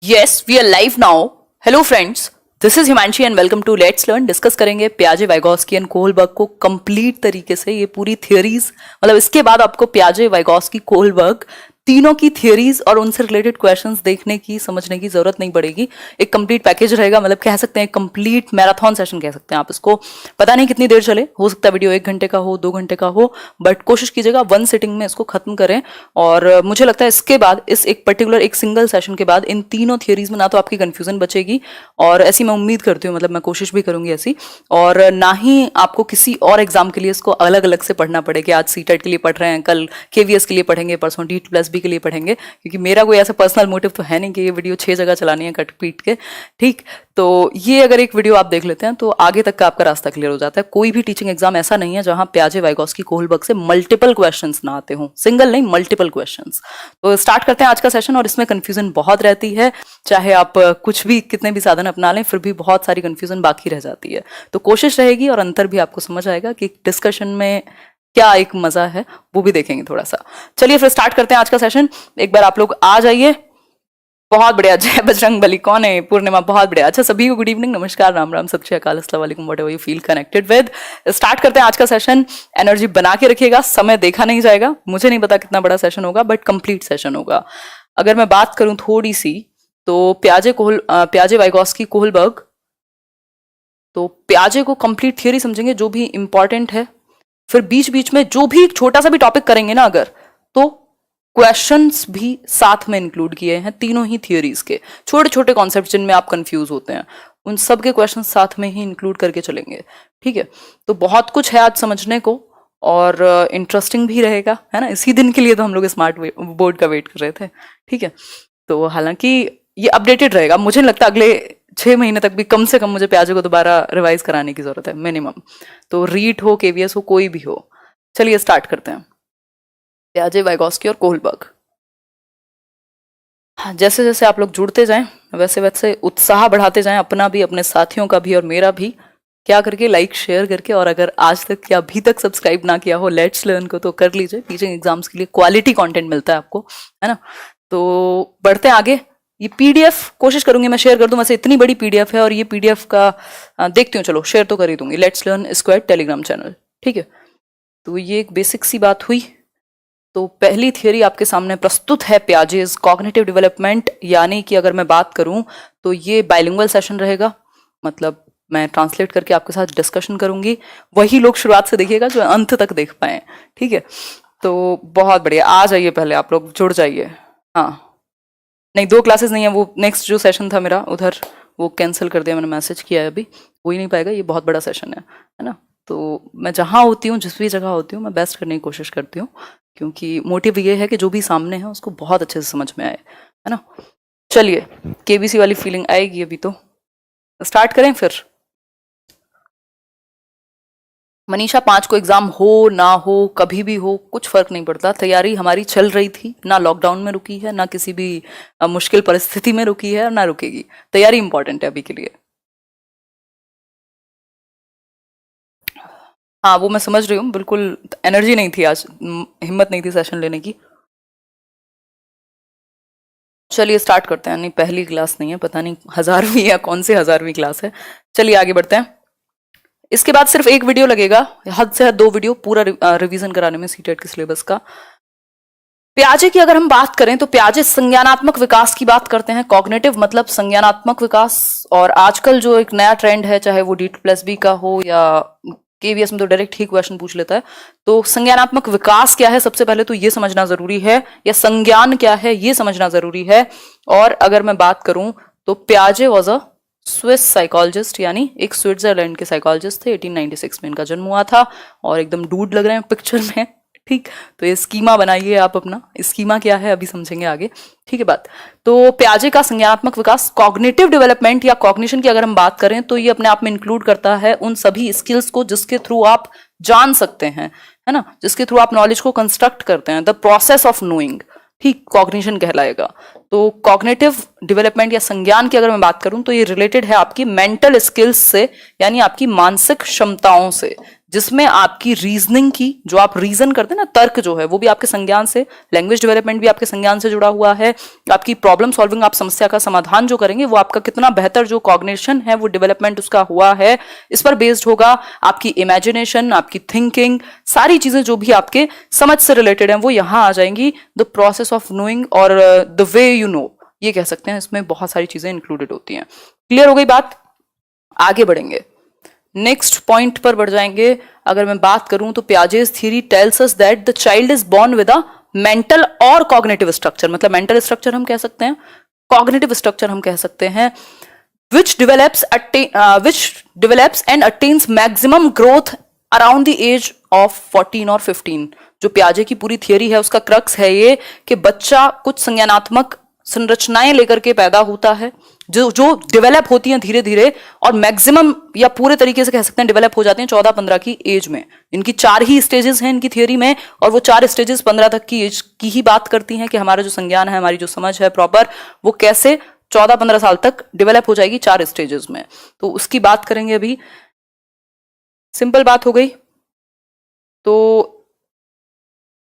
Yes, we are live now. Hello friends, this is Himanshi and welcome to Let's Learn. Discuss करेंगे पियाजे, Vygotsky and Kohlberg को complete तरीके से। ये पूरी theories मतलब इसके बाद आपको पियाजे, वाइगोस्की, कोहलबर्ग तीनों की थियरीज और उनसे रिलेटेड क्वेश्चंस देखने की, समझने की जरूरत नहीं पड़ेगी। एक कंप्लीट पैकेज रहेगा, मतलब कह सकते हैं कंप्लीट मैराथन सेशन कह सकते हैं आप इसको। पता नहीं कितनी देर चले, हो सकता है वीडियो 1 घंटे का हो, 2 घंटे का हो, बट कोशिश कीजिएगा 1 सिटिंग में इसको खत्म करें। और मुझे लगता है इसके बाद, इस एक पर्टिकुलर एक सिंगल सेशन के बाद इन तीनों थियरीज में ना तो आपकी कंफ्यूजन बचेगी, और ऐसी मैं उम्मीद करती हूँ, मतलब मैं कोशिश भी करूंगी ऐसी, और ना ही आपको किसी और एग्जाम के लिए इसको अलग अलग से पढ़ना पड़े कि आज सीटेट के लिए पढ़ रहे हैं, कल केवीएस के लिए पढ़ेंगे, परसों DT+B के लिए पढ़ेंगे। क्योंकि मेरा कोई ऐसा पर्सनल मोटिव तो है नहीं कि ये वीडियो 6 जगह चलानी है कट पीट के, ठीक। तो ये अगर एक वीडियो आप देख लेते हैं तो आगे तक का आपका रास्ता क्लियर हो जाता है। कोई भी टीचिंग एग्जाम ऐसा नहीं है जहां पियाजे, वाइगोस्की, कोहलबर्ग से मल्टीपल क्वेश्चंस ना आते हों, सिंगल नहीं मल्टीपल क्वेश्चंस। तो स्टार्ट करते हैं आज का सेशन। और इसमें कंफ्यूजन बहुत रहती है, चाहे आप कुछ भी, कितने भी साधन अपना लें, फिर भी बहुत सारी कंफ्यूजन बाकी रह जाती है। तो कोशिश रहेगी और अंतर भी आपको समझ आएगा कि डिस्कशन में क्या एक मजा है, वो भी देखेंगे थोड़ा सा। चलिए फिर स्टार्ट करते हैं आज का सेशन। एक बार आप लोग आ जाइए। बहुत बढ़िया, जय बजरंग बली। कौन है? पूर्णिमा, बहुत बढ़िया। अच्छा, सभी को गुड इवनिंग, नमस्कार, राम राम, सत श्री अकाल, अस्सलाम वालेकुम, whatever you feel connected with. Start करते हैं आज का सेशन। एनर्जी बना के रखिएगा, समय देखा नहीं जाएगा। मुझे नहीं पता कितना बड़ा सेशन होगा, बट कंप्लीट सेशन होगा। अगर मैं बात करूं थोड़ी सी, तो पियाजे, वाइगोस्की, कोहलबर्ग, तो पियाजे को कंप्लीट थियरी समझेंगे जो भी इंपॉर्टेंट है। फिर बीच बीच में जो भी छोटा सा भी टॉपिक करेंगे ना अगर, तो क्वेश्चंस भी साथ में इंक्लूड किए हैं तीनों ही थियरीज के। छोटे छोटे कॉन्सेप्ट जिनमें आप कंफ्यूज होते हैं, उन सब के क्वेश्चंस साथ में ही इंक्लूड करके चलेंगे, ठीक है। तो बहुत कुछ है आज समझने को, और इंटरेस्टिंग भी रहेगा, है ना। इसी दिन के लिए तो हम लोग स्मार्ट बोर्ड का वेट कर रहे थे, ठीक है। तो हालांकि ये अपडेटेड रहेगा, मुझे नहीं लगता अगले 6 महीने तक भी कम से कम मुझे पियाजे को दोबारा रिवाइज कराने की जरूरत है, मिनिमम। तो रीट हो, केवीएस हो, कोई भी हो। चलिए स्टार्ट करते हैं। पियाजे, वाइगोस्की और कोहलबर्ग। हाँ, जैसे जैसे आप लोग जुड़ते जाएं वैसे वैसे उत्साह बढ़ाते जाएं, अपना भी, अपने साथियों का भी और मेरा भी। क्या करके? लाइक शेयर करके। और अगर आज तक या अभी तक सब्सक्राइब ना किया हो लेट्स लर्न को, तो कर लीजिए। टीचिंग एग्जाम्स के लिए क्वालिटी कंटेंट मिलता है आपको, है ना। तो बढ़ते हैं आगे। ये पीडीएफ कोशिश करूंगी मैं शेयर कर दूं, वैसे इतनी बड़ी पीडीएफ है, और ये पीडीएफ का देखती हूँ, चलो शेयर तो कर ही दूंगी। Let's learn square Telegram channel, ठीक है। तो ये एक बेसिक सी बात हुई। तो पहली थियरी आपके सामने प्रस्तुत है, पियाजेस कॉग्निटिव डेवलपमेंट। यानी कि अगर मैं बात करूं तो ये बाइलिंगुअल सेशन रहेगा, मतलब मैं ट्रांसलेट करके आपके साथ डिस्कशन करूंगी। वही लोग शुरुआत से देखिएगा जो अंत तक देख पाए, ठीक है। तो बहुत बढ़िया, आ जाइए, पहले आप लोग जुड़ जाइए। हाँ, नहीं 2 क्लासेस नहीं है, वो नेक्स्ट जो सेशन था मेरा उधर, वो कैंसिल कर दिया मैंने, मैसेज किया है, अभी हो ही नहीं पाएगा। ये बहुत बड़ा सेशन है ना। तो मैं जहाँ होती हूँ, जिस भी जगह होती हूँ, मैं बेस्ट करने की कोशिश करती हूँ, क्योंकि मोटिव ये है कि जो भी सामने है उसको बहुत अच्छे से समझ में आए, है ना। चलिए, केबीसी वाली फीलिंग आएगी अभी, तो स्टार्ट करें फिर। मनीषा, 5 को एग्जाम हो ना हो, कभी भी हो, कुछ फर्क नहीं पड़ता। तैयारी हमारी चल रही थी, ना लॉकडाउन में रुकी है, ना किसी भी मुश्किल परिस्थिति में रुकी है, और ना रुकेगी। तैयारी इंपॉर्टेंट है अभी के लिए। हाँ, वो मैं समझ रही हूँ, बिल्कुल एनर्जी नहीं थी आज, हिम्मत नहीं थी सेशन लेने की। चलिए स्टार्ट करते हैं। नहीं, पहली क्लास नहीं है, पता नहीं 1000वीं या कौन सी 1000वीं क्लास है। चलिए आगे बढ़ते हैं। इसके बाद सिर्फ 1 वीडियो लगेगा, हद से हद 2 वीडियो, पूरा रिवीजन कराने में सीटेट के सिलेबस का। पियाजे की अगर हम बात करें तो पियाजे संज्ञानात्मक विकास की बात करते हैं। कॉग्निटिव मतलब संज्ञानात्मक विकास। और आजकल जो एक नया ट्रेंड है, चाहे वो DT+B का हो या केवीएस में, तो डायरेक्ट ही क्वेश्चन पूछ लेता है। तो संज्ञानात्मक विकास क्या है, सबसे पहले तो ये समझना जरूरी है, या संज्ञान क्या है ये समझना जरूरी है। और अगर मैं बात करूं तो पियाजे वॉज अ स्विस साइकोलॉजिस्ट, यानी एक स्विट्जरलैंड के साइकोलॉजिस्ट थे। 1896 में इनका जन्म हुआ था, और एकदम डूड लग रहे हैं पिक्चर में, ठीक। तो ये स्कीमा बनाइए आप अपना। स्कीमा क्या है अभी समझेंगे आगे, ठीक है बात। तो पियाजे का संज्ञानात्मक विकास, कॉग्निटिव डेवलपमेंट या कॉग्निशन की अगर हम बात करें तो ये अपने आप में इंक्लूड करता है उन सभी स्किल्स को जिसके थ्रू आप जान सकते हैं, है ना, जिसके थ्रू आप नॉलेज को कंस्ट्रक्ट करते हैं। द प्रोसेस ऑफ नोइंग, ठीक, कॉग्निशन कहलाएगा। तो कॉग्निटिव डेवलपमेंट या संज्ञान की अगर मैं बात करूं तो ये रिलेटेड है आपकी मेंटल स्किल्स से, यानी आपकी मानसिक क्षमताओं से, जिसमें आपकी रीजनिंग की, जो आप रीजन करते हैं ना, तर्क जो है वो भी आपके संज्ञान से, लैंग्वेज डेवलपमेंट भी आपके संज्ञान से जुड़ा हुआ है, आपकी प्रॉब्लम सॉल्विंग, आप समस्या का समाधान जो करेंगे वो आपका कितना बेहतर जो कॉग्निशन है वो डेवलपमेंट उसका हुआ है, इस पर बेस्ड होगा। आपकी इमेजिनेशन, आपकी थिंकिंग, सारी चीजें जो भी आपके समझ से रिलेटेड हैं वो यहां आ जाएंगी। द प्रोसेस ऑफ नोइंग और द वे यू नो, ये कह सकते हैं, इसमें बहुत सारी चीजें इंक्लूडेड होती हैं। क्लियर हो गई बात? आगे बढ़ेंगे, नेक्स्ट पॉइंट पर बढ़ जाएंगे। अगर मैं बात करूं तो Piaget's theory tells us that the child is born with a mental और कॉग्निटिव स्ट्रक्चर, मतलब मेंटल स्ट्रक्चर हम कह सकते हैं, कॉग्निटिव स्ट्रक्चर हम कह सकते हैं, which develops and attains maximum growth around the age of 14 और 15। जो पियाजे की पूरी थियरी है उसका क्रक्स है ये कि बच्चा कुछ संज्ञानात्मक संरचनाएं लेकर के पैदा होता है जो डेवलप होती हैं धीरे धीरे, और मैक्सिमम या पूरे तरीके से कह सकते हैं डेवलप हो जाती हैं 14-15 की एज में। इनकी 4 ही स्टेजेस हैं इनकी थियरी में, और वो 4 स्टेजेस 15 तक की एज की ही बात करती हैं कि हमारा जो संज्ञान है, हमारी जो समझ है प्रॉपर, वो कैसे 14-15 साल तक डेवलप हो जाएगी 4 स्टेजेस में। तो उसकी बात करेंगे अभी। सिंपल बात हो गई। तो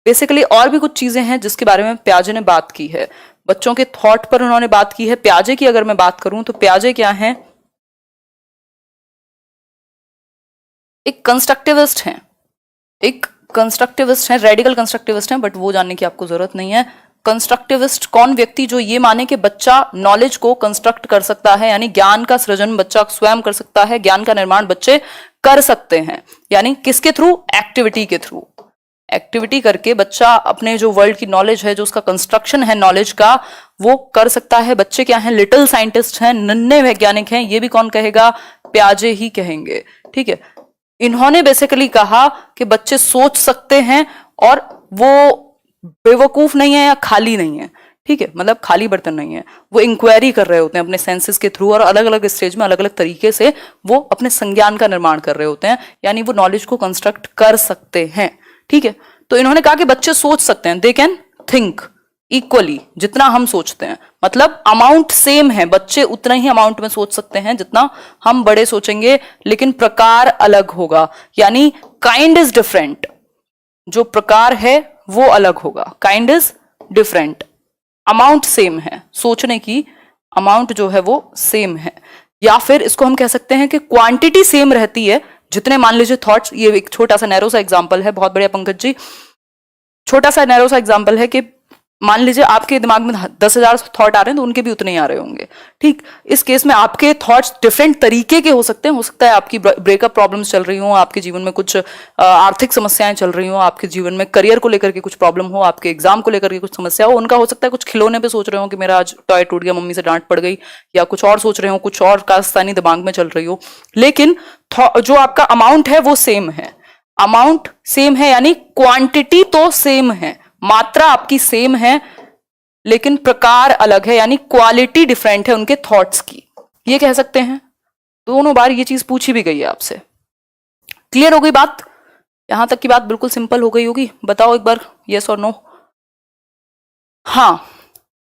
बेसिकली और भी कुछ चीजें हैं जिसके बारे में पियाजे ने बात की है, बच्चों के थॉट पर उन्होंने बात की है। पियाजे की अगर मैं बात करूं तो पियाजे क्या हैं, एक कंस्ट्रक्टिविस्ट हैं, रेडिकल कंस्ट्रक्टिविस्ट हैं, बट वो जानने की आपको जरूरत नहीं है। कंस्ट्रक्टिविस्ट कौन व्यक्ति जो ये माने कि बच्चा नॉलेज को कंस्ट्रक्ट कर सकता है, यानी ज्ञान का सृजन बच्चा स्वयं कर सकता है, ज्ञान का निर्माण बच्चे कर सकते हैं, यानी किसके थ्रू? एक्टिविटी के थ्रू। एक्टिविटी करके बच्चा अपने जो वर्ल्ड की नॉलेज है, जो उसका कंस्ट्रक्शन है नॉलेज का, वो कर सकता है। बच्चे क्या हैं? लिटिल साइंटिस्ट हैं, नन्हे वैज्ञानिक हैं। ये भी कौन कहेगा? पियाजे ही कहेंगे। ठीक है, इन्होंने बेसिकली कहा कि बच्चे सोच सकते हैं और वो बेवकूफ नहीं है या खाली नहीं है। ठीक है, मतलब खाली बर्तन नहीं है, वो इंक्वायरी कर रहे होते हैं अपने सेंसेस के थ्रू, और अलग अलग स्टेज में अलग अलग तरीके से वो अपने संज्ञान का निर्माण कर रहे होते हैं, यानी वो नॉलेज को कंस्ट्रक्ट कर सकते हैं। ठीक है, तो इन्होंने कहा कि बच्चे सोच सकते हैं, दे कैन थिंक इक्वली, जितना हम सोचते हैं, मतलब अमाउंट सेम है, बच्चे उतना ही अमाउंट में सोच सकते हैं जितना हम बड़े सोचेंगे, लेकिन प्रकार अलग होगा, यानी काइंड इज डिफरेंट। जो प्रकार है वो अलग होगा, kind is different, amount same है, सोचने की अमाउंट जो है वो सेम है। या फिर इसको हम कह सकते हैं कि क्वांटिटी सेम रहती है, जितने मान लीजिए थॉट्स, ये एक छोटा सा नैरो सा एग्जांपल है, बहुत बढ़िया पंकज जी, छोटा सा नैरो सा एग्जांपल है कि मान लीजिए आपके दिमाग में 10,000 थॉट आ रहे हैं तो उनके भी उतने ही आ रहे होंगे। ठीक, इस केस में आपके थॉट्स डिफरेंट तरीके के हो सकते हैं, हो सकता है आपकी ब्रेकअप प्रॉब्लम्स चल रही हो, आपके जीवन में कुछ आर्थिक समस्याएं चल रही हो, आपके जीवन में करियर को लेकर के कुछ प्रॉब्लम हो, आपके एग्जाम को लेकर के कुछ समस्या हो, उनका हो सकता है कुछ खिलौने पे सोच रहे हो कि मेरा आज टॉय टूट गया, मम्मी से डांट पड़ गई, या कुछ और सोच रहे हो, कुछ और कास्तानी दिमाग में चल रही हो, लेकिन जो आपका अमाउंट है वो सेम है। अमाउंट सेम है यानी क्वांटिटी तो सेम है, मात्रा आपकी सेम है, लेकिन प्रकार अलग है, यानी क्वालिटी डिफरेंट है उनके थॉट्स की, ये कह सकते हैं। दोनों बार ये चीज पूछी भी गई है आपसे। क्लियर हो गई बात? यहां तक की बात बिल्कुल सिंपल हो गई होगी, बताओ एक बार यस और नो। हाँ,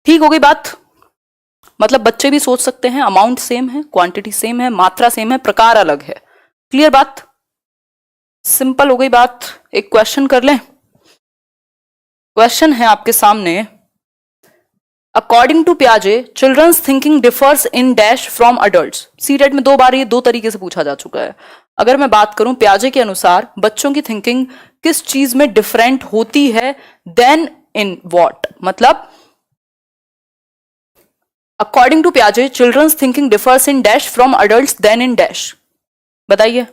ठीक हो गई बात, मतलब बच्चे भी सोच सकते हैं, अमाउंट सेम है, क्वांटिटी सेम है, मात्रा सेम है, प्रकार अलग है। क्लियर बात? सिंपल हो गई बात। एक क्वेश्चन कर लें। क्वेश्चन है आपके सामने, अकॉर्डिंग टू पियाजे children's thinking differs in dash from adults. CTET में 2 बार ये 2 तरीके से पूछा जा चुका है। अगर मैं बात करूं पियाजे के अनुसार बच्चों की थिंकिंग किस चीज में डिफरेंट होती है, देन इन व्हाट, मतलब अकॉर्डिंग टू पियाजे children's thinking differs in dash from adults then in dash. बताइए,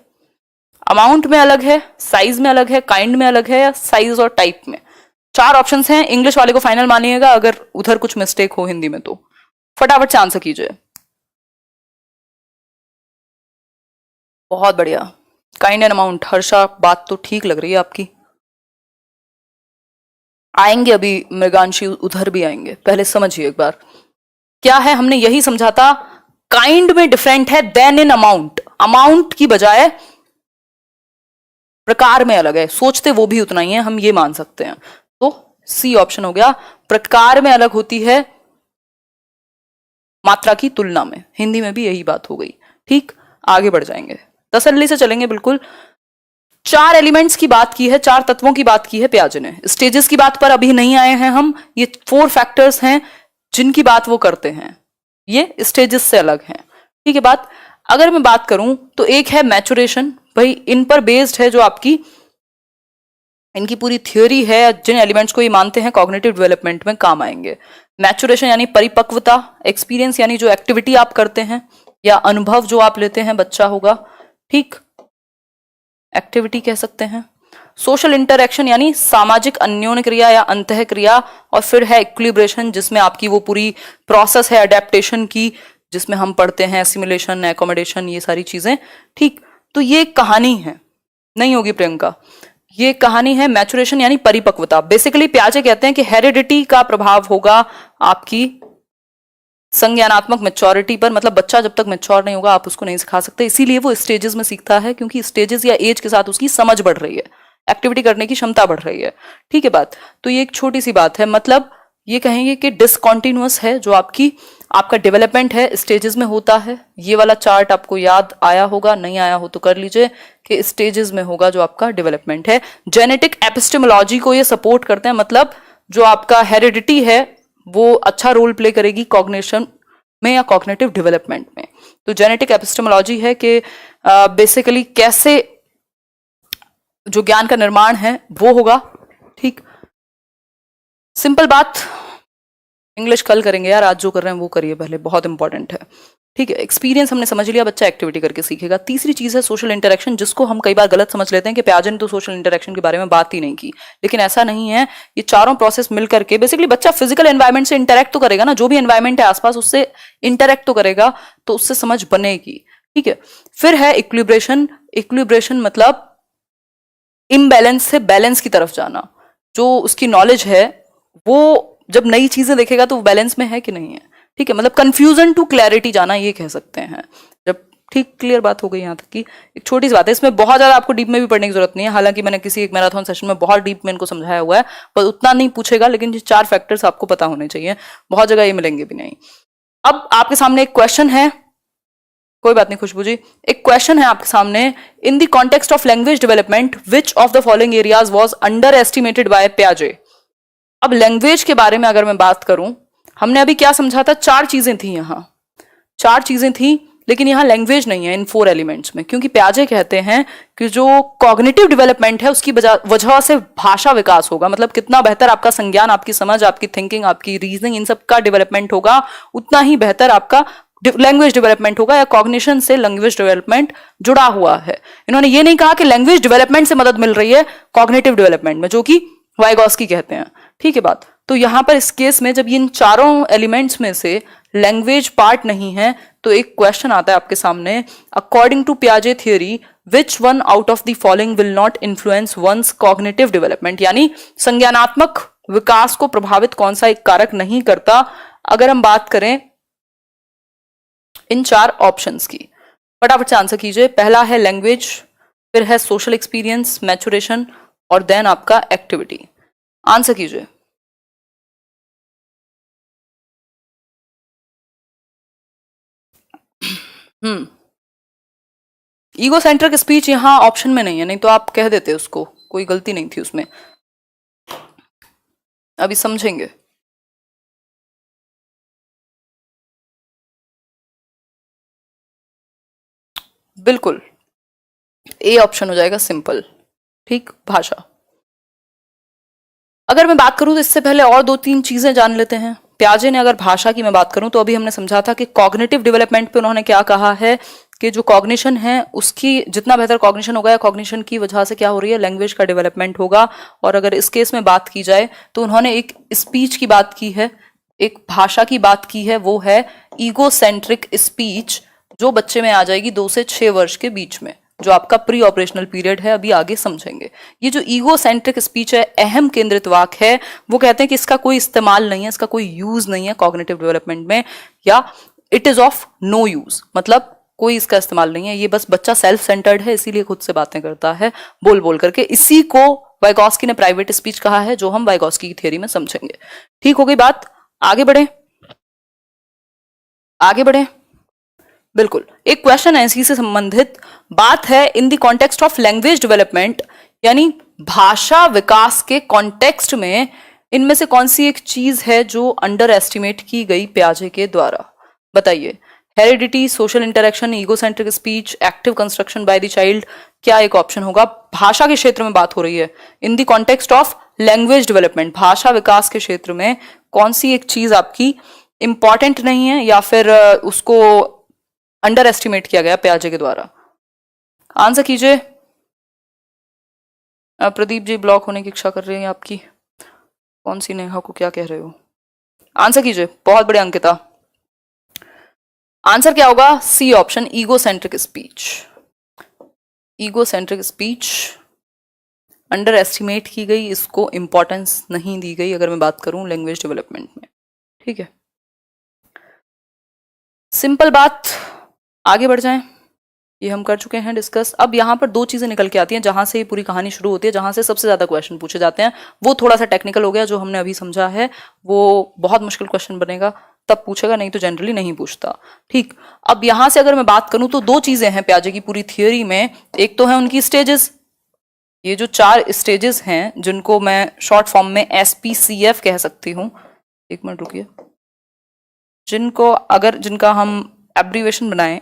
अमाउंट में अलग है, साइज में अलग है, काइंड में अलग है, या साइज और टाइप में? 4 ऑप्शंस हैं, इंग्लिश वाले को फाइनल मानिएगा, अगर उधर कुछ मिस्टेक हो हिंदी में तो फटाफट से आंसर कीजिए। बहुत बढ़िया, काइंड एंड अमाउंट। हर्षा, बात तो ठीक लग रही है आपकी। आएंगे अभी मृगांशी, उधर भी आएंगे, पहले समझिए एक बार क्या है। हमने यही समझा था, काइंड में डिफरेंट है देन इन अमाउंट, अमाउंट की बजाय प्रकार में अलग है, सोचते वो भी उतना ही है, हम ये मान सकते हैं। तो सी ऑप्शन हो गया, प्रकार में अलग होती है मात्रा की तुलना में। हिंदी में भी यही बात हो गई। ठीक, आगे बढ़ जाएंगे, तसल्ली से चलेंगे बिल्कुल। चार एलिमेंट्स की बात की है, चार तत्वों की बात की है पियाजे ने। स्टेजेस की बात पर अभी नहीं आए हैं हम, ये 4 फैक्टर्स हैं जिनकी बात वो करते हैं, ये स्टेजेस से अलग हैं। ठीक है बात। अगर मैं बात करूं तो एक है मैचुरेशन, भाई इन पर बेस्ड है जो आपकी इनकी पूरी थ्योरी है, जिन एलिमेंट्स को ये मानते हैं कॉग्निटिव डेवलपमेंट में काम आएंगे। मैचुरेशन यानी परिपक्वता, एक्सपीरियंस यानी जो एक्टिविटी आप करते हैं या अनुभव जो आप लेते हैं, बच्चा होगा, ठीक, एक्टिविटी कह सकते हैं। सोशल इंटरेक्शन यानी सामाजिक अन्योन्य क्रिया या अंतः क्रिया, और फिर है इक्विलिब्रेशन जिसमें आपकी वो पूरी प्रोसेस है अडेप्टेशन की, जिसमें हम पढ़ते हैं एसिमिलेशन, एकोमोडेशन, ये सारी चीजें। ठीक, तो ये कहानी है, नहीं होगी प्रियंका, ये कहानी है मैचुरेशन यानी परिपक्वता। बेसिकली पियाजे कहते हैं कि हेरिडिटी का प्रभाव होगा आपकी संज्ञानात्मक मैच्योरिटी पर, मतलब बच्चा जब तक मैच्योर नहीं होगा आप उसको नहीं सिखा सकते, इसीलिए वो स्टेजेस में सीखता है, क्योंकि स्टेजेस या एज के साथ उसकी समझ बढ़ रही है, एक्टिविटी करने की क्षमता बढ़ रही है। ठीक है बात। तो ये एक छोटी सी बात है, मतलब ये कहेंगे कि डिसकॉन्टिन्यूअस है जो आपका डेवलपमेंट है, स्टेजेस में होता है। ये वाला चार्ट आपको याद आया होगा, नहीं आया हो तो कर लीजिए, कि स्टेजेस में होगा जो आपका डेवलपमेंट है। जेनेटिक एपिस्टेमोलॉजी को ये सपोर्ट करते हैं, मतलब जो आपका हेरिडिटी है वो अच्छा रोल प्ले करेगी कॉग्निशन में या कॉग्निटिव डेवलपमेंट में। तो जेनेटिक एपिस्टेमोलॉजी है कि बेसिकली कैसे जो ज्ञान का निर्माण है वो होगा। ठीक, सिंपल बात, इंग्लिश कल करेंगे यार, आज जो कर रहे हैं वो करिए पहले, बहुत इंपॉर्टेंट है। ठीक है, एक्सपीरियंस हमने समझ लिया, बच्चा एक्टिविटी करके सीखेगा। तीसरी चीज है सोशल इंटरेक्शन, जिसको हम कई बार गलत समझ लेते हैं कि पियाजे ने तो सोशल इंटरेक्शन के बारे में बात ही नहीं की, लेकिन ऐसा नहीं है। ये चारों प्रोसेस मिलकर के बेसिकली बच्चा फिजिकल एनवायरमेंट से इंटरेक्ट तो करेगा ना, जो भी एनवायरमेंट है आसपास उससे इंटरेक्ट तो करेगा, तो उससे समझ बनेगी। ठीक है, फिर है इक्विलिब्रेशन। इक्विलिब्रेशन मतलब इम्बैलेंस से बैलेंस की तरफ जाना। जो उसकी नॉलेज है वो जब नई चीजें देखेगा तो वो बैलेंस में है कि नहीं है। ठीक है, मतलब कंफ्यूजन टू क्लैरिटी जाना, ये कह सकते हैं। जब ठीक क्लियर बात हो गई यहाँ तक की, एक छोटी सी बात है, इसमें बहुत ज्यादा आपको डीप में भी पढ़ने की जरूरत नहीं है, हालांकि मैंने किसी एक मैराथन सेशन में बहुत डीप में इनको समझाया हुआ है, पर उतना नहीं पूछेगा, लेकिन ये 4 फैक्टर्स आपको पता होने चाहिए, बहुत जगह ये मिलेंगे भी नहीं। अब आपके सामने एक क्वेश्चन है, कोई बात नहीं खुशबू जी, एक क्वेश्चन है आपके सामने, in the context of language development which of the following areas was under estimated by पियाजे। अब लैंग्वेज के बारे में अगर मैं बात करूं, हमने अभी क्या समझा था, 4 चीजें थी, यहां 4 चीजें थी, लेकिन यहां लैंग्वेज नहीं है इन 4 एलिमेंट्स में, क्योंकि पियाजे कहते हैं कि जो कॉग्निटिव डेवलपमेंट है उसकी वजह से भाषा विकास होगा, मतलब कितना बेहतर आपका संज्ञान, आपकी समझ, आपकी थिंकिंग, आपकी रीजनिंग, इन सब का डेवलपमेंट होगा, उतना ही बेहतर आपका लैंग्वेज डेवलपमेंट होगा, या कॉग्निशन से लैंग्वेज डेवलपमेंट जुड़ा हुआ है। इन्होंने ये नहीं कहा कि लैंग्वेज डेवलपमेंट से मदद मिल रही है कॉग्निटिव डेवलपमेंट में, जो कि वाइगॉस्की कहते हैं। ठीक है बात। तो यहां पर इस केस में जब इन चारों एलिमेंट्स में से लैंग्वेज पार्ट नहीं है, तो एक क्वेश्चन आता है आपके सामने, अकॉर्डिंग टू पियाजे theory which one out of the following will not influence one's cognitive development, यानी संज्ञानात्मक विकास को प्रभावित कौन सा एक कारक नहीं करता। अगर हम बात करें इन 4 ऑप्शंस की, फटाफट से आंसर कीजिए। पहला है लैंग्वेज, फिर है सोशल एक्सपीरियंस, मैचुरेशन, और देन आपका एक्टिविटी। आंसर कीजिए। ईगोसेंट्रिक स्पीच यहां ऑप्शन में नहीं है, नहीं तो आप कह देते उसको, कोई गलती नहीं थी उसमें, अभी समझेंगे। बिल्कुल ए ऑप्शन हो जाएगा, सिंपल। ठीक, भाषा। अगर मैं बात करूं तो इससे पहले और 2-3 चीजें जान लेते हैं। पियाजे ने अगर भाषा की मैं बात करूं तो अभी हमने समझा था कि कॉग्निटिव डेवलपमेंट पे उन्होंने क्या कहा है कि जो कॉग्निशन है उसकी जितना बेहतर कॉग्निशन होगा, या कॉग्निशन की वजह से क्या हो रही है, लैंग्वेज का डेवलपमेंट होगा। और अगर इस केस में बात की जाए तो उन्होंने एक स्पीच की बात की है, एक भाषा की बात की है, वो है ईगोसेंट्रिक स्पीच, जो बच्चे में आ जाएगी 2 से 6 वर्ष के बीच में, जो आपका प्री ऑपरेशनल पीरियड है, अभी आगे समझेंगे। ये जो ईगोसेंट्रिक स्पीच है, अहम केंद्रित वाक है, वो कहते हैं कि इसका कोई इस्तेमाल नहीं है, इसका कोई यूज नहीं है कॉग्निटिव डेवलपमेंट में, या it is of no use, मतलब कोई इसका इस्तेमाल नहीं है। ये बस बच्चा सेल्फ सेंटर्ड है, इसीलिए खुद से बातें करता है बोल बोल करके। इसी को वाइगॉस्की ने प्राइवेट स्पीच कहा है, जो हम वाइगॉस्की की थ्योरी में समझेंगे। ठीक हो गई बात, आगे बढ़े, आगे बढ़े। बिल्कुल, एक क्वेश्चन है इसी से संबंधित बात है, इन the context of language development, यानी भाषा विकास के कॉन्टेक्स्ट में इनमें से कौन सी एक चीज है जो अंडर एस्टिमेट की गई पियाजे के द्वारा? बताइए। Heredity, social interaction, egocentric speech, active construction by the child, क्या एक ऑप्शन होगा? भाषा के क्षेत्र में बात हो रही है, इन the context of language development, भाषा विकास के क्षेत्र में कौन सी एक चीज आपकी इंपॉर्टेंट नहीं है या फिर उसको अंडर एस्टिमेट किया गया पियाजे के द्वारा? आंसर कीजिए। प्रदीप जी ब्लॉक होने की इच्छा कर रहे हैं आपकी, कौन सी नेहा को क्या कह रहे हो? आंसर कीजिए, बहुत बड़े अंकिता। आंसर क्या होगा? C option, egocentric speech. Egocentric speech underestimate की गई, इसको इंपॉर्टेंस नहीं दी गई अगर मैं बात करूं लैंग्वेज डेवलपमेंट में। ठीक है, सिंपल बात, आगे बढ़ जाएं। ये हम कर चुके हैं डिस्कस। अब यहाँ पर दो चीजें निकल के आती हैं जहां से ये पूरी कहानी शुरू होती है, जहां से सबसे ज्यादा क्वेश्चन पूछे जाते हैं। वो थोड़ा सा टेक्निकल हो गया, जो हमने अभी समझा है वो बहुत मुश्किल क्वेश्चन बनेगा, तब पूछेगा, नहीं तो जनरली नहीं पूछता। ठीक, अब यहां से अगर मैं बात करूं तो दो चीजें हैं पियाजे की पूरी थियोरी में। एक तो है उनकी स्टेजेस, ये जो 4 स्टेजेस हैं जिनको मैं शॉर्ट फॉर्म में SPCF कह सकती हूँ। एक मिनट रुकिए, जिनका हम एब्रीवेशन बनाएं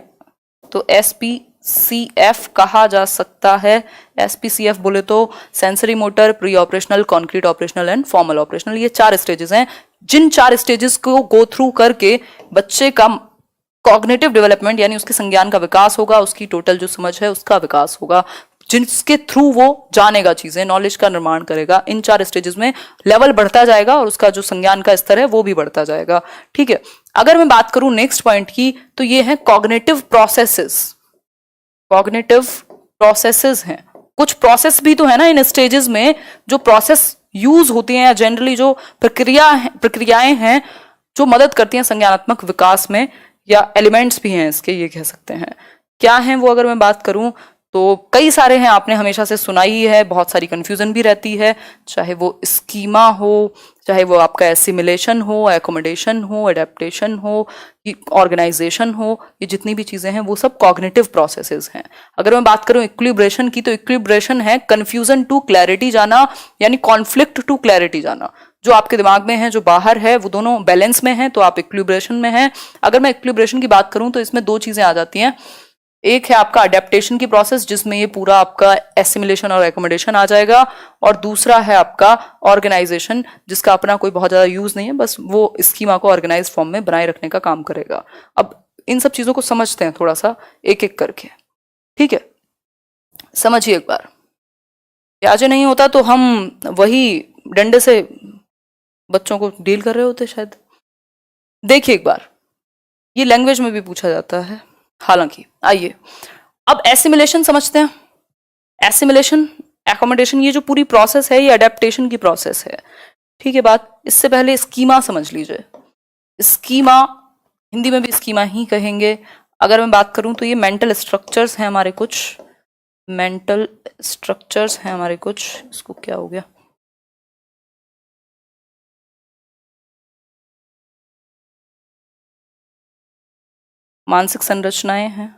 तो SPCF कहा जा सकता है। SPCF बोले तो sensory motor, pre operational, concrete operational and formal operational. ये 4 स्टेजेस हैं, जिन 4 स्टेजेस को गो थ्रू करके बच्चे का कॉग्निटिव डेवलपमेंट यानी उसके संज्ञान का विकास होगा, उसकी टोटल जो समझ है उसका विकास होगा, जिसके थ्रू वो जानेगा चीजें, नॉलेज का निर्माण करेगा। इन 4 स्टेजेस में लेवल बढ़ता जाएगा और उसका जो संज्ञान का स्तर है वो भी बढ़ता जाएगा। ठीक है, अगर मैं बात करूं नेक्स्ट पॉइंट की तो ये है कॉग्निटिव प्रोसेसेस। कॉग्निटिव प्रोसेसेस हैं, कुछ प्रोसेस भी तो है ना इन स्टेजेस में, जो प्रोसेस यूज होती हैं या जनरली जो प्रक्रियाएं हैं जो मदद करती हैं संज्ञानात्मक विकास में, या एलिमेंट्स भी हैं इसके, ये कह सकते हैं। क्या हैं वो अगर मैं बात करूं तो कई सारे हैं, आपने हमेशा से सुना ही है, बहुत सारी कंफ्यूजन भी रहती है, चाहे वो स्कीमा हो, चाहे वो आपका एसिमिलेशन हो, एकोमोडेशन हो, एडेप्टेशन हो, ऑर्गेनाइजेशन हो, ये जितनी भी चीजें हैं वो सब कॉग्निटिव प्रोसेसेस हैं। अगर मैं बात करूं इक्विलिब्रेशन की तो इक्विलिब्रेशन है कंफ्यूजन टू क्लैरिटी जाना, यानी कॉन्फ्लिक्ट टू क्लैरिटी जाना। जो आपके दिमाग में है, जो बाहर है, वो दोनों बैलेंस में है तो आप इक्विलिब्रेशन में हैं। अगर मैं इक्विलिब्रेशन की बात करूं तो इसमें 2 चीजें आ जाती हैं। एक है आपका अडेप्टेशन की प्रोसेस, जिसमें ये पूरा आपका एसिमिलेशन और एकोमोडेशन आ जाएगा, और दूसरा है आपका ऑर्गेनाइजेशन, जिसका अपना कोई बहुत ज्यादा यूज नहीं है, बस वो स्कीमा को ऑर्गेनाइज फॉर्म में बनाए रखने का काम करेगा। अब इन सब चीजों को समझते हैं थोड़ा सा एक एक करके। ठीक है, समझिए एक बार। पियाजे नहीं होता तो हम वही डंडे से बच्चों को डील कर रहे होते शायद। देखिए एक बार, ये लैंग्वेज में भी पूछा जाता है हालांकि। आइए अब एसिमिलेशन समझते हैं। एसिमिलेशन, एकोमोडेशन, ये जो पूरी प्रोसेस है ये अडेप्टेशन की प्रोसेस है। ठीक है बात, इससे पहले स्कीमा समझ लीजिए। स्कीमा हिंदी में भी स्कीमा ही कहेंगे। अगर मैं बात करूं तो ये मेंटल स्ट्रक्चर्स हैं हमारे कुछ, मेंटल स्ट्रक्चर्स हैं हमारे कुछ, इसको क्या हो गया, मानसिक संरचनाएं हैं,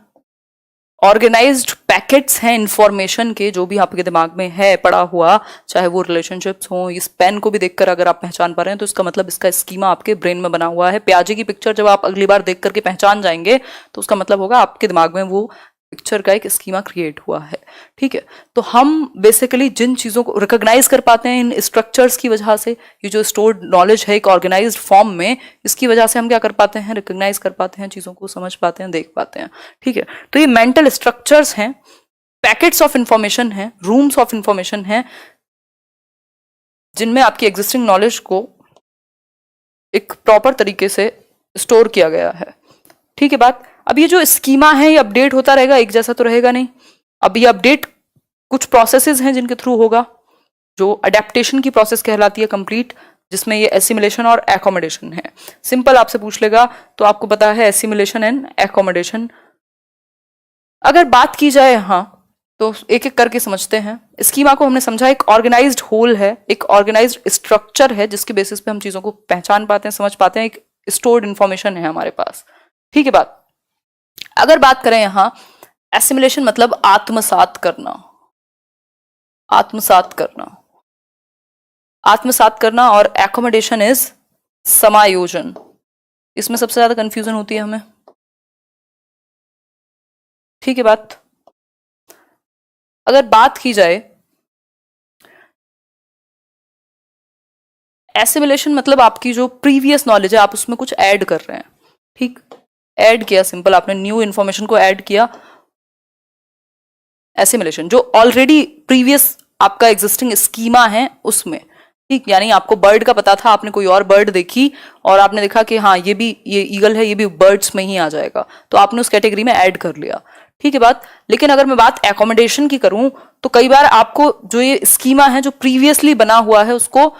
ऑर्गेनाइज्ड पैकेट्स हैं इंफॉर्मेशन के, जो भी आपके दिमाग में है पड़ा हुआ, चाहे वो रिलेशनशिप्स हो। इस पेन को भी देखकर अगर आप पहचान पा रहे हैं तो इसका मतलब इसका स्कीमा आपके ब्रेन में बना हुआ है। पियाजे की पिक्चर जब आप अगली बार देख करके पहचान जाएंगे तो उसका मतलब होगा आपके दिमाग में वो पिक्चर का एक स्कीमा क्रिएट हुआ है। ठीक है, तो हम बेसिकली जिन चीजों को रिकॉग्नाइज कर पाते हैं इन स्ट्रक्चर्स की वजह से, ये जो स्टोर्ड नॉलेज है एक ऑर्गेनाइज्ड फॉर्म में, इसकी वजह से हम क्या कर पाते हैं, रिकॉग्नाइज कर पाते हैं, चीजों को समझ पाते हैं, देख पाते हैं। ठीक है, तो ये मेंटल स्ट्रक्चर्स हैं, पैकेट्स ऑफ इंफॉर्मेशन है, रूम्स ऑफ इंफॉर्मेशन है, जिनमें आपकी एग्जिस्टिंग नॉलेज को एक प्रॉपर तरीके से स्टोर किया गया है। ठीक है बात। अब ये जो स्कीमा है ये अपडेट होता रहेगा, एक जैसा तो रहेगा नहीं। अब ये अपडेट कुछ प्रोसेसेस हैं जिनके थ्रू होगा, जो अडेप्टेशन की प्रोसेस कहलाती है कंप्लीट, जिसमें ये एसिमिलेशन और एकोमोडेशन है। सिंपल आपसे पूछ लेगा तो आपको पता है एसिमिलेशन एंड एकोमोडेशन। अगर बात की जाए हाँ तो एक एक करके समझते हैं। स्कीमा को हमने समझा एक ऑर्गेनाइज्ड होल है, एक ऑर्गेनाइज्ड स्ट्रक्चर है जिसके बेसिस पे हम चीजों को पहचान पाते हैं, समझ पाते हैं, एक स्टोर्ड इंफॉर्मेशन है हमारे पास। ठीक है बात। अगर बात करें यहां एसिमिलेशन मतलब आत्मसात करना, आत्मसात करना, आत्मसात करना, और एकोमोडेशन इज समायोजन। इसमें सबसे ज्यादा कंफ्यूजन होती है हमें, ठीक है बात। अगर बात की जाए एसिमिलेशन मतलब आपकी जो प्रीवियस नॉलेज है आप उसमें कुछ ऐड कर रहे हैं, ठीक, ऐड किया, सिंपल आपने न्यू इंफॉर्मेशन को ऐड किया, एसिमिलेशन। जो ऑलरेडी प्रीवियस आपका एग्जिस्टिंग स्कीमा है उसमें, ठीक, यानी आपको बर्ड का पता था, आपने कोई और बर्ड देखी और आपने देखा कि हाँ ये भी, ये ईगल है, ये भी बर्ड्स में ही आ जाएगा, तो आपने उस कैटेगरी में ऐड कर लिया, ठीक है बात। लेकिन अगर मैं बात एकोमोडेशन की करूं तो कई बार आपको जो ये स्कीमा है जो प्रीवियसली बना हुआ है उसको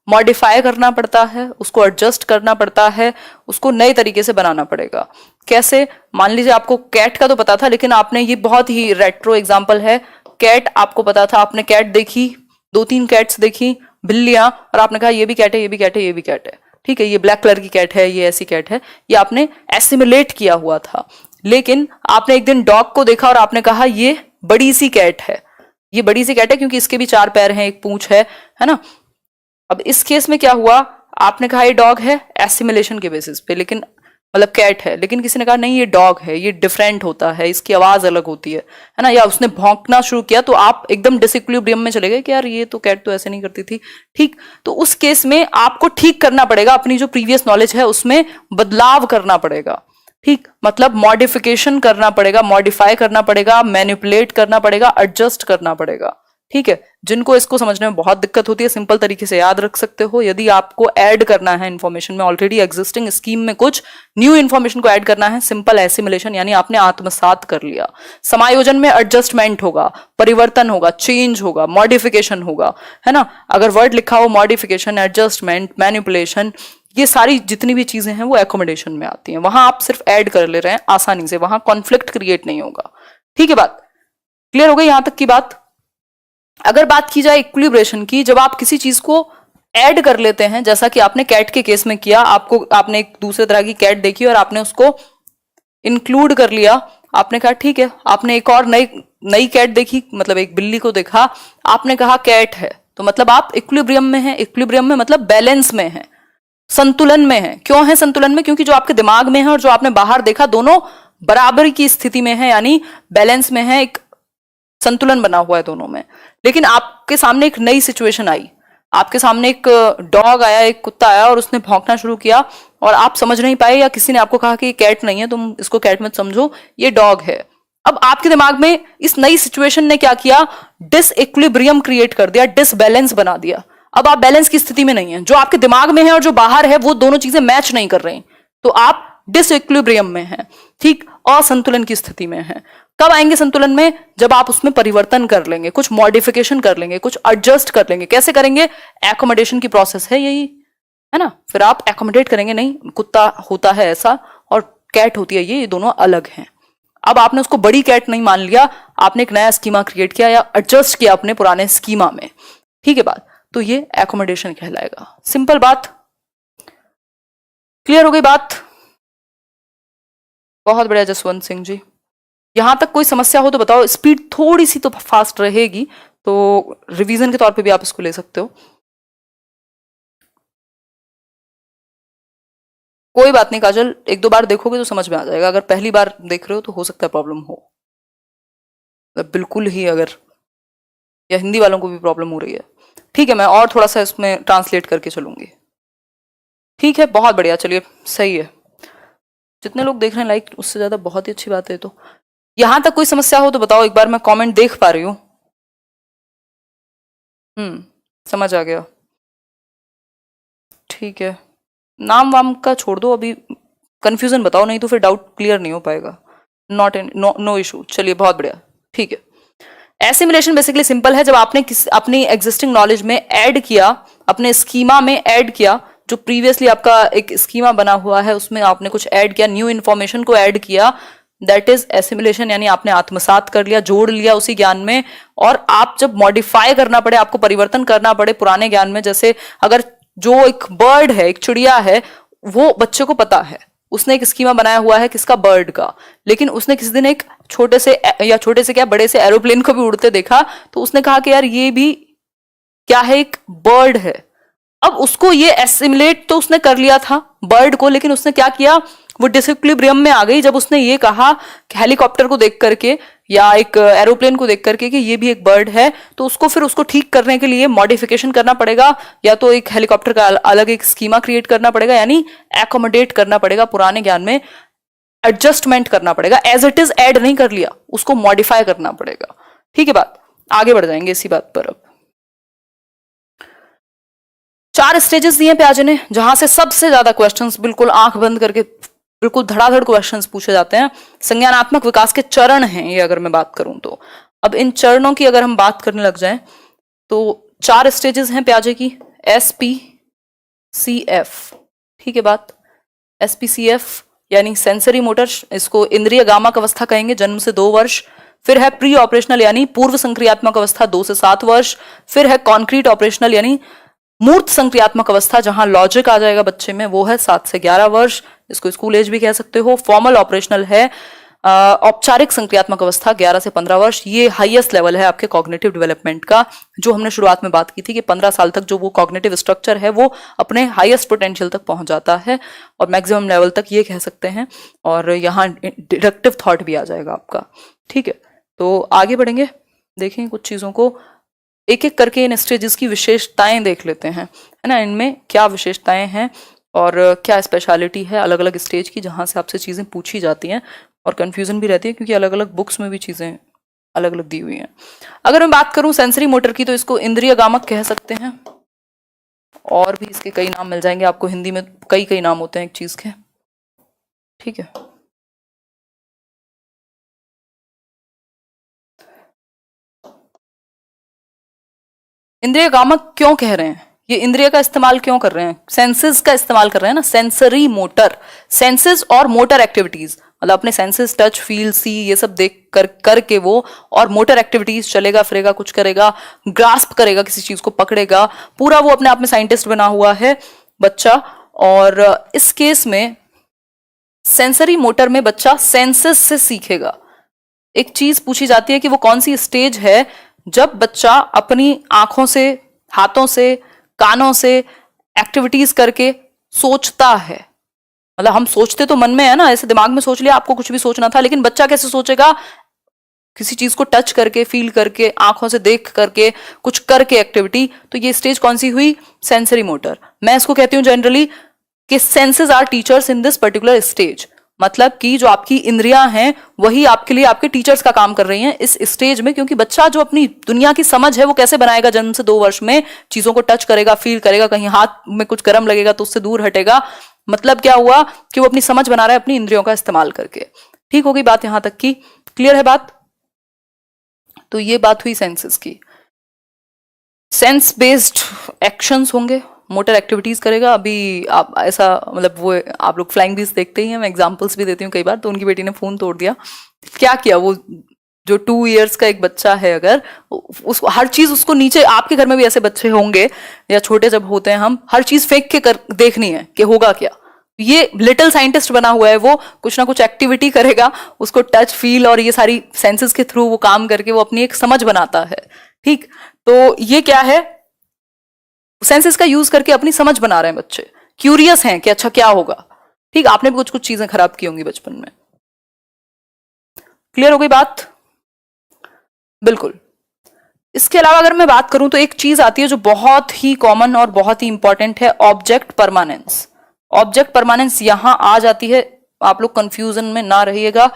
मॉडिफाई करना पड़ता है, उसको एडजस्ट करना पड़ता है, उसको नए तरीके से बनाना पड़ेगा। कैसे? मान लीजिए आपको कैट का तो पता था, लेकिन आपने, ये बहुत ही रेट्रो एग्जांपल है, कैट आपको पता था, आपने कैट देखी, 2-3 कैट्स देखी, बिल्लियां, और आपने कहा ये भी कैट है, ये भी कैट है, ये भी कैट है, ठीक है, ये ब्लैक कलर की कैट है, ये ऐसी कैट है, ये आपने एसिमुलेट किया हुआ था। लेकिन आपने एक दिन डॉग को देखा और आपने कहा ये बड़ी सी कैट है, ये बड़ी सी कैट है क्योंकि इसके भी 4 पैर हैं, एक पूंछ है ना। अब इस केस में क्या हुआ, आपने कहा ये डॉग है एसिमिलेशन के बेसिस पे, लेकिन मतलब कैट है, लेकिन किसी ने कहा नहीं ये डॉग है, ये डिफरेंट होता है, इसकी आवाज अलग होती है ना, या उसने भौंकना शुरू किया तो आप एकदम डिसइक्विलिब्रियम में चले गए कि यार ये तो कैट तो ऐसे नहीं करती थी, ठीक। तो उस केस में आपको ठीक करना पड़ेगा, अपनी जो प्रीवियस नॉलेज है उसमें बदलाव करना पड़ेगा, ठीक, मतलब मॉडिफिकेशन करना पड़ेगा, मॉडिफाई करना पड़ेगा, मैनिपुलेट करना पड़ेगा, एडजस्ट करना पड़ेगा, ठीक है। जिनको इसको समझने में बहुत दिक्कत होती है, सिंपल तरीके से याद रख सकते हो। यदि आपको ऐड करना है इंफॉर्मेशन में, ऑलरेडी एग्जिस्टिंग स्कीम में कुछ न्यू इंफॉर्मेशन को ऐड करना है, सिंपल एसिमिलेशन, यानी आपने आत्मसात कर लिया। समायोजन में एडजस्टमेंट होगा, परिवर्तन होगा, चेंज होगा, मॉडिफिकेशन होगा, है ना। अगर वर्ड लिखा हो मॉडिफिकेशन, एडजस्टमेंट, मैनिपुलेशन, ये सारी जितनी भी चीजें हैं वो एकोमोडेशन में आती हैं। वहां आप सिर्फ ऐड कर ले रहे हैं आसानी से, वहां कॉन्फ्लिक्ट क्रिएट नहीं होगा, ठीक है बात। क्लियर हो गई यहां तक की बात। अगर बात की जाए इक्विलिब्रेशन की, जब आप किसी चीज को ऐड कर लेते हैं, जैसा कि आपने कैट के केस में किया, आपने एक दूसरे तरह की कैट देखी और आपने उसको इंक्लूड कर लिया, आपने कहा ठीक है, आपने एक और नई कैट देखी, मतलब एक बिल्ली को देखा, आपने कहा कैट है, तो मतलब आप इक्विलिब्रियम में हैं। इक्विलिब्रियम में मतलब बैलेंस में है, संतुलन में है। क्यों है संतुलन में? क्योंकि जो आपके दिमाग में है और जो आपने बाहर देखा दोनों बराबर की स्थिति में है, यानी बैलेंस में है, एक संतुलन बना हुआ है दोनों में। लेकिन आपके सामने एक नई सिचुएशन आई, आपके सामने एक डॉग आया, एक कुत्ता आया और उसने भौंकना शुरू किया और आप समझ नहीं पाए, या किसी ने आपको कहा कि ये कैट नहीं है, तुम इसको कैट मत समझो, ये डॉग है। अब आपके दिमाग में इस नई सिचुएशन ने क्या किया, डिसइक्विलिब्रियम क्रिएट कर दिया, डिसबैलेंस बना दिया। अब आप बैलेंस की स्थिति में नहीं है, जो आपके दिमाग में है और जो बाहर है वो दोनों चीजें मैच नहीं कर रही, तो आप डिसइक्विलिब्रियम में हैं, ठीक, असंतुलन की स्थिति में है। कब आएंगे संतुलन में? जब आप उसमें परिवर्तन कर लेंगे, कुछ मॉडिफिकेशन कर लेंगे, कुछ एडजस्ट कर लेंगे। कैसे करेंगे? एकोमोडेशन की प्रोसेस है यही, है ना। फिर आप एकोमोडेट करेंगे, नहीं कुत्ता होता है ऐसा और कैट होती है ये दोनों अलग हैं। अब आपने उसको बड़ी कैट नहीं मान लिया, आपने एक नया स्कीमा क्रिएट किया या एडजस्ट किया अपने पुराने स्कीमा में, ठीक है बात, तो ये एकोमोडेशन कहलाएगा। सिंपल बात, क्लियर हो गई बात? बहुत बढ़िया जसवंत सिंह जी। यहां तक कोई समस्या हो तो बताओ, स्पीड थोड़ी सी तो फास्ट रहेगी, तो रिवीजन के तौर पे भी आप इसको ले सकते हो, कोई बात नहीं काजल, 1-2 बार देखोगे तो समझ में आ जाएगा। अगर पहली बार देख रहे हो तो हो सकता है प्रॉब्लम हो, बिल्कुल ही, अगर या हिंदी वालों को भी प्रॉब्लम हो रही है, ठीक है, मैं और थोड़ा सा इसमें ट्रांसलेट करके चलूंगी, ठीक है, बहुत बढ़िया, चलिए सही है। जितने लोग देख रहे हैं लाइक, उससे ज्यादा बहुत ही अच्छी बात है। तो यहां तक कोई समस्या हो तो बताओ, एक बार मैं कमेंट देख पा रही हूं। समझ आ गया, ठीक है, नाम वाम का छोड़ दो अभी, कंफ्यूजन बताओ, नहीं तो फिर डाउट क्लियर नहीं हो पाएगा। नॉट एन नो इशू, चलिए बहुत बढ़िया, ठीक है। एसिमिलेशन बेसिकली सिंपल है, जब आपने अपनी एग्जिस्टिंग नॉलेज में ऐड किया, अपने स्कीमा में ऐड किया, जो प्रीवियसली आपका एक स्कीमा बना हुआ है उसमें आपने कुछ ऐड किया, न्यू इन्फॉर्मेशन को ऐड किया, दैट इज एसिमिलेशन, यानी आपने आत्मसात कर लिया, जोड़ लिया उसी ज्ञान में। और आप जब मॉडिफाई करना पड़े, आपको परिवर्तन करना पड़े पुराने ज्ञान में, जैसे अगर जो एक बर्ड है, एक चिड़िया है, वो बच्चे को पता है, उसने एक स्कीमा बनाया हुआ है किसका, बर्ड का, लेकिन उसने किसी दिन एक छोटे से या छोटे से क्या बड़े से एरोप्लेन को भी उड़ते देखा, तो उसने कहा कि यार ये भी क्या है, एक बर्ड है। अब उसको ये एसिमुलेट तो उसने कर लिया था बर्ड को, लेकिन उसने क्या किया, वो डिसइक्विलिब्रियम में आ गई जब उसने ये कहा कि हेलीकॉप्टर को देख करके या एक एरोप्लेन को देख करके कि ये भी एक बर्ड है, तो उसको फिर उसको ठीक करने के लिए मॉडिफिकेशन करना पड़ेगा, या तो एक हेलीकॉप्टर का अलग एक स्कीमा क्रिएट करना पड़ेगा, यानी एकोमोडेट करना पड़ेगा, पुराने ज्ञान में एडजस्टमेंट करना पड़ेगा, एज इट इज ऐड नहीं कर लिया, उसको मॉडिफाई करना पड़ेगा। ठीक है बात, आगे बढ़ जाएंगे इसी बात पर। अब 4 स्टेजेस दिए प्याजे ने, जहां से सबसे ज्यादा क्वेश्चंस बिल्कुल आंख बंद करके बिल्कुल धड़ाधड़ क्वेश्चंस पूछे जाते हैं। संज्ञानात्मक विकास के चरण हैं ये, अगर मैं बात करूं तो। अब इन चरणों की अगर हम बात करने लग जाएं तो 4 स्टेजेस हैं प्याजे की, SPCF। ठीक है बात, SPCF यानी सेंसरी मोटर, इसको इंद्रिय गामक अवस्था कहेंगे, जन्म से 2 वर्ष। फिर है प्री ऑपरेशनल यानी पूर्व संक्रियात्मक अवस्था, 2 से 7 वर्ष। फिर है कॉन्क्रीट ऑपरेशनल यानी मूर्त संक्रियात्मक अवस्था, जहां लॉजिक आ जाएगा बच्चे में, वो है 7 से 11 वर्ष, इसको स्कूल एज भी कह सकते हो। फॉर्मल ऑपरेशनल है औपचारिक संक्रियात्मक अवस्था, 11 से 15 वर्ष। ये हाईएस्ट लेवल है आपके कॉग्निटिव डेवलपमेंट का, जो हमने शुरुआत में बात की थी कि 15 साल तक जो वो कॉग्निटिव स्ट्रक्चर है वो अपने हाईएस्ट पोटेंशियल तक पहुंच जाता है, और मैक्सिमम लेवल तक ये कह सकते हैं, और यहाँ डिडक्टिव थॉट भी आ जाएगा आपका। ठीक है, तो आगे बढ़ेंगे, देखें कुछ चीजों को एक एक करके, इन स्टेजेस की विशेषताएं देख लेते हैं, है ना, इनमें क्या विशेषताएं हैं और क्या स्पेशलिटी है अलग अलग स्टेज की, जहां से आपसे चीजें पूछी जाती हैं और कंफ्यूजन भी रहती है, क्योंकि अलग अलग बुक्स में भी चीजें अलग अलग दी हुई हैं। अगर मैं बात करूं सेंसरी मोटर की, तो इसको इंद्रिय गामक कह सकते हैं, और भी इसके कई नाम मिल जाएंगे आपको, हिंदी में कई कई नाम होते हैं एक चीज के। ठीक है, इंद्रिय गामक क्यों कह रहे हैं, ये इंद्रिय का इस्तेमाल क्यों कर रहे हैं, सेंसेस का इस्तेमाल कर रहे हैं ना, सेंसरी मोटर, सेंसेस और मोटर एक्टिविटीज, मतलब अपने सेंसेस टच फील सी ये सब देख करके वो, और मोटर एक्टिविटीज, चलेगा फिरेगा, कुछ करेगा, ग्रास्प करेगा, किसी चीज को पकड़ेगा, पूरा वो अपने आप में साइंटिस्ट बना हुआ है बच्चा। और इस केस में सेंसरी मोटर में बच्चा सेंसेस से सीखेगा। एक चीज पूछी जाती है कि वो कौन सी स्टेज है जब बच्चा अपनी आंखों से, हाथों से, कानों से एक्टिविटीज करके सोचता है। मतलब हम सोचते तो मन में है ना, ऐसे दिमाग में सोच लिया, आपको कुछ भी सोचना था, लेकिन बच्चा कैसे सोचेगा, किसी चीज को टच करके, फील करके, आंखों से देख करके, कुछ करके एक्टिविटी। तो ये स्टेज कौन सी हुई, सेंसरी मोटर। मैं इसको कहती हूँ जनरली कि senses are teachers in this particular stage, मतलब कि जो आपकी इंद्रियां हैं वही आपके लिए आपके टीचर्स का काम कर रही हैं इस स्टेज में, क्योंकि बच्चा जो अपनी दुनिया की समझ है वो कैसे बनाएगा, जन्म से 2 वर्ष में चीजों को टच करेगा, फील करेगा, कहीं हाथ में कुछ गर्म लगेगा तो उससे दूर हटेगा। मतलब क्या हुआ कि वो अपनी समझ बना रहा है अपनी इंद्रियों का इस्तेमाल करके। ठीक हो गई बात यहां तक की, क्लियर है बात। तो ये बात हुई सेंसेस की। सेंस बेस्ड एक्शंस होंगे, मोटर एक्टिविटीज करेगा। अभी आप ऐसा, मतलब वो आप लोग फ्लाइंग बीस देखते ही हैं, मैं एग्जांपल्स भी देती हूँ कई बार। तो उनकी बेटी ने फोन तोड़ दिया, क्या किया, वो जो 2 इयर्स का एक बच्चा है, अगर उसको हर चीज, उसको नीचे, आपके घर में भी ऐसे बच्चे होंगे या छोटे जब होते हैं हम, हर चीज फेंक के देखनी है कि होगा क्या। ये लिटिल साइंटिस्ट बना हुआ है, वो कुछ ना कुछ एक्टिविटी करेगा, उसको टच फील और ये सारी सेंसेस के थ्रू वो काम करके वो अपनी एक समझ बनाता है। ठीक, तो ये क्या है, सेंसेस का यूज करके अपनी समझ बना रहे हैं बच्चे, क्यूरियस हैं कि अच्छा क्या होगा। ठीक, आपने भी कुछ कुछ चीजें खराब की होंगी बचपन में। क्लियर हो गई बात, बिल्कुल। इसके अलावा अगर मैं बात करूं तो एक चीज आती है जो बहुत ही कॉमन और बहुत ही इंपॉर्टेंट है, ऑब्जेक्ट परमानेंस। ऑब्जेक्ट परमानेंस यहां आ जाती है, आप लोग कंफ्यूजन में ना रहिएगा।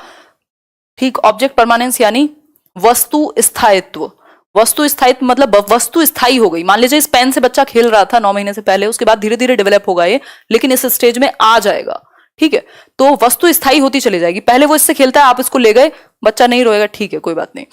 ठीक, ऑब्जेक्ट परमानेंस यानी वस्तु स्थायित्व। वस्तु स्थायित्व मतलब वस्तु स्थायी हो गई। मान लीजिए इस पेन से बच्चा खेल रहा था 9 महीने से पहले, उसके बाद धीरे धीरे डेवलप होगा ये, लेकिन इस स्टेज में आ जाएगा। ठीक है, तो वस्तु स्थायी होती चली जाएगी। पहले वो इससे खेलता है, आप इसको ले गए, बच्चा नहीं रोएगा, ठीक है कोई बात नहीं,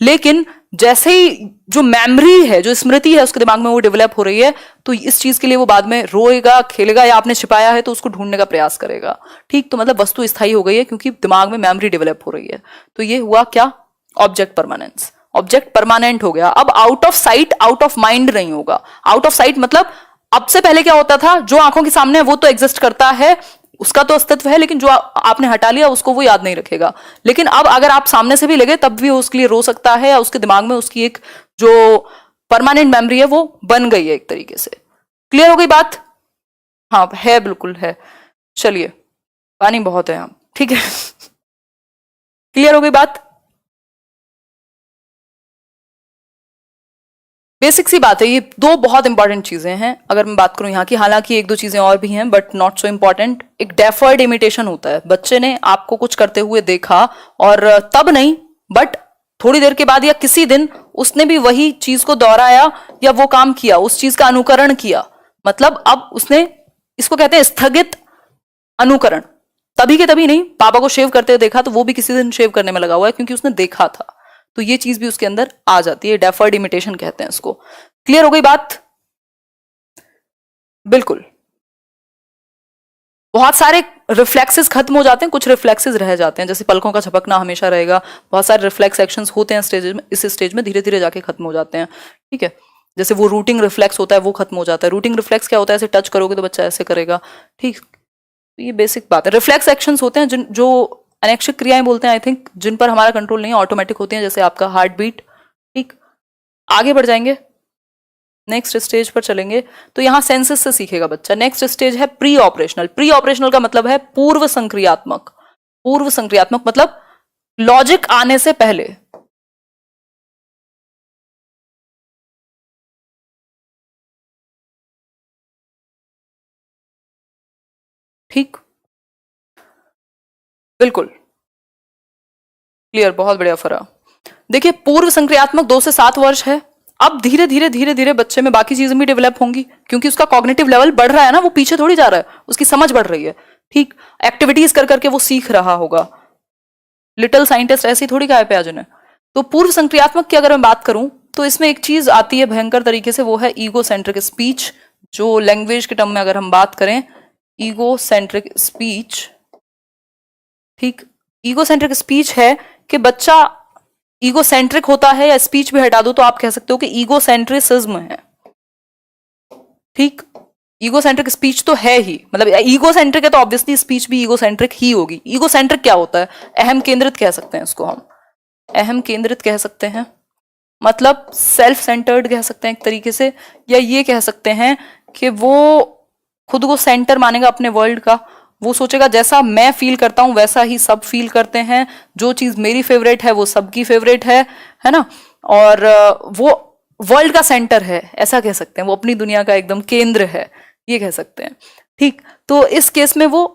लेकिन जैसे ही जो मेमोरी है, जो स्मृति है उसके दिमाग में वो डेवलप हो रही है, तो इस चीज के लिए वो बाद में रोएगा, खेलेगा, या आपने छिपाया है तो उसको ढूंढने का प्रयास करेगा। ठीक, तो मतलब वस्तु स्थायी हो गई है क्योंकि दिमाग में मेमोरी डेवलप हो रही है। तो ये हुआ क्या, ऑब्जेक्ट परमानेंस। ऑब्जेक्ट परमानेंट हो गया। अब out of sight out of mind नहीं होगा। आउट ऑफ साइट मतलब अब से पहले क्या होता था, जो आंखों के सामने है वो तो एग्जिस्ट करता है, उसका तो अस्तित्व है, लेकिन जो आपने हटा लिया उसको वो याद नहीं रखेगा। लेकिन अब अगर आप सामने से भी लगे तब भी वो उसके लिए रो सकता है, या उसके दिमाग में उसकी एक जो परमानेंट मेमोरी है वो बन गई है एक तरीके से। क्लियर हो गई बात? हाँ है, बिल्कुल है। चलिए, पानी बहुत है यहाँ, ठीक है। क्लियर हो गई बात? बेसिक सी बात है, ये दो बहुत इंपॉर्टेंट चीजें हैं अगर मैं बात करूं यहाँ की। हालांकि एक दो चीजें और भी हैं बट नॉट सो इंपॉर्टेंट। एक डेफर्ड इमिटेशन होता है, बच्चे ने आपको कुछ करते हुए देखा और तब नहीं बट थोड़ी देर के बाद या किसी दिन उसने भी वही चीज को दोहराया या वो काम किया, उस चीज का अनुकरण किया। मतलब अब उसने, इसको कहते हैं स्थगित अनुकरण। तभी के तभी नहीं, पापा को शेव करते हुए देखा तो वो भी किसी दिन शेव करने में लगा हुआ है क्योंकि उसने देखा था। तो ये चीज भी उसके अंदर आ जाती है, डेफर्ड इमिटेशन कहते हैं इसको। क्लियर हो गई बात? बिल्कुल। बहुत सारे रिफ्लेक्सेस खत्म हो जाते हैं, कुछ रिफ्लेक्सेस रह जाते हैं, जैसे पलकों का झपकना हमेशा रहेगा। बहुत सारे रिफ्लेक्स एक्शंस होते हैं स्टेज में, इस स्टेज में धीरे धीरे जाके खत्म हो जाते हैं, ठीक है। जैसे वो रूटिंग रिफ्लेक्स होता है वो खत्म हो जाता है। रूटिंग रिफ्लेक्स क्या होता है? ऐसे टच करोगे तो बच्चा ऐसे करेगा, ठीक। ये बेसिक बात है। रिफ्लेक्स एक्शंस होते हैं जो अनैच्छिक क्रियाएं बोलते हैं आई थिंक, जिन पर हमारा कंट्रोल नहीं है, ऑटोमेटिक होती हैं, जैसे आपका हार्ट बीट, ठीक। आगे बढ़ जाएंगे, नेक्स्ट स्टेज पर चलेंगे तो यहां सेंसेस से सीखेगा बच्चा। नेक्स्ट स्टेज है प्री ऑपरेशनल। प्री ऑपरेशनल का मतलब है पूर्व संक्रियात्मक। पूर्व संक्रियात्मक मतलब लॉजिक आने से पहले। ठीक, बिल्कुल क्लियर, बहुत बढ़िया फरा। देखिए, पूर्व संक्रियात्मक 2 से 7 वर्ष है। अब धीरे धीरे धीरे धीरे बच्चे में बाकी चीजें भी डेवलप होंगी क्योंकि उसका कॉग्निटिव लेवल बढ़ रहा है ना, वो पीछे थोड़ी जा रहा है, उसकी समझ बढ़ रही है, ठीक। एक्टिविटीज कर करके वो सीख रहा होगा। लिटिल साइंटिस्ट ऐसी थोड़ी कहा है प्याजे ने। तो पूर्व संक्रियात्मक की अगर मैं बात करूं तो इसमें एक चीज आती है भयंकर तरीके से, वो है ईगो सेंट्रिक स्पीच। जो लैंग्वेज के टर्म में अगर हम बात करें, ईगो सेंट्रिक स्पीच, ठीक। ईगो सेंट्रिक स्पीच है कि बच्चा ईगो सेंट्रिक होता है, या स्पीच भी हटा दो तो आप कह सकते हो कि ईगो सेंट्रिसिज्म है, ठीक। ईगो सेंट्रिक स्पीच तो है ही, मतलब ईगो सेंट्रिक है तो ऑब्वियसली स्पीच भी ईगो सेंट्रिक ही होगी। ईगो सेंट्रिक क्या होता है? अहम केंद्रित कह सकते हैं इसको हम, अहम केंद्रित कह सकते हैं, मतलब सेल्फ सेंटर्ड कह सकते हैं एक तरीके से, या ये कह सकते हैं कि वो खुद को सेंटर मानेगा अपने वर्ल्ड का। वो सोचेगा जैसा मैं फील करता हूं वैसा ही सब फील करते हैं, जो चीज मेरी फेवरेट है वो सबकी फेवरेट है ना। और वो वर्ल्ड का सेंटर है, ऐसा कह सकते हैं, वो अपनी दुनिया का एकदम केंद्र है, ये कह सकते हैं, ठीक। तो इस केस में वो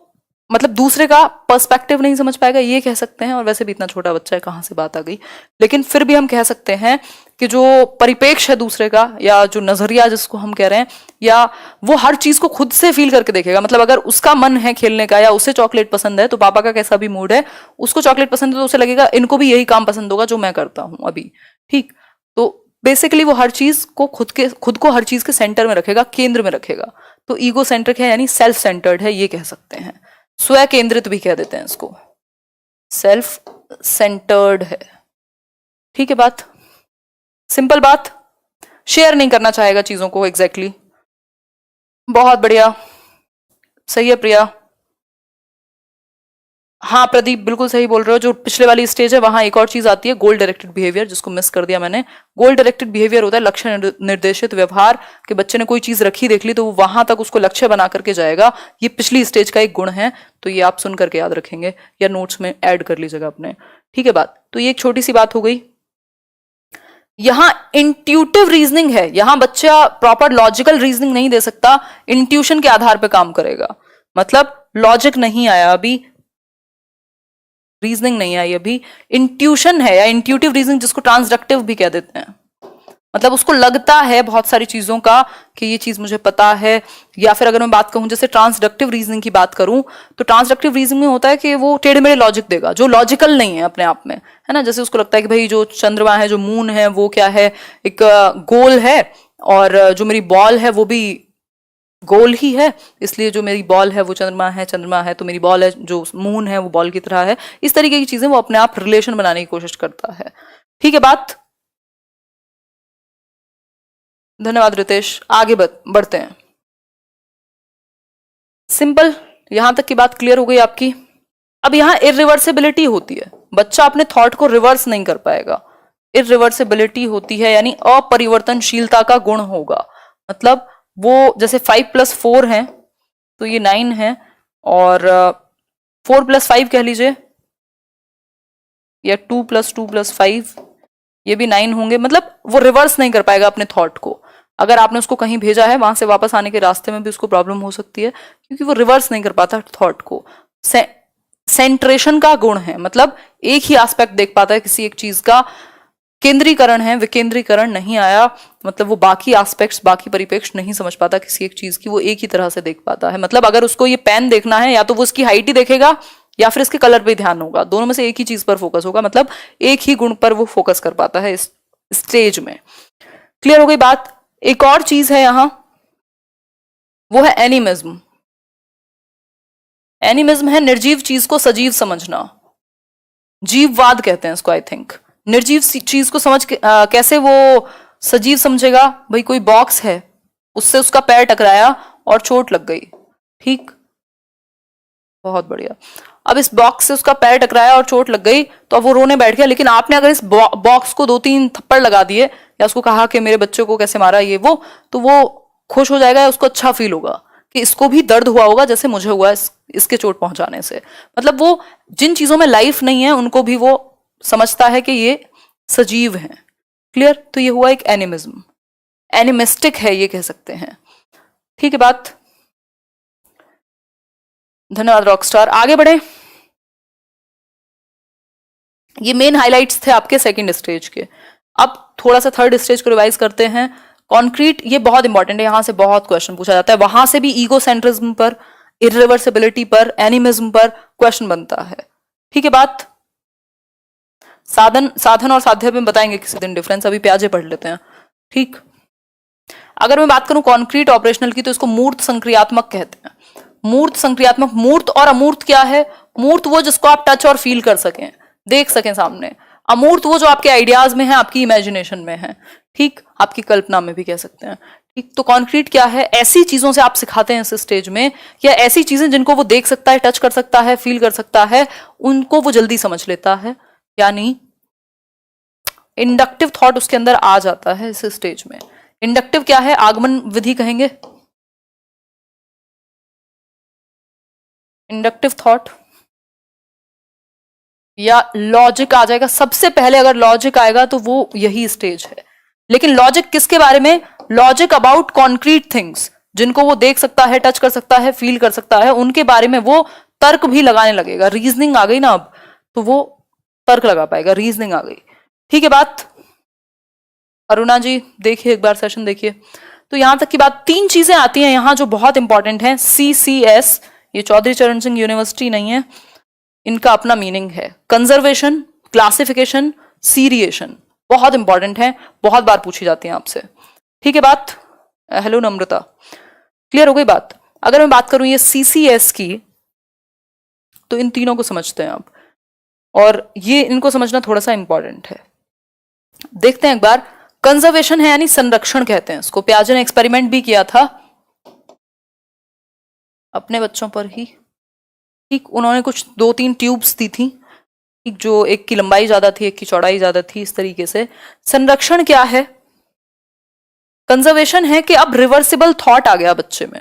मतलब दूसरे का पर्सपेक्टिव नहीं समझ पाएगा, ये कह सकते हैं। और वैसे भी इतना छोटा बच्चा है, कहाँ से बात आ गई, लेकिन फिर भी हम कह सकते हैं कि जो परिपेक्ष है दूसरे का, या जो नजरिया जिसको हम कह रहे हैं, या वो हर चीज को खुद से फील करके देखेगा। मतलब अगर उसका मन है खेलने का, या उसे चॉकलेट पसंद है, तो पापा का कैसा भी मूड है, उसको चॉकलेट पसंद है तो उसे लगेगा इनको भी यही काम पसंद होगा जो मैं करता हूं अभी, ठीक। तो बेसिकली वो हर चीज को खुद को हर चीज के सेंटर में रखेगा, केंद्र में रखेगा। तो ईगो सेंट्रिक है, यानी सेल्फ सेंटर्ड है, ये कह सकते हैं। स्व केंद्रित भी कह देते हैं इसको, सेल्फ सेंटर्ड है, ठीक है। बात सिंपल बात, शेयर नहीं करना चाहेगा चीजों को, एग्जैक्टली बहुत बढ़िया, सही है प्रिया। हाँ प्रदीप, बिल्कुल सही बोल रहे हो। जो पिछले वाली स्टेज है वहां एक और चीज आती है, गोल डायरेक्टेड बिहेवियर, जिसको मिस कर दिया मैंने। गोल डायरेक्टेड बिहेवियर होता है लक्ष्य निर्देशित व्यवहार, कि बच्चे ने कोई चीज रखी देख ली तो वो वहां तक उसको लक्ष्य बना करके जाएगा। ये पिछली स्टेज का एक गुण है, तो ये आप सुन करके याद रखेंगे या नोट्स में ऐड कर लीजिएगा अपने, ठीक है। बात तो ये एक छोटी सी बात हो गई। यहां इंट्यूटिव रीजनिंग है, यहां बच्चा प्रॉपर लॉजिकल रीजनिंग नहीं दे सकता, इंट्यूशन के आधार पर काम करेगा। मतलब लॉजिक नहीं आया अभी, रीजनिंग नहीं आई अभी, इंट्यूशन है, या इंट्यूटिव रीजनिंग जिसको ट्रांसडक्टिव भी कह देते हैं। मतलब उसको लगता है बहुत सारी चीजों का कि ये चीज मुझे पता है। या फिर अगर मैं बात कहूं जैसे ट्रांसडक्टिव रीजनिंग की बात करूं, तो ट्रांसडक्टिव रीजनिंग में होता है कि वो टेढ़े मेढ़े लॉजिक देगा जो लॉजिकल नहीं है अपने आप में, है ना। जैसे उसको लगता है कि भाई जो चंद्रमा है, जो मून है, वो क्या है, एक गोल है, और जो मेरी बॉल है वो भी गोल ही है, इसलिए जो मेरी बॉल है वो चंद्रमा है तो मेरी बॉल है, जो मून है वो बॉल की तरह है। इस तरीके की चीजें वो अपने आप रिलेशन बनाने की कोशिश करता है, ठीक है। बात धन्यवाद रितेश, आगे बढ़ते हैं। सिंपल, यहां तक की बात क्लियर हो गई आपकी। अब यहां इरिवर्सिबिलिटी होती है, बच्चा अपने थॉट को रिवर्स नहीं कर पाएगा। इरिवर्सिबिलिटी होती है यानी अपरिवर्तनशीलता का गुण होगा। मतलब वो जैसे 5+4 है तो ये 9 है, और 4+5 कह लीजिए, या 2+2+5 ये भी 9 होंगे। मतलब वो रिवर्स नहीं कर पाएगा अपने थॉट को। अगर आपने उसको कहीं भेजा है, वहां से वापस आने के रास्ते में भी उसको प्रॉब्लम हो सकती है, क्योंकि वो रिवर्स नहीं कर पाता थॉट को। सेंट्रेशन का गुण है, मतलब एक ही एस्पेक्ट देख पाता है किसी एक चीज का। केंद्रीकरण है, विकेंद्रीकरण नहीं आया, मतलब वो बाकी एस्पेक्ट्स, बाकी परिप्रेक्ष्य नहीं समझ पाता किसी एक चीज की, वो एक ही तरह से देख पाता है। मतलब अगर उसको ये पेन देखना है, या तो वो उसकी हाइट ही देखेगा या फिर इसके कलर पे ध्यान होगा, दोनों में से एक ही चीज पर फोकस होगा। मतलब एक ही गुण पर वो फोकस कर पाता है इस स्टेज में। क्लियर हो गई बात। एक और चीज है यहां, वो है एनिमिज्म। एनिमिज्म है निर्जीव चीज को सजीव समझना, जीववाद कहते हैं इसको आई थिंक। निर्जीव चीज को समझ कैसे वो सजीव समझेगा? भाई कोई बॉक्स है, उससे उसका पैर टकराया और चोट लग गई, ठीक, बहुत बढ़िया। अब इस बॉक्स से उसका पैर टकराया और चोट लग गई तो अब वो रोने बैठ गया, लेकिन आपने अगर इस बॉक्स को 2-3 थप्पड़ लगा दिए या उसको कहा कि मेरे बच्चे को कैसे मारा ये वो, तो वो खुश हो जाएगा, उसको अच्छा फील होगा कि इसको भी दर्द हुआ होगा जैसे मुझे हुआ इसके चोट पहुंचाने से। मतलब वो जिन चीजों में लाइफ नहीं है उनको भी वो समझता है कि ये सजीव है। क्लियर? तो ये हुआ एक एनिमिज्म, एनिमिस्टिक है ये कह सकते हैं। ठीक है बात, धन्यवाद रॉकस्टार। आगे बढ़े, ये मेन हाइलाइट्स थे आपके सेकंड स्टेज के। अब थोड़ा सा थर्ड स्टेज को रिवाइज करते हैं। कॉन्क्रीट, ये बहुत इंपॉर्टेंट है, यहां से बहुत क्वेश्चन पूछा जाता है, वहां से भी ईगोसेंट्रिज्म पर, इरिवर्सिबिलिटी पर, एनिमिज्म पर क्वेश्चन बनता है। ठीक है बात। साधन और साध्य में बताएंगे किसी दिन डिफरेंस, अभी प्याजे पढ़ लेते हैं। ठीक, अगर मैं बात करूं कॉन्क्रीट ऑपरेशनल की, तो इसको मूर्त संक्रियात्मक कहते हैं। मूर्त संक्रियात्मक, मूर्त और अमूर्त क्या है? मूर्त वो जिसको आप टच और फील कर सकें, देख सकें सामने। अमूर्त वो जो आपके आइडियाज में है, आपकी इमेजिनेशन में है, ठीक, आपकी कल्पना में भी कह सकते हैं। ठीक, तो कॉन्क्रीट क्या है? ऐसी चीजों से आप सिखाते हैं इस स्टेज में, या ऐसी चीजें जिनको वो देख सकता है, टच कर सकता है, फील कर सकता है, उनको वो जल्दी समझ लेता है, यानी इंडक्टिव थॉट उसके अंदर आ जाता है इस स्टेज में। इंडक्टिव क्या है? आगमन विधि कहेंगे, इंडक्टिव थॉट, या लॉजिक आ जाएगा सबसे पहले। अगर लॉजिक आएगा तो वो यही स्टेज है। लेकिन लॉजिक किसके बारे में? लॉजिक अबाउट कॉन्क्रीट थिंग्स, जिनको वो देख सकता है, टच कर सकता है, फील कर सकता है, उनके बारे में वो तर्क भी लगाने लगेगा। रीजनिंग आ गई ना अब, तो वो तर्क लगा पाएगा, रीजनिंग आ गई। ठीक है बात। अरुणा जी देखिए, एक बार सेशन देखिए। तो यहां तक की बात, 3 चीजें आती हैं यहां जो बहुत इंपॉर्टेंट है। CCS, ये चौधरी चरण सिंह यूनिवर्सिटी नहीं है, इनका अपना मीनिंग है। कंजर्वेशन, क्लासिफिकेशन, सीरिएशन, बहुत इंपॉर्टेंट है, बहुत बार पूछी जाती है आपसे। ठीक है बात। हेलो नम्रता, क्लियर हो गई बात। अगर मैं बात करूं ये CCS की, तो इन तीनों को समझते हैं आप, और ये इनको समझना थोड़ा सा इंपॉर्टेंट है। देखते हैं एक बार। कंजर्वेशन है यानी संरक्षण कहते हैं इसको। प्याजे ने एक्सपेरिमेंट भी किया था अपने बच्चों पर ही। ठीक, उन्होंने कुछ 2-3 ट्यूब्स दी थी, ठीक, जो एक की लंबाई ज्यादा थी, एक की चौड़ाई ज्यादा थी, इस तरीके से। संरक्षण क्या है? कंजर्वेशन है कि अब रिवर्सिबल थॉट आ गया बच्चे में,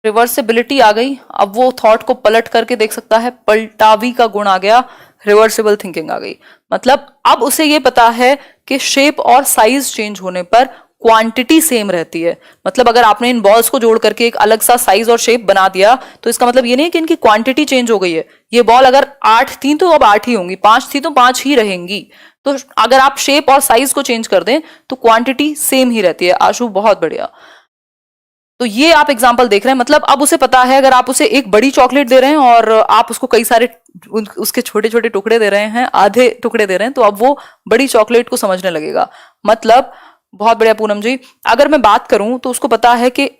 रिवर्सिबिलिटी आ गई। अब वो थॉट को पलट करके देख सकता है, पलटावी का गुण आ गया, रिवर्सिबल थिंकिंग आ गई। मतलब अब उसे ये पता है कि शेप और साइज चेंज होने पर क्वांटिटी सेम रहती है। मतलब अगर आपने इन बॉल्स को जोड़ करके एक अलग सा साइज और शेप बना दिया, तो इसका मतलब ये नहीं कि इनकी क्वांटिटी चेंज हो गई है। ये बॉल अगर 8 थी तो अब 8 ही होंगी, 5 थी तो 5 ही रहेंगी। तो अगर आप शेप और साइज को चेंज कर दें तो क्वांटिटी सेम ही रहती है। आशु बहुत बढ़िया। तो ये आप एग्जाम्पल देख रहे हैं। मतलब अब उसे पता है, अगर आप उसे एक बड़ी चॉकलेट दे रहे हैं और आप उसको कई सारे उसके छोटे छोटे टुकड़े दे रहे हैं, आधे टुकड़े दे रहे हैं, तो अब वो बड़ी चॉकलेट को समझने लगेगा। मतलब बहुत बढ़िया पूनम जी। अगर मैं बात करूं तो उसको पता है कि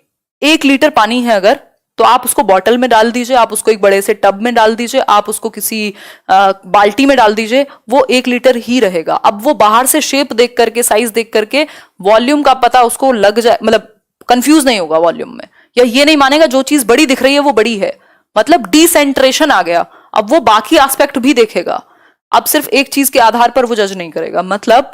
1 लीटर पानी है अगर, तो आप उसको बॉटल में डाल दीजिए, आप उसको एक बड़े से टब में डाल दीजिए, आप उसको किसी बाल्टी में डाल दीजिए, वो 1 लीटर ही रहेगा। अब वो बाहर से शेप देख करके, साइज देख करके वॉल्यूम का पता उसको लग जाए, मतलब कंफ्यूज नहीं होगा वॉल्यूम में, या ये नहीं मानेगा जो चीज बड़ी दिख रही है वो बड़ी है, मतलब डिसेंट्रेशन आ गया। अब वो बाकी एस्पेक्ट भी देखेगा, अब सिर्फ एक चीज के आधार पर वो जज नहीं करेगा। मतलब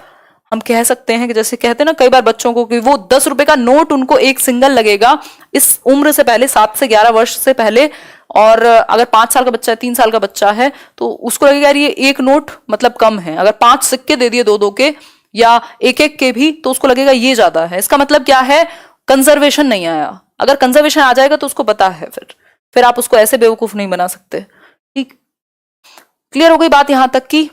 हम कह सकते हैं कि जैसे कहते हैं ना कई बार बच्चों को कि वो 10 रुपए का नोट उनको एक सिंगल लगेगा इस उम्र से पहले, 7 से 11 वर्ष से पहले। और अगर 5 साल का बच्चा है, 3 साल का बच्चा है, तो उसको लगेगा यार ये एक नोट मतलब कम है। अगर 5 सिक्के दे दिए 2-2 के या एक के भी, तो उसको लगेगा ये ज्यादा है। इसका मतलब क्या है, कंजर्वेशन नहीं आया। अगर कंजर्वेशन आ जाएगा तो उसको पता है, फिर आप उसको ऐसे बेवकूफ नहीं बना सकते। ठीक, क्लियर हो गई बात यहां तक की?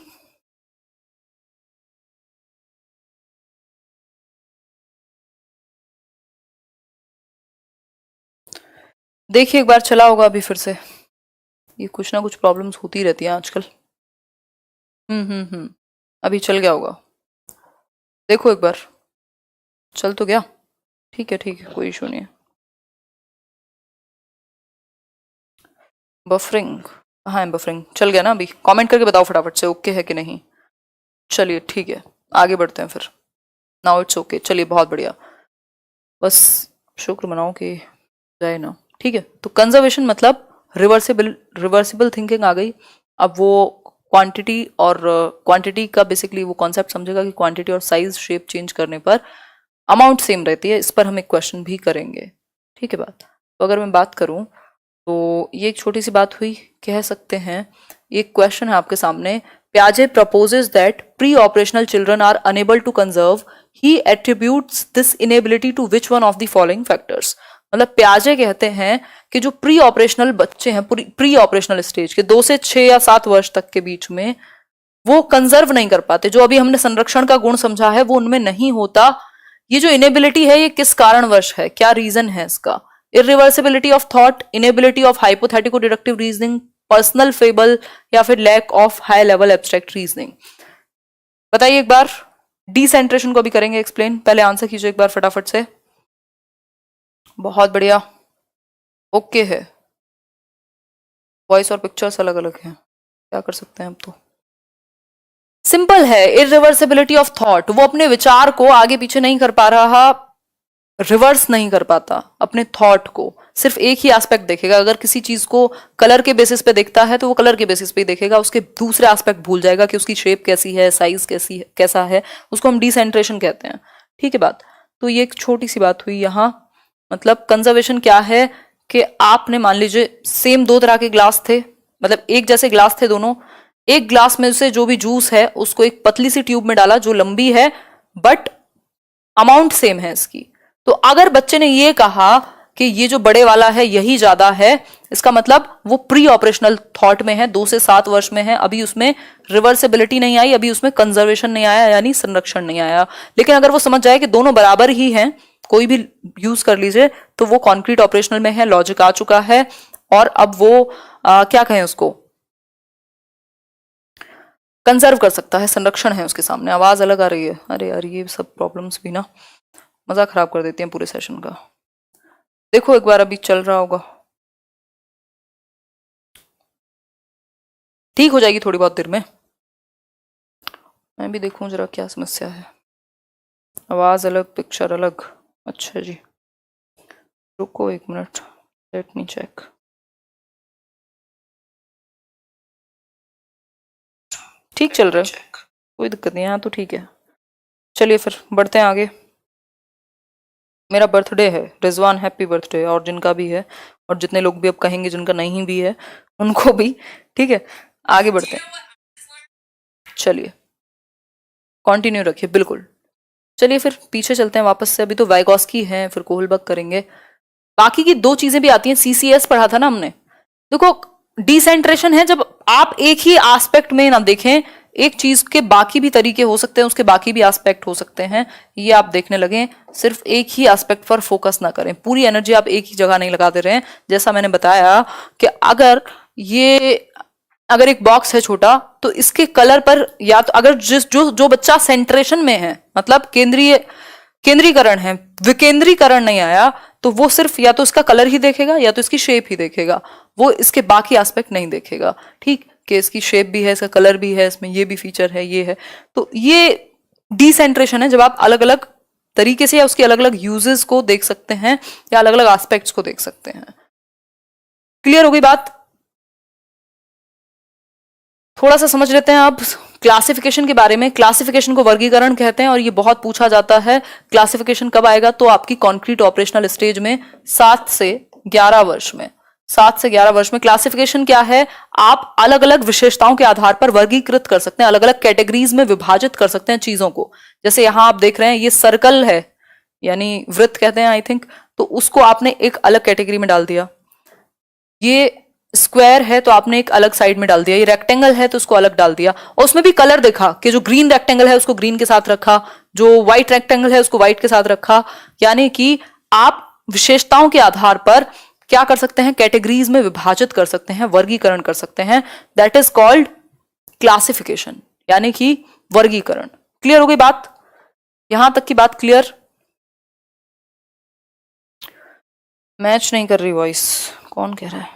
देखिए एक बार चला होगा अभी फिर से, ये कुछ ना कुछ प्रॉब्लम्स होती रहती हैं आजकल। अभी चल गया होगा, देखो एक बार, चल तो गया। ठीक है, कोई इशू नहीं है। बफरिंग, हाँ बफरिंग चल गया ना अभी। कमेंट करके बताओ फटाफट से ओके है कि नहीं। चलिए ठीक है, आगे बढ़ते हैं फिर। नाउ इट्स ओके, चलिए बहुत बढ़िया, बस शुक्र मनाओ कि जाए ना। ठीक है, तो कंजर्वेशन मतलब रिवर्सिबल थिंकिंग आ गई। अब वो क्वांटिटी और क्वांटिटी का बेसिकली वो कॉन्सेप्ट समझेगा कि क्वांटिटी और साइज शेप चेंज करने पर अमाउंट सेम रहती है। इस पर हम एक क्वेश्चन भी करेंगे। ठीक है बात, तो अगर मैं बात करूं तो ये एक छोटी सी बात हुई, कह सकते हैं एक क्वेश्चन है आपके सामने। प्याजे proposes that pre-operational children are unable to conserve. He attributes this inability to which one of the following factors? मतलब प्याजे कहते हैं कि जो प्री ऑपरेशनल बच्चे हैं, प्री ऑपरेशनल स्टेज के 2 से 6 या 7 वर्ष तक के बीच में, वो कंजर्व नहीं कर पाते। जो अभी हमने संरक्षण का गुण समझा है वो उनमें नहीं होता। ये जो इनेबिलिटी है ये किस कारणवश है, क्या रीजन है इसका? Irreversibility of thought, inability of hypothetico deductive reasoning, personal fable, या फिर lack of high level abstract reasoning. बताइए एक बार। डिसेंट्रेशन को भी करेंगे एक्सप्लेन, पहले आंसर कीजिए एक बार फटाफट से। बहुत बढ़िया, ओके है। वॉइस और पिक्चर्स अलग अलग हैं, क्या कर सकते हैं अब तो। सिंपल है, इरिवर्सिबिलिटी ऑफ थॉट। वो अपने विचार को आगे पीछे नहीं कर पा रहा, रिवर्स नहीं कर पाता अपने थॉट को, सिर्फ एक ही एस्पेक्ट देखेगा। अगर किसी चीज को कलर के बेसिस पे देखता है तो वो कलर के बेसिस पे ही देखेगा, उसके दूसरे एस्पेक्ट भूल जाएगा कि उसकी शेप कैसी है, साइज कैसी है, कैसा है। उसको हम डिसेंट्रेशन कहते हैं। ठीक है बात, तो ये एक छोटी सी बात हुई यहाँ। मतलब कंजर्वेशन क्या है कि आपने मान लीजिए सेम 2 तरह के ग्लास थे, मतलब एक जैसे ग्लास थे दोनों। एक ग्लास में से जो भी जूस है उसको एक पतली सी ट्यूब में डाला जो लंबी है, बट अमाउंट सेम है इसकी। तो अगर बच्चे ने ये कहा कि ये जो बड़े वाला है यही ज्यादा है, इसका मतलब वो प्री ऑपरेशनल थॉट में है, 2 से 7 वर्ष में है, अभी उसमें रिवर्सिबिलिटी नहीं आई, अभी उसमें कंजर्वेशन नहीं आया, यानी संरक्षण नहीं आया। लेकिन अगर वो समझ जाए कि दोनों बराबर ही हैं, कोई भी यूज कर लीजिए, तो वो कॉन्क्रीट ऑपरेशनल में है, लॉजिक आ चुका है, और अब वो क्या कहें उसको, कंजर्व कर सकता है, संरक्षण है उसके सामने। आवाज अलग आ रही है, अरे यार ये सब प्रॉब्लम्स भी ना मजा खराब कर देती हैं पूरे सेशन का। देखो एक बार, अभी चल रहा होगा, ठीक हो जाएगी थोड़ी बहुत देर में। मैं भी देखूं जरा क्या समस्या है। आवाज अलग, पिक्चर अलग, अच्छा जी रुको 1 मिनट, लेट मी चेक। ठीक चल रहा है, कोई दिक्कत नहीं है यहाँ तो, ठीक है। चलिए फिर बढ़ते हैं आगे। मेरा बर्थडे है, रिजवान हैप्पी बर्थडे, और जिनका भी है, और जितने लोग भी अब कहेंगे जिनका नहीं भी है उनको भी। ठीक है, आगे बढ़ते हैं। चलिए कंटिन्यू रखिए, बिल्कुल। चलिए फिर पीछे चलते हैं वापस से। अभी तो वाइगॉस्की है, फिर कोहलबर्ग करेंगे। बाकी की 2 चीजें भी आती हैं, सीसीएस पढ़ा था ना हमने। देखो डिसेंट्रेशन है जब आप एक ही एस्पेक्ट में ना देखें, एक चीज के बाकी भी तरीके हो सकते हैं, उसके बाकी भी एस्पेक्ट हो सकते हैं, ये आप देखने लगे। सिर्फ एक ही एस्पेक्ट पर फोकस ना करें, पूरी एनर्जी आप एक ही जगह नहीं लगाते रहें। जैसा मैंने बताया कि अगर एक बॉक्स है छोटा, तो इसके कलर पर, या तो अगर जो बच्चा सेंट्रेशन में है, मतलब केंद्रीकरण है, विकेंद्रीकरण नहीं आया, तो वो सिर्फ या तो इसका कलर ही देखेगा या तो इसकी शेप ही देखेगा, वो इसके बाकी एस्पेक्ट नहीं देखेगा। ठीक, कि इसकी शेप भी है, इसका कलर भी है, इसमें ये भी फीचर है, ये है। तो ये डिसेंट्रेशन है, जब आप अलग अलग तरीके से या उसके अलग अलग यूजेस को देख सकते हैं या अलग अलग एस्पेक्ट्स को देख सकते हैं। क्लियर हो गई बात? थोड़ा सा समझ लेते हैं अब क्लासिफिकेशन के बारे में। क्लासिफिकेशन को वर्गीकरण कहते हैं और ये बहुत पूछा जाता है। क्लासिफिकेशन कब आएगा? तो आपकी कॉन्क्रीट ऑपरेशनल स्टेज में 7 से 11 वर्ष में। 7 से 11 वर्ष में क्लासिफिकेशन क्या है? आप अलग अलग विशेषताओं के आधार पर वर्गीकृत कर सकते हैं, अलग अलग कैटेगरीज में विभाजित कर सकते हैं चीजों को। जैसे यहां आप देख रहे हैं ये सर्कल है, यानी वृत्त कहते हैं आई थिंक, तो उसको आपने एक अलग कैटेगरी में डाल दिया। ये स्क्वायर है तो आपने एक अलग साइड में डाल दिया। ये रेक्टेंगल है तो उसको अलग डाल दिया, और उसमें भी कलर देखा कि जो ग्रीन रेक्टेंगल है उसको ग्रीन के साथ रखा, जो व्हाइट रेक्टेंगल है उसको व्हाइट के साथ रखा। यानी कि आप विशेषताओं के आधार पर क्या कर सकते हैं? कैटेगरीज में विभाजित कर सकते हैं, वर्गीकरण कर सकते हैं। दैट इज कॉल्ड क्लासिफिकेशन, यानी कि वर्गीकरण। क्लियर हो गई बात? यहां तक की बात क्लियर? मैच नहीं कर रही वॉइस, कौन कह रहा है?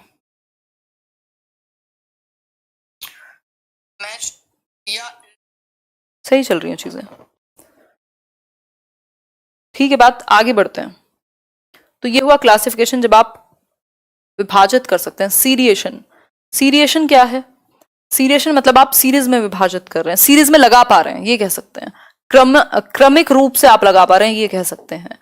मैच या सही चल रही हैं चीजें? ठीक है, बात आगे बढ़ते हैं। तो ये हुआ क्लासिफिकेशन, जब आप विभाजित कर सकते हैं। सीरिएशन, सीरिएशन क्या है? सीरिएशन मतलब आप सीरीज में विभाजित कर रहे हैं, सीरीज में लगा पा रहे हैं, ये कह सकते हैं। क्रमिक रूप से आप लगा पा रहे हैं, ये कह सकते हैं।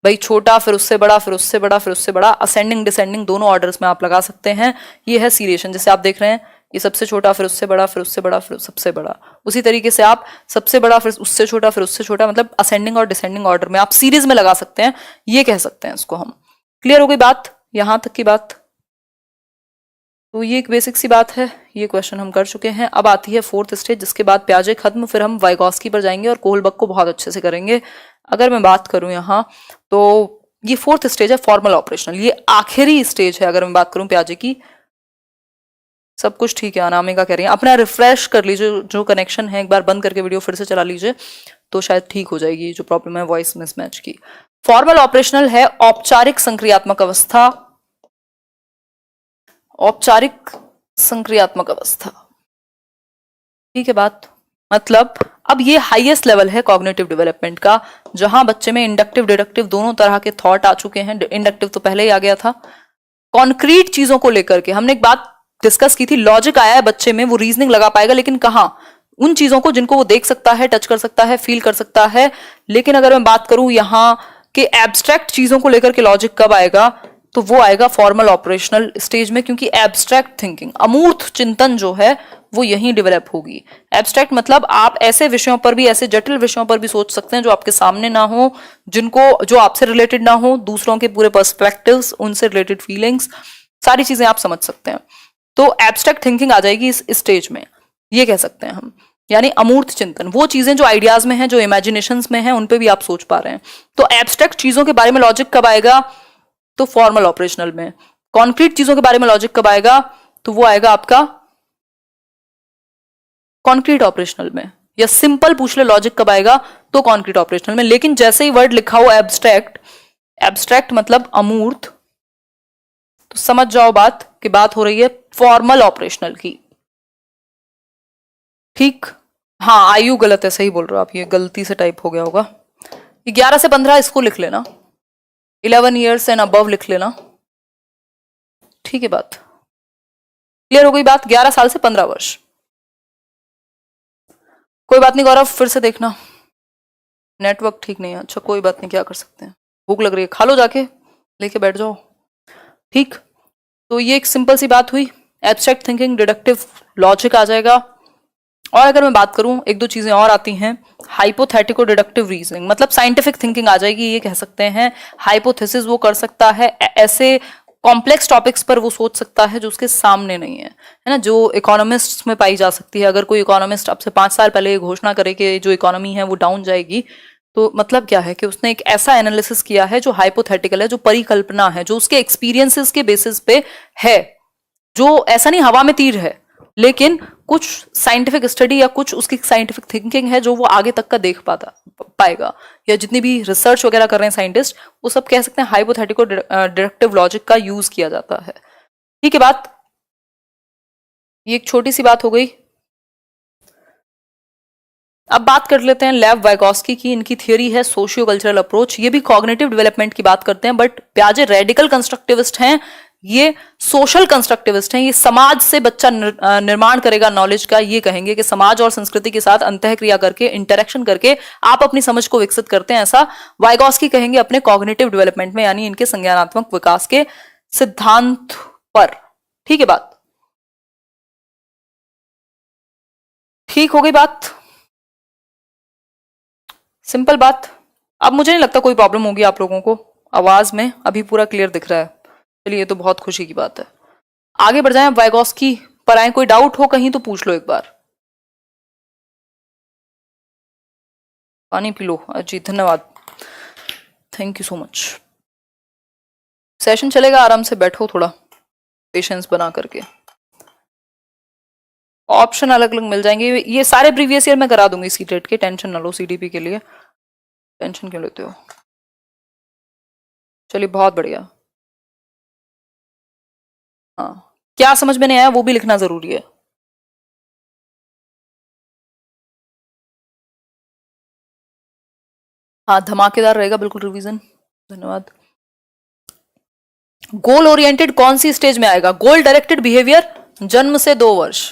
भाई छोटा फिर उससे बड़ा, फिर उससे बड़ा, फिर उससे बड़ा, असेंडिंग डिसेंडिंग दोनों ऑर्डर्स में आप लगा सकते हैं। ये है सीरिएशन। जैसे आप देख रहे हैं ये सबसे छोटा, फिर उससे बड़ा, फिर उससे बड़ा, फिर सबसे बड़ा। उसी तरीके से आप सबसे बड़ा, फिर उससे छोटा, फिर उससे छोटा, मतलब असेंडिंग और डिसेंडिंग ऑर्डर में आप सीरीज में लगा सकते हैं, ये कह सकते हैं इसको हम। क्लियर हो गई बात? यहां तक की बात। तो ये एक बेसिक सी बात है, ये क्वेश्चन हम कर चुके हैं। अब आती है फोर्थ स्टेज, जिसके बाद प्याजे खत्म, फिर हम वाइगॉस्की पर जाएंगे और कोहलबर्ग को बहुत अच्छे से करेंगे। अगर मैं बात करूं यहाँ, तो ये फोर्थ स्टेज है, फॉर्मल ऑपरेशनल। ये आखिरी स्टेज है अगर मैं बात करूं प्याजे की। सब कुछ ठीक है, अनामिका कह रही है। अपना रिफ्रेश कर लीजिए, जो कनेक्शन है एक बार बंद करके वीडियो फिर से चला लीजिए, तो शायद ठीक हो जाएगी जो प्रॉब्लम है वॉइस मिसमैच की। फॉर्मल ऑपरेशनल है औपचारिक संक्रियात्मक अवस्था, औपचारिक संक्रियात्मक अवस्था। ठीक है बात? मतलब अब ये हाईएस्ट लेवल है कॉग्निटिव डेवलपमेंट का, जहां बच्चे में इंडक्टिव डिडक्टिव दोनों तरह के थॉट आ चुके हैं। इंडक्टिव तो पहले ही आ गया था। कॉन्क्रीट चीजों को लेकर के हमने एक बात डिस्कस की थी, लॉजिक आया है बच्चे में, वो रीजनिंग लगा पाएगा, लेकिन कहां? उन चीजों को जिनको वो देख सकता है, टच कर सकता है, फील कर सकता है। लेकिन अगर मैं बात करूं यहां के एब्स्ट्रैक्ट चीजों को लेकर के लॉजिक कब आएगा, तो वो आएगा फॉर्मल ऑपरेशनल स्टेज में, क्योंकि एब्स्ट्रैक्ट थिंकिंग, अमूर्त चिंतन जो है वो यहीं डेवलप होगी। एब्स्ट्रैक्ट मतलब आप ऐसे विषयों पर भी, ऐसे जटिल विषयों पर भी सोच सकते हैं जो आपके सामने ना हो, जिनको, जो आपसे रिलेटेड ना हो, दूसरों के पूरे पर्सपेक्टिव्स, उनसे रिलेटेड फीलिंग्स, सारी चीजें आप समझ सकते हैं। तो एब्स्ट्रैक्ट थिंकिंग आ जाएगी इस स्टेज में, ये कह सकते हैं हम। यानी अमूर्त चिंतन, वो चीजें जो आइडियाज में हैं, जो इमेजिनेशंस में हैं, उन पे भी आप सोच पा रहे हैं। तो एब्स्ट्रैक्ट चीजों के बारे में लॉजिक कब आएगा? तो फॉर्मल ऑपरेशनल में। कॉन्क्रीट चीजों के बारे में लॉजिक कब आएगा? तो वो आएगा आपका कॉन्क्रीट ऑपरेशनल में। या सिंपल पूछ ले लॉजिक कब आएगा, तो कॉन्क्रीट ऑपरेशनल में। लेकिन जैसे ही वर्ड लिखा हो एब्स्ट्रैक्ट, एब्स्ट्रैक्ट मतलब अमूर्त, तो समझ जाओ बात कि बात हो रही है फॉर्मल ऑपरेशनल की। ठीक? हाँ, आयु गलत है, सही बोल रहे हो आप, ये गलती से टाइप हो गया होगा। 11 से 15 इसको लिख लेना, 11 ईयर्स एंड अबव लिख लेना। ठीक है बात? क्लियर हो गई बात? 11 साल से 15 वर्ष। कोई बात नहीं गौरव, फिर से देखना, नेटवर्क ठीक नहीं है। अच्छा कोई बात नहीं, क्या कर सकते हैं, भूख लग रही है, खा लो जाके, लेके बैठ जाओ। ठीक? तो ये एक सिंपल सी बात हुई, एब्स्ट्रैक्ट थिंकिंग, डिडक्टिव लॉजिक आ जाएगा। और अगर मैं बात करूं, एक दो चीजें और आती हैं, हाइपोथेटिको डिडक्टिव रीजनिंग, मतलब साइंटिफिक थिंकिंग आ जाएगी, ये कह सकते हैं। हाइपोथेसिस वो कर सकता है, ऐसे कॉम्प्लेक्स टॉपिक्स पर वो सोच सकता है जो उसके सामने नहीं है ना, जो इकोनॉमिस्ट में पाई जा सकती है। अगर कोई इकोनॉमिस्ट आपसे 5 साल पहले ये घोषणा करे कि जो इकोनॉमी है वो डाउन जाएगी, तो मतलब क्या है कि उसने एक ऐसा एनालिसिस किया है जो हाइपोथेटिकल है, जो परिकल्पना है, जो उसके एक्सपीरियंसेस के बेसिस पे है, जो ऐसा नहीं हवा में तीर है, लेकिन कुछ साइंटिफिक स्टडी या कुछ उसकी साइंटिफिक थिंकिंग है जो वो आगे तक का देख पाएगा। या जितनी भी रिसर्च वगैरह कर रहे हैं साइंटिस्ट, वो सब कह सकते हैं हाइपोथेटिको डिडक्टिव लॉजिक का यूज किया जाता है। ठीक है बात? ये एक छोटी सी बात हो गई। अब बात कर लेते हैं लेव वाइगोस्की की। इनकी थियोरी है सोशियो कल्चरल अप्रोच। ये भी कॉग्निटिव डेवलपमेंट की बात करते हैं, बट पियाजे रेडिकल कंस्ट्रक्टिविस्ट हैं, ये सोशल कंस्ट्रक्टिविस्ट हैं। ये समाज से बच्चा निर्माण करेगा नॉलेज का। ये कहेंगे कि समाज और संस्कृति के साथ अंतःक्रिया करके, इंटरेक्शन करके आप अपनी समझ को विकसित करते हैं, ऐसा वाइगोस्की कहेंगे अपने कॉग्निटिव डेवलपमेंट में, यानी इनके संज्ञानात्मक विकास के सिद्धांत पर। ठीक है बात, ठीक हो गई बात, सिंपल बात। अब मुझे नहीं लगता कोई प्रॉब्लम होगी आप लोगों को, आवाज में अभी पूरा क्लियर दिख रहा है। चलिए, ये तो बहुत खुशी की बात है। आगे बढ़ जाएं, वाइगोस्की पर आए। कोई डाउट हो कहीं तो पूछ लो एक बार। पानी पी लो। जी धन्यवाद, thank you so much. Session चलेगा, आराम से बैठो, थोड़ा पेशेंस बना करके। ऑप्शन अलग अलग मिल जाएंगे, ये सारे प्रीवियस ईयर में करा दूंगी सीटेट के, टेंशन ना लो। सीडीपी के लिए टेंशन क्यों लेते हो? चलिए बहुत बढ़िया। हाँ, क्या समझ में नहीं आया वो भी लिखना जरूरी है। हाँ, धमाकेदार रहेगा बिल्कुल रिवीजन, धन्यवाद। गोल ओरिएंटेड कौन सी स्टेज में आएगा? गोल डायरेक्टेड बिहेवियर जन्म से 2 वर्ष।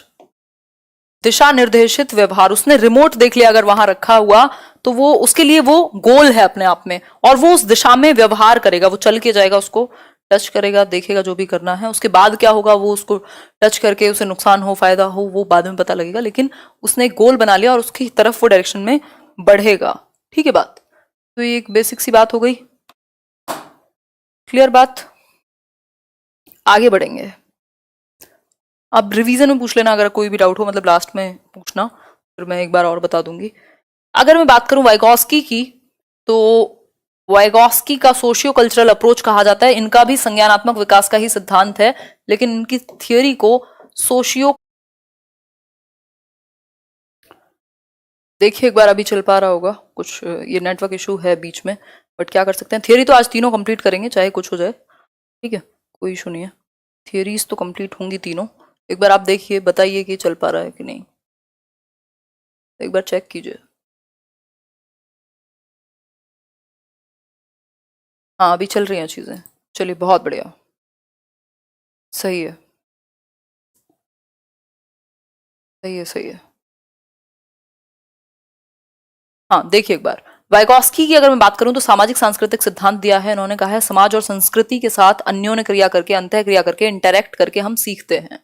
दिशा निर्देशित व्यवहार, उसने रिमोट देख लिया अगर वहां रखा हुआ तो वो उसके लिए वो गोल है अपने आप में, और वो उस दिशा में व्यवहार करेगा। वो चल के जाएगा, उसको टच करेगा, देखेगा जो भी करना है। उसके बाद क्या होगा, वो उसको टच करके उसे नुकसान हो फायदा हो वो बाद में पता लगेगा, लेकिन उसने एक गोल बना लिया और उसकी तरफ वो डायरेक्शन में बढ़ेगा। ठीक है बात, तो ये एक बेसिक सी बात हो गई, क्लियर बात। आगे बढ़ेंगे। अब रिवीजन में पूछ लेना अगर कोई भी डाउट हो, मतलब लास्ट में पूछना, फिर मैं एक बार और बता दूंगी। अगर मैं बात करूं वाइगोस्की की, तो वाइगोस्की का सोशियो कल्चरल अप्रोच कहा जाता है। इनका भी संज्ञानात्मक विकास का ही सिद्धांत है, लेकिन इनकी थियोरी को सोशियो, देखिए एक बार, अभी चल पा रहा होगा कुछ, ये नेटवर्क इशू है बीच में, बट क्या कर सकते हैं। थियोरी तो आज तीनों कंप्लीट करेंगे चाहे कुछ हो जाए, ठीक है, कोई इशू नहीं है। थियोरीज तो कंप्लीट होंगी तीनों। एक बार आप देखिए, बताइए कि चल पा रहा है कि नहीं, एक बार चेक कीजिए। हाँ, अभी चल रही हैं चीजें, चलिए बहुत बढ़िया, सही है, सही है, सही है। हाँ, देखिए एक बार, वाइगोस्की की अगर मैं बात करूं तो सामाजिक सांस्कृतिक सिद्धांत दिया है इन्होंने। कहा है समाज और संस्कृति के साथ अन्योन्य क्रिया करके, अंतः क्रिया करके, इंटरेक्ट करके हम सीखते हैं।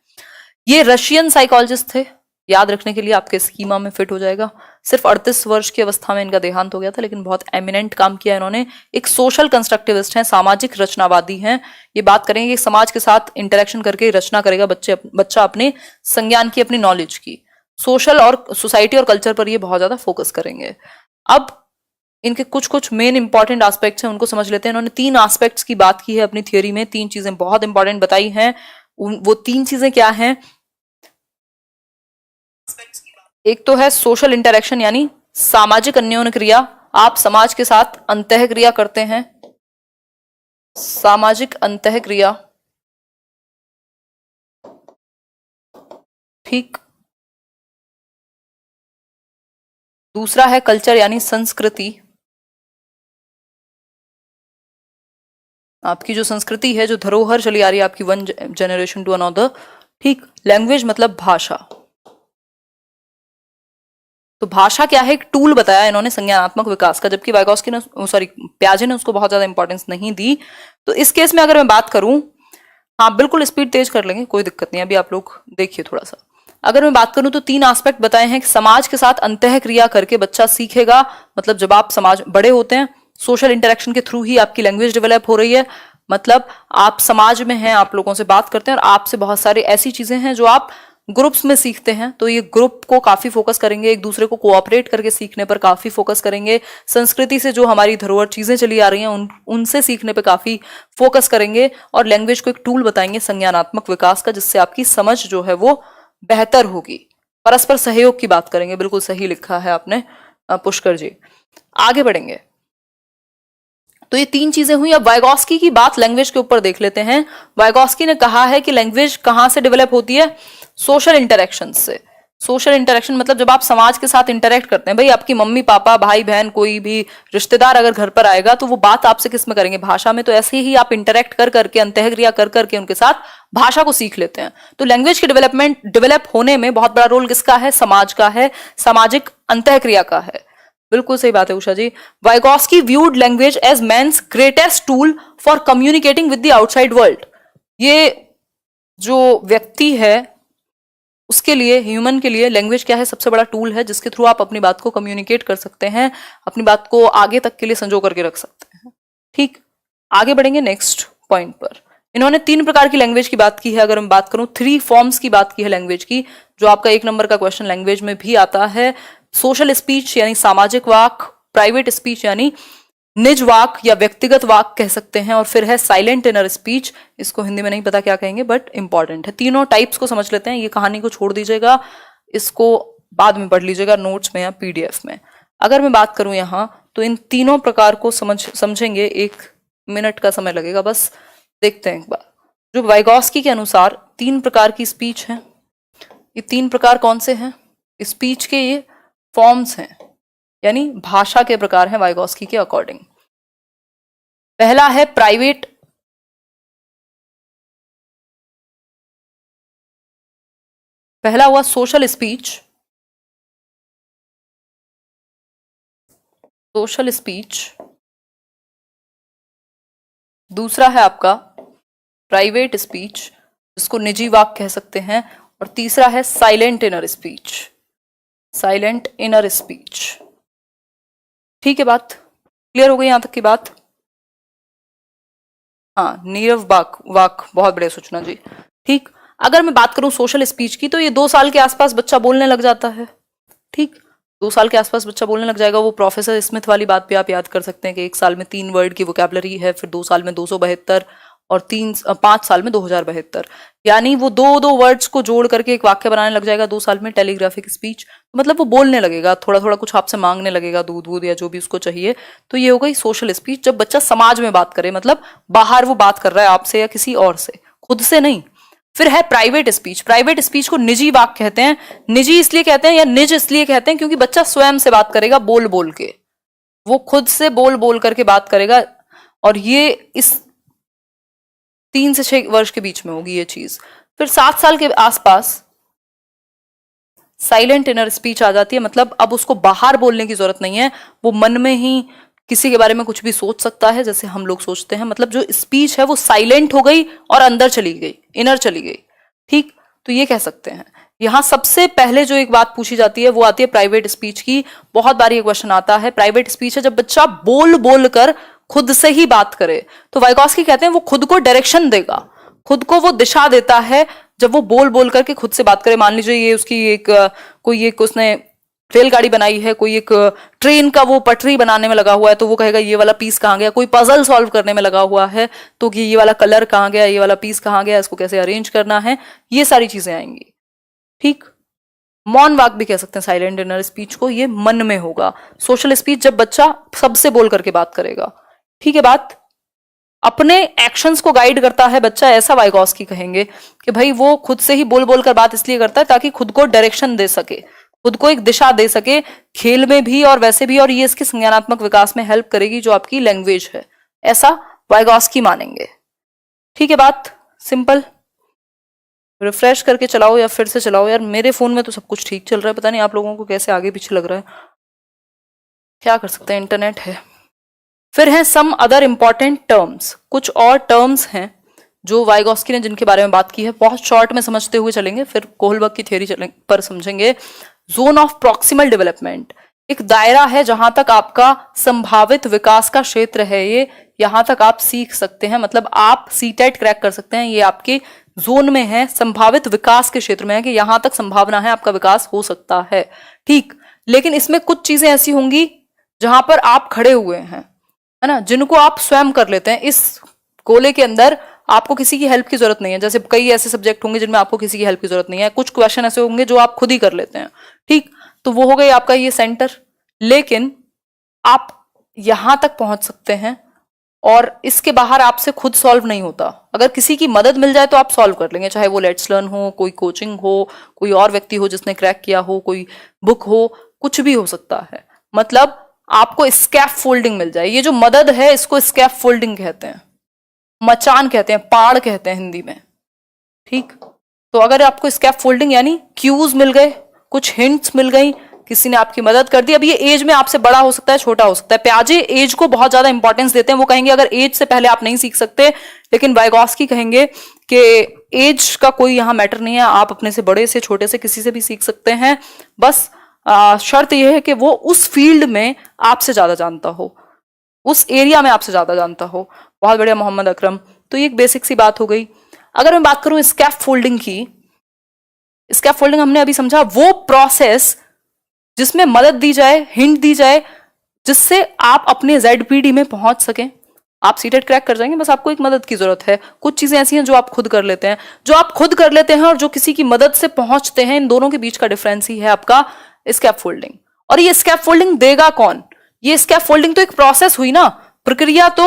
ये रशियन साइकोलॉजिस्ट थे, याद रखने के लिए आपके स्कीमा में फिट हो जाएगा। सिर्फ 38 वर्ष की अवस्था में इनका देहांत हो गया था, लेकिन बहुत एमिनेंट काम किया इन्होंने। एक सोशल कंस्ट्रक्टिविस्ट हैं, सामाजिक रचनावादी हैं। ये बात करेंगे कि समाज के साथ इंटरेक्शन करके रचना करेगा बच्चा अपने संज्ञान की, अपनी नॉलेज की। सोशल और सोसाइटी और कल्चर पर ये बहुत ज्यादा फोकस करेंगे। अब इनके कुछ कुछ मेन इंपॉर्टेंट एस्पेक्ट्स हैं, उनको समझ लेते हैं। इन्होंने 3 एस्पेक्ट्स की बात की है अपनी थियोरी में, 3 चीजें बहुत इंपॉर्टेंट बताई हैं। वो 3 चीजें क्या हैं? एक तो है सोशल इंटरेक्शन, यानी सामाजिक अन्योन्य क्रिया। आप समाज के साथ अंतः क्रिया करते हैं, सामाजिक अंतः क्रिया, ठीक। दूसरा है कल्चर, यानी संस्कृति। आपकी जो संस्कृति है, जो धरोहर चली आ रही है आपकी वन जनरेशन टू अनदर, ठीक। लैंग्वेज मतलब भाषा। तो भाषा क्या है? एक टूल बताया इन्होंने संज्ञानात्मक विकास का, जबकि वाइगोस्की ने, सॉरी, पियाजे ने उसको बहुत ज्यादा इंपॉर्टेंस नहीं दी। तो इस केस में अगर मैं बात करूं, हाँ बिल्कुल स्पीड तेज कर लेंगे, कोई दिक्कत नहीं। अभी आप लोग देखिए थोड़ा सा, अगर मैं बात करूं तो 3 एस्पेक्ट बताए हैं कि समाज के साथ अंतः क्रिया करके बच्चा सीखेगा। मतलब जब आप समाज बड़े होते हैं, सोशल इंटरेक्शन के थ्रू ही आपकी लैंग्वेज डेवलप हो रही है। मतलब आप समाज में हैं, आप लोगों से बात करते हैं, और आपसे बहुत सारी ऐसी चीजें हैं जो आप ग्रुप्स में सीखते हैं। तो ये ग्रुप को काफी फोकस करेंगे, एक दूसरे को कोऑपरेट करके सीखने पर काफी फोकस करेंगे। संस्कृति से जो हमारी धरोहर चीजें चली आ रही हैं उनसे सीखने पर काफी फोकस करेंगे, और लैंग्वेज को एक टूल बताएंगे संज्ञानात्मक विकास का, जिससे आपकी समझ जो है वो बेहतर होगी। परस्पर सहयोग की बात करेंगे, बिल्कुल सही लिखा है आपने पुष्कर जी। आगे बढ़ेंगे, तो ये 3 चीजें हुई। अब वाइगोस्की की बात लैंग्वेज के ऊपर देख लेते हैं। वाइगोस्की ने कहा है कि लैंग्वेज कहां से डेवलप होती है? सोशल इंटरेक्शन से। सोशल इंटरेक्शन मतलब जब आप समाज के साथ इंटरेक्ट करते हैं, भाई आपकी मम्मी पापा भाई बहन कोई भी रिश्तेदार अगर घर पर आएगा तो वो बात आपसे किस में करेंगे, भाषा में। तो ऐसे ही आप इंटरेक्ट कर करके, अंतःक्रिया कर करके उनके साथ भाषा को सीख लेते हैं। तो लैंग्वेज के डेवलप होने में बहुत बड़ा रोल किसका है, समाज का है, सामाजिक अंतःक्रिया का है। बिल्कुल सही बात है Usha ji. Vygotsky viewed language as man's greatest tool for communicating with the outside world. ये जो व्यक्ति है उसके लिए, ह्यूमन के लिए लैंग्वेज क्या है, सबसे बड़ा टूल है जिसके थ्रू आप अपनी बात को कम्युनिकेट कर सकते हैं, अपनी बात को आगे तक के लिए संजो करके रख सकते हैं। ठीक, आगे बढ़ेंगे नेक्स्ट पॉइंट पर। इन्होंने 3 प्रकार की लैंग्वेज की बात की है। अगर मैं बात करूं 3 फॉर्म्स की बात की है लैंग्वेज की, जो आपका 1 नंबर का क्वेश्चन लैंग्वेज में भी आता है। सोशल स्पीच यानी सामाजिक वाक, प्राइवेट स्पीच यानी निज वाक या व्यक्तिगत वाक कह सकते हैं, और फिर है साइलेंट इनर स्पीच। इसको हिंदी में नहीं पता क्या कहेंगे बट इंपॉर्टेंट है। तीनों टाइप्स को समझ लेते हैं। ये कहानी को छोड़ दीजिएगा, इसको बाद में पढ़ लीजिएगा नोट्स में या पीडीएफ में। अगर मैं बात करूं यहाँ तो इन तीनों प्रकार को समझेंगे 1 मिनट का समय लगेगा बस। देखते हैं एक बार। जो वाइगॉस्की के अनुसार 3 प्रकार की स्पीच है। ये 3 प्रकार कौन से हैं? स्पीच के ये फॉर्म्स हैं, यानी भाषा के प्रकार हैं वाइगॉस्की के अकॉर्डिंग। पहला है प्राइवेट, पहला हुआ सोशल स्पीच, सोशल स्पीच। दूसरा है आपका प्राइवेट स्पीच, जिसको निजी वाक कह सकते हैं, और तीसरा है silent inner speech, silent inner speech. ठीक है, बात क्लियर हो गई यहां तक की बात? हाँ, नीरव वाक बहुत बड़े सूचना जी। ठीक, अगर मैं बात करूं सोशल स्पीच की तो ये 2 साल के आसपास बच्चा बोलने लग जाता है। ठीक, 2 साल के आसपास बच्चा बोलने लग जाएगा। वो प्रोफेसर स्मिथ वाली बात पे आप याद कर सकते हैं कि 1 साल में 3 वर्ड की वोकैबुलरी है, फिर 2 साल में 272 और 5 साल में 2072, यानी वो 2 वर्ड्स को जोड़ करके एक वाक्य बनाने लग जाएगा 2 साल में। टेलीग्राफिक स्पीच मतलब वो बोलने लगेगा, थोड़ा थोड़ा कुछ आपसे मांगने लगेगा, दूध या जो भी उसको चाहिए। तो ये हो गई सोशल स्पीच, जब बच्चा समाज में बात करे, मतलब बाहर वो बात कर रहा है आपसे या किसी और से, खुद से नहीं। फिर है प्राइवेट स्पीच। प्राइवेट स्पीच को निजी वाक कहते हैं। निजी इसलिए कहते हैं या निज इसलिए कहते हैं क्योंकि बच्चा स्वयं से बात करेगा, बोल बोल के, वो खुद से बोल बोल करके बात करेगा, और ये इस 3 से 6 वर्ष के बीच में होगी ये चीज। फिर 7 साल के आसपास साइलेंट इनर स्पीच आ जाती है, मतलब अब उसको बाहर बोलने की जरूरत नहीं है, वो मन में ही किसी के बारे में कुछ भी सोच सकता है जैसे हम लोग सोचते हैं। मतलब जो स्पीच है वो साइलेंट हो गई और अंदर चली गई, इनर चली गई। ठीक, तो ये कह सकते हैं। यहां सबसे पहले जो एक बात पूछी जाती है वो आती है प्राइवेट स्पीच की। बहुत बार ये क्वेश्चन आता है। प्राइवेट स्पीच है जब बच्चा बोल बोल कर खुद से ही बात करे। तो वाइगॉस्की कहते हैं वो खुद को डायरेक्शन देगा, खुद को वो दिशा देता है जब वो बोल बोल करके खुद से बात करे। मान लीजिए ये उसकी कोई एक उसने रेलगाड़ी बनाई है, कोई एक ट्रेन का वो पटरी बनाने में लगा हुआ है, तो वो कहेगा ये वाला पीस कहाँ गया। कोई पजल सॉल्व करने में लगा हुआ है तो कि ये वाला कलर कहाँ गया, ये वाला पीस कहाँ गया, इसको कैसे अरेंज करना है, ये सारी चीजें आएंगी। ठीक, मौन वाक भी कह सकते हैं साइलेंट इनर स्पीच को, ये मन में होगा। सोशल स्पीच जब बच्चा सबसे बोल करके बात करेगा। ठीक है बात, अपने एक्शंस को गाइड करता है बच्चा, ऐसा वाइगॉस्की कहेंगे कि भाई वो खुद से ही बोल बोल कर बात इसलिए करता है ताकि खुद को डायरेक्शन दे सके, खुद को एक दिशा दे सके, खेल में भी और वैसे भी, और ये इसके संज्ञानात्मक विकास में हेल्प करेगी जो आपकी लैंग्वेज है, ऐसा वाइगॉस्की मानेंगे। ठीक है बात, सिंपल। रिफ्रेश करके चलाओ या फिर से चलाओ यार, मेरे फोन में तो सब कुछ ठीक चल रहा है, पता नहीं आप लोगों को कैसे आगे पीछे लग रहा है, क्या कर सकते हैं, इंटरनेट है। फिर हैं सम अदर इंपॉर्टेंट टर्म्स, कुछ और टर्म्स हैं जो वाइगॉस्की ने जिनके बारे में बात की है, बहुत शॉर्ट में समझते हुए चलेंगे, फिर कोहलबर्ग की थ्योरी पर समझेंगे। जोन ऑफ प्रॉक्सिमल डेवलपमेंट, एक दायरा है जहां तक आपका संभावित विकास का क्षेत्र है, ये यहां तक आप सीख सकते हैं, मतलब आप सीटेट क्रैक कर सकते हैं, ये आपके जोन में है, संभावित विकास के क्षेत्र में है कि यहां तक संभावना है आपका विकास हो सकता है। ठीक, लेकिन इसमें कुछ चीजें ऐसी होंगी जहां पर आप खड़े हुए हैं, है ना, जिनको आप स्वयं कर लेते हैं। इस गोले के अंदर आपको किसी की हेल्प की जरूरत नहीं है, जैसे कई ऐसे सब्जेक्ट होंगे जिनमें आपको किसी की हेल्प की जरूरत नहीं है, कुछ क्वेश्चन ऐसे होंगे जो आप खुद ही कर लेते हैं। ठीक, तो वो हो गई आपका ये सेंटर, लेकिन आप यहां तक पहुंच सकते हैं और इसके बाहर आपसे खुद सॉल्व नहीं होता। अगर किसी की मदद मिल जाए तो आप सॉल्व कर लेंगे, चाहे वो लेट्स लर्न हो, कोई कोचिंग हो, कोई और व्यक्ति हो जिसने क्रैक किया हो, कोई बुक हो, कुछ भी हो सकता है। मतलब आपको स्कैफ फोल्डिंग मिल जाए। ये जो मदद है इसको स्कैफ फोल्डिंग कहते हैं, मचान कहते हैं, पाड़ कहते हैं हिंदी में। ठीक, तो अगर आपको स्कैफ फोल्डिंग यानी क्यूज मिल गए, कुछ हिंट्स मिल गई, किसी ने आपकी मदद कर दी। अब ये एज में आपसे बड़ा हो सकता है, छोटा हो सकता है। प्याजे एज को बहुत ज्यादा इंपॉर्टेंस देते हैं। वो कहेंगे अगर एज से पहले आप नहीं सीख सकते, लेकिन वाइगॉस्की कहेंगे कि एज का कोई यहां मैटर नहीं है, आप अपने से बड़े से छोटे से किसी से भी सीख सकते हैं। बस शर्त यह है कि वो उस फील्ड में आपसे ज्यादा जानता हो, उस एरिया में आपसे ज्यादा जानता हो। बहुत बढ़िया मोहम्मद अकरम। तो ये एक बेसिक सी बात हो गई। अगर मैं बात करूं स्कैफ फोल्डिंग की, स्कैफ फोल्डिंग हमने अभी समझा वो प्रोसेस जिसमें मदद दी जाए, हिंट दी जाए, जिससे आप अपने ZPD में पहुंच सकें। आप सीटेट क्रैक कर जाएंगे, बस आपको एक मदद की जरूरत है। कुछ चीजें ऐसी हैं जो आप खुद कर लेते हैं, जो आप खुद कर लेते हैं और जो किसी की मदद से पहुंचते हैं, इन दोनों के बीच का डिफरेंस ही है आपका स्कैफ फोल्डिंग। और ये स्कैफ फोल्डिंग देगा कौन? ये स्कैफ फोल्डिंग तो एक प्रोसेस हुई ना, प्रक्रिया तो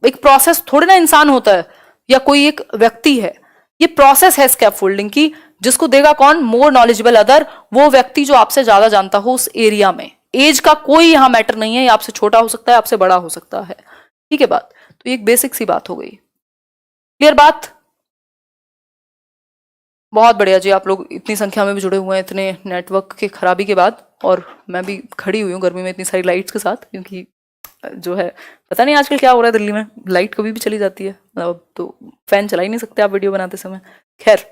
एक प्रोसेस थोड़ी ना इंसान होता है या कोई एक व्यक्ति है। ये प्रोसेस है स्कैफ फोल्डिंग की, जिसको देगा कौन? मोर नॉलेजेबल अदर, वो व्यक्ति जो आपसे ज्यादा जानता हो उस एरिया में। एज का कोई यहां मैटर नहीं है, ये आपसे छोटा हो सकता है, आपसे बड़ा हो सकता है। ठीक है बात? तो ये एक बेसिक सी बात हो गई। क्लियर बात? बहुत बढ़िया जी, आप लोग इतनी संख्या में भी जुड़े हुए हैं इतने नेटवर्क की खराबी के बाद। और मैं भी खड़ी हुई हूँ गर्मी में इतनी सारी लाइट्स के साथ, क्योंकि जो है पता नहीं आजकल क्या हो रहा है दिल्ली में, लाइट कभी भी चली जाती है। अब तो फैन चला ही नहीं सकते आप वीडियो बनाते समय। खैर,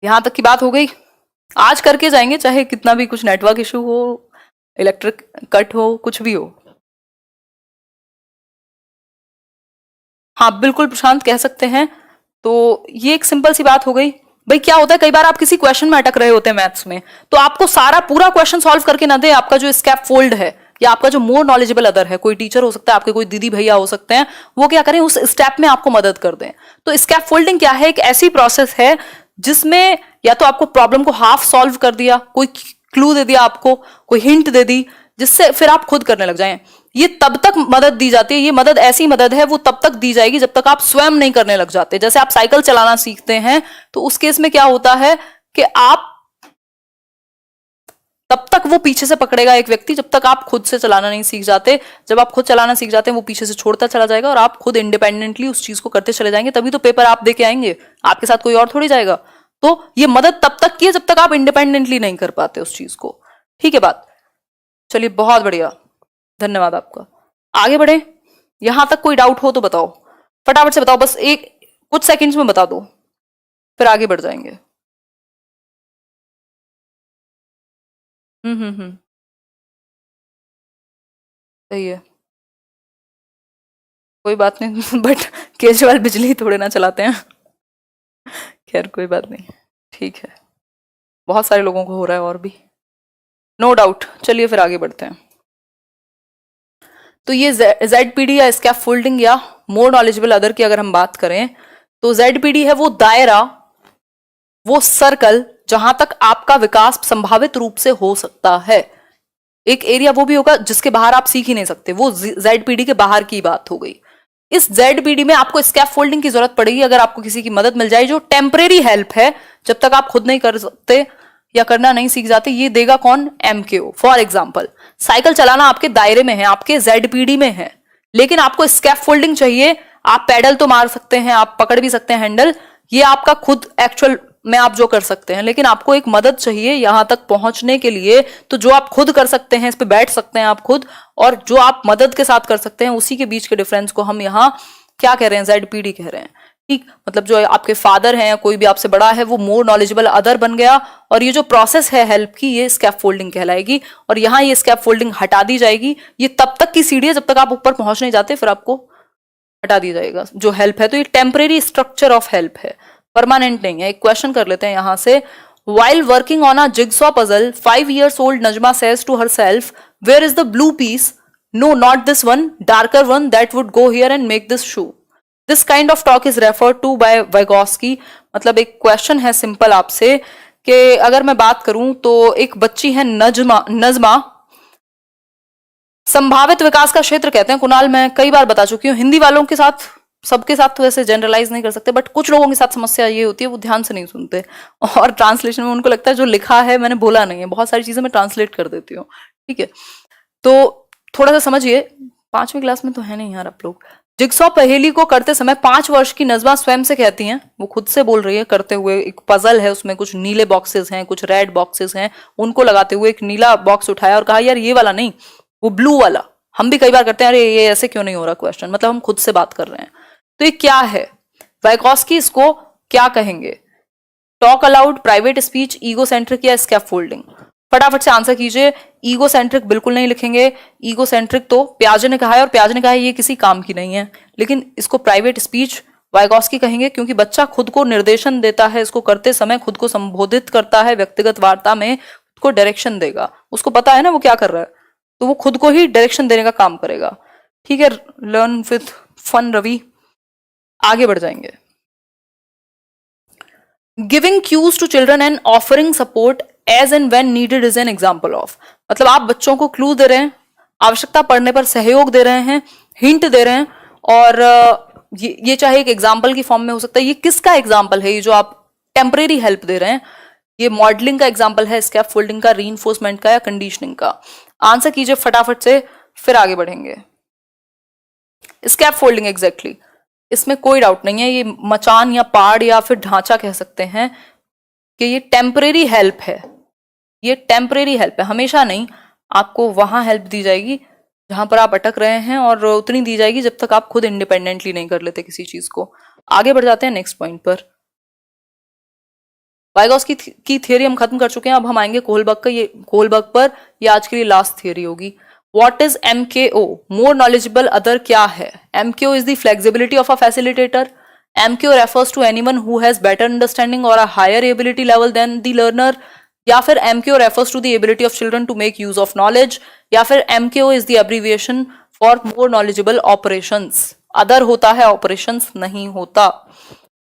यहां तक की बात हो गई। आज करके जाएंगे, चाहे कितना भी कुछ नेटवर्क इशू हो, इलेक्ट्रिक कट हो, कुछ भी हो। हाँ बिल्कुल प्रशांत, कह सकते हैं। तो ये एक सिंपल सी बात हो गई। भाई क्या होता है, कई बार आप किसी क्वेश्चन में अटक रहे होते हैं मैथ्स में, तो आपको सारा पूरा क्वेश्चन सॉल्व करके ना दे, आपका जो स्कैप फोल्ड है या आपका जो मोर नॉलेजेबल अदर है, कोई टीचर हो सकता है, आपके कोई दीदी भैया हो सकते हैं, वो क्या करें, उस स्टेप में आपको मदद कर दें। तो स्कैप फोल्डिंग क्या है? एक ऐसी प्रोसेस है जिसमें या तो आपको प्रॉब्लम को हाफ सॉल्व कर दिया, कोई क्लू दे दिया आपको, कोई हिंट दे दी, जिससे फिर आप खुद करने लग जाएं। ये तब तक मदद दी जाती है, ये मदद ऐसी मदद है वो तब तक दी जाएगी जब तक आप स्वयं नहीं करने लग जाते। जैसे आप साइकिल चलाना सीखते हैं, तो उस केस में क्या होता है कि आप तब तक वो पीछे से पकड़ेगा एक व्यक्ति, जब तक आप खुद से चलाना नहीं सीख जाते। जब आप खुद चलाना सीख जाते हैं, वो पीछे से छोड़ता चला जाएगा और आप खुद इंडिपेंडेंटली उस चीज को करते चले जाएंगे। तभी तो पेपर आप दे के आएंगे, आपके साथ कोई और थोड़ी जाएगा। तो ये मदद तब तक की है जब तक आप इंडिपेंडेंटली नहीं कर पाते उस चीज को। ठीक है बात? चलिए बहुत बढ़िया, धन्यवाद आपका। आगे बढ़े। यहां तक कोई डाउट हो तो बताओ, फटाफट से बताओ, बस एक कुछ सेकंड्स में बता दो, फिर आगे बढ़ जाएंगे। हम्म, सही है, कोई बात नहीं। बट केजरीवाल बिजली थोड़े ना चलाते हैं। खैर कोई बात नहीं, ठीक है, बहुत सारे लोगों को हो रहा है और भी, नो डाउट। चलिए फिर आगे बढ़ते हैं। तो ये ZPD या स्कैफ फोल्डिंग या मोर नॉलेजेबल अदर की अगर हम बात करें, तो ZPD है वो दायरा, वो सर्कल जहां तक आपका विकास संभावित रूप से हो सकता है। एक एरिया वो भी होगा जिसके बाहर आप सीख ही नहीं सकते, वो ZPD के बाहर की बात हो गई। इस ZPD में आपको स्कैफ फोल्डिंग की जरूरत पड़ेगी अगर आपको किसी की मदद मिल जाए, जो टेम्परेरी हेल्प है, जब तक आप खुद नहीं कर सकते या करना नहीं सीख जाते। ये देगा कौन? MKO। फॉर एग्जाम्पल, साइकिल चलाना आपके दायरे में है, आपके ZPD में है, लेकिन आपको स्कैफ फोल्डिंग चाहिए। आप पैडल तो मार सकते हैं, आप पकड़ भी सकते हैं हैंडल, ये आपका खुद एक्चुअल में आप जो कर सकते हैं, लेकिन आपको एक मदद चाहिए यहां तक पहुंचने के लिए। तो जो आप खुद कर सकते हैं, इस पे बैठ सकते हैं आप खुद, और जो आप मदद के साथ कर सकते हैं, उसी के बीच के डिफरेंस को हम यहाँ क्या कह रहे हैं? ZPD कह रहे हैं। ठीक, मतलब जो आपके फादर हैं या कोई भी आपसे बड़ा है, वो मोर नॉलेजेबल अदर बन गया, और ये जो प्रोसेस है हेल्प की, ये स्कैफ फोल्डिंग कहलाएगी। और यहाँ ये स्कैफ फोल्डिंग हटा दी जाएगी। ये तब तक की सीढ़ी है जब तक आप ऊपर पहुंच नहीं जाते, फिर आपको हटा दिया जाएगा जो हेल्प है। तो ये टेम्परेरी स्ट्रक्चर ऑफ हेल्प है, परमानेंट नहीं है। एक क्वेश्चन कर लेते हैं यहां से। While working on a jigsaw puzzle, 5 years old Najma says to herself, "Where is the blue piece? No, not this one. Darker one that would go here and make this shoe." This kind of talk is referred to by Vygotsky. मतलब एक question है simple आपसे कि अगर मैं बात करूं तो एक बच्ची है नजमा, संभावित विकास का क्षेत्र कहते हैं कुणाल, मैं कई बार बता चुकी हूँ। हिंदी वालों के साथ, सबके साथ तो ऐसे जनरलाइज नहीं कर सकते, बट कुछ लोगों के साथ समस्या ये होती है वो ध्यान से नहीं सुनते और ट्रांसलेशन में उनको लगता है जो लिखा है मैंने बोला नहीं है। बहुत सारी चीजें मैं ट्रांसलेट कर देती हूँ, ठीक है। तो थोड़ा सा समझिए, 5वीं क्लास में तो है नहीं यार आप लोग। जिगसॉ पहेली को करते समय 5 वर्ष की नजमा स्वयं से कहती हैं, वो खुद से बोल रही है करते हुए। एक पजल है, उसमें कुछ नीले बॉक्सेस हैं, कुछ रेड बॉक्सेस हैं, उनको लगाते हुए एक नीला बॉक्स उठाया और कहा यार ये वाला नहीं, वो ब्लू वाला। हम भी कई बार करते हैं, अरे ये ऐसे क्यों नहीं हो रहा क्वेश्चन, मतलब हम खुद से बात कर रहे हैं। तो ये क्या है, वाइगॉस्की इसको क्या कहेंगे? Talk allowed, private speech, ego centric या स्कैफोल्डिंग? फटाफट से आंसर कीजिए। ईगो सेंट्रिक बिल्कुल नहीं लिखेंगे। ईगो सेंट्रिक तो प्याजे ने कहा है, और प्याजे ने कहा है ये किसी काम की नहीं है। लेकिन इसको प्राइवेट स्पीच वाइगॉस्की कहेंगे, क्योंकि बच्चा खुद को निर्देशन देता है, इसको करते समय खुद को संबोधित करता है, व्यक्तिगत वार्ता में खुद को डायरेक्शन देगा। उसको पता है ना वो क्या कर रहा है, तो वो खुद को ही डायरेक्शन देने का काम करेगा। ठीक है, लर्न विथ फन रवि। आगे बढ़ जाएंगे। Giving cues to children and offering support as and when needed is an example of. मतलब आप बच्चों को क्लू दे रहे हैं, आवश्यकता पड़ने पर सहयोग दे रहे हैं, हिंट दे रहे हैं, और ये चाहे एक एग्जाम्पल की फॉर्म में हो सकता है। ये किसका एग्जाम्पल है, ये जो आप टेम्परेरी हेल्प दे रहे हैं? ये मॉडलिंग का एग्जाम्पल है, स्कैफोल्डिंग का, रीइंफोर्समेंट का, या कंडीशनिंग का? आंसर कीजिए फटाफट से, फिर आगे बढ़ेंगे। स्कैफोल्डिंग एग्जैक्टली, इसमें कोई डाउट नहीं है। ये मचान या पाड़ या फिर ढांचा कह सकते हैं कि ये टेम्परेरी हेल्प है। ये टेम्परेरी हेल्प है, हमेशा नहीं। आपको वहां हेल्प दी जाएगी जहां पर आप अटक रहे हैं, और उतनी दी जाएगी जब तक आप खुद इंडिपेंडेंटली नहीं कर लेते किसी चीज को। आगे बढ़ जाते हैं नेक्स्ट पॉइंट पर। वाइगॉस्की की थियरी हम खत्म कर चुके हैं, अब हम आएंगे कोहलबर्ग का। ये कोहलबर्ग पर, ये आज के लिए लास्ट थियरी होगी। What is MKO? More knowledgeable other क्या है? MKO is the flexibility of a facilitator. MKO refers to anyone who has better understanding or a higher ability level than the learner. या फिर MKO refers to the ability of children to make use of knowledge. या फिर MKO is the abbreviation for more knowledgeable operations. Other होता है, operations नहीं होता।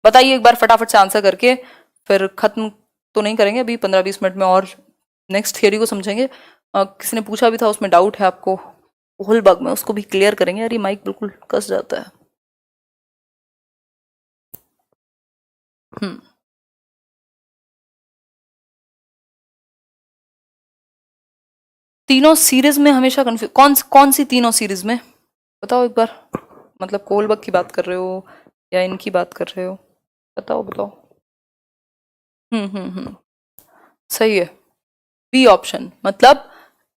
बताइए एक बार फटाफट से आंसर करके, फिर खत्म तो नहीं करेंगे अभी, 15-20 मिनट में और नेक्स्ट थियरी को समझेंगे। किसी ने पूछा भी था, उसमें डाउट है आपको कोहलबर्ग में, उसको भी क्लियर करेंगे। यार ये माइक बिल्कुल कस जाता है। तीनों सीरीज में हमेशा कंफ्यूज, कौन सी तीनों सीरीज में बताओ एक बार। मतलब कोहलबर्ग की बात कर रहे हो या इनकी बात कर रहे हो? बताओ बताओ। सही है, बी ऑप्शन। मतलब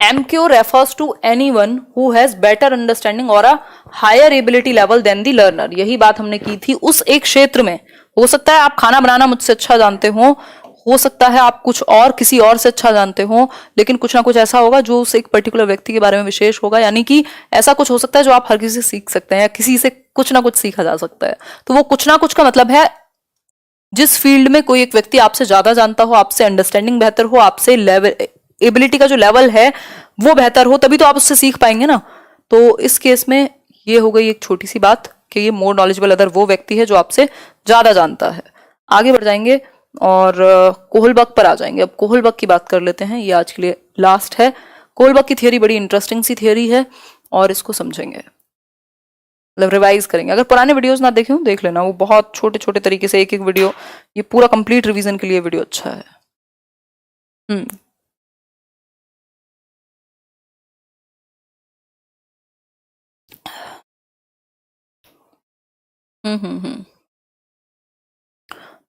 MKO refers to anyone who has better understanding or a higher ability level than the learner। यही बात हमने की थी उस एक क्षेत्र में। हो सकता है आप खाना बनाना मुझसे अच्छा जानते हो सकता है आप कुछ और किसी और से अच्छा जानते हो, लेकिन कुछ ना कुछ ऐसा होगा जो उस एक पर्टिकुलर व्यक्ति के बारे में विशेष होगा। यानी कि ऐसा कुछ हो सकता है जो आप हर किसी से सीख सकते हैं, या किसी से कुछ ना कुछ सीखा जा सकता है। तो वो कुछ ना कुछ का मतलब है जिस फील्ड में कोई एक व्यक्ति आपसे ज्यादा जानता हो, आपसे अंडरस्टैंडिंग बेहतर हो, आपसे लेवल एबिलिटी का जो लेवल है वो बेहतर हो, तभी तो आप उससे सीख पाएंगे ना। तो इस केस में ये हो गई एक छोटी सी बात कि ये मोर नॉलेजेबल अदर वो व्यक्ति है जो आपसे ज्यादा जानता है। आगे बढ़ जाएंगे और कोहलबर्ग पर आ जाएंगे। अब कोहलबर्ग की बात कर लेते हैं, ये आज के लिए लास्ट है। कोहलबर्ग की थियरी बड़ी इंटरेस्टिंग सी थियरी है और इसको समझेंगे, मतलब रिवाइज करेंगे। अगर पुराने वीडियोस ना देखे हो देख लेना, वो बहुत छोटे छोटे तरीके से एक एक वीडियो, ये पूरा कंप्लीट रिवीजन के लिए वीडियो अच्छा है।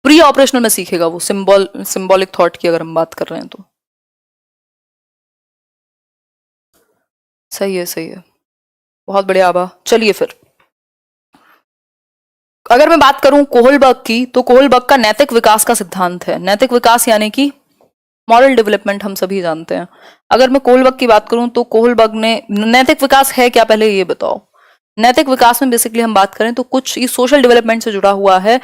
प्री ऑपरेशनल में सीखेगा वो, सिंबॉलिक थॉट की अगर हम बात कर रहे हैं तो। सही है सही है, बहुत बढ़िया आबा। चलिए फिर अगर मैं बात करूं कोहलबर्ग की, तो कोहलबर्ग का नैतिक विकास का सिद्धांत है। नैतिक विकास यानी कि मॉरल डेवलपमेंट, हम सभी जानते हैं। अगर मैं कोहलबर्ग की बात करूं तो कोहलबर्ग ने, नैतिक विकास है क्या पहले ये बताओ। नैतिक विकास में बेसिकली हम बात करें तो कुछ ये सोशल डेवलपमेंट से जुड़ा हुआ है।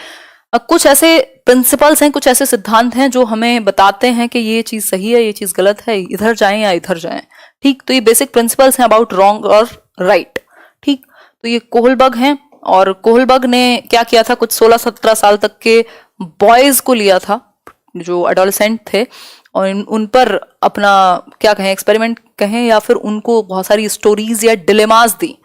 कुछ ऐसे प्रिंसिपल्स हैं, कुछ ऐसे सिद्धांत हैं जो हमें बताते हैं कि ये चीज सही है, ये चीज गलत है, इधर जाएं या इधर जाएं। ठीक, तो ये बेसिक प्रिंसिपल्स हैं अबाउट रॉन्ग और राइट। ठीक, तो ये कोहलबर्ग हैं। और कोहलबर्ग ने क्या किया था, कुछ 16-17 साल तक के बॉयज को लिया था जो एडोलेसेंट थे, और उन पर अपना क्या कहें, एक्सपेरिमेंट कहें, या फिर उनको बहुत सारी स्टोरीज या डिलेमास दी।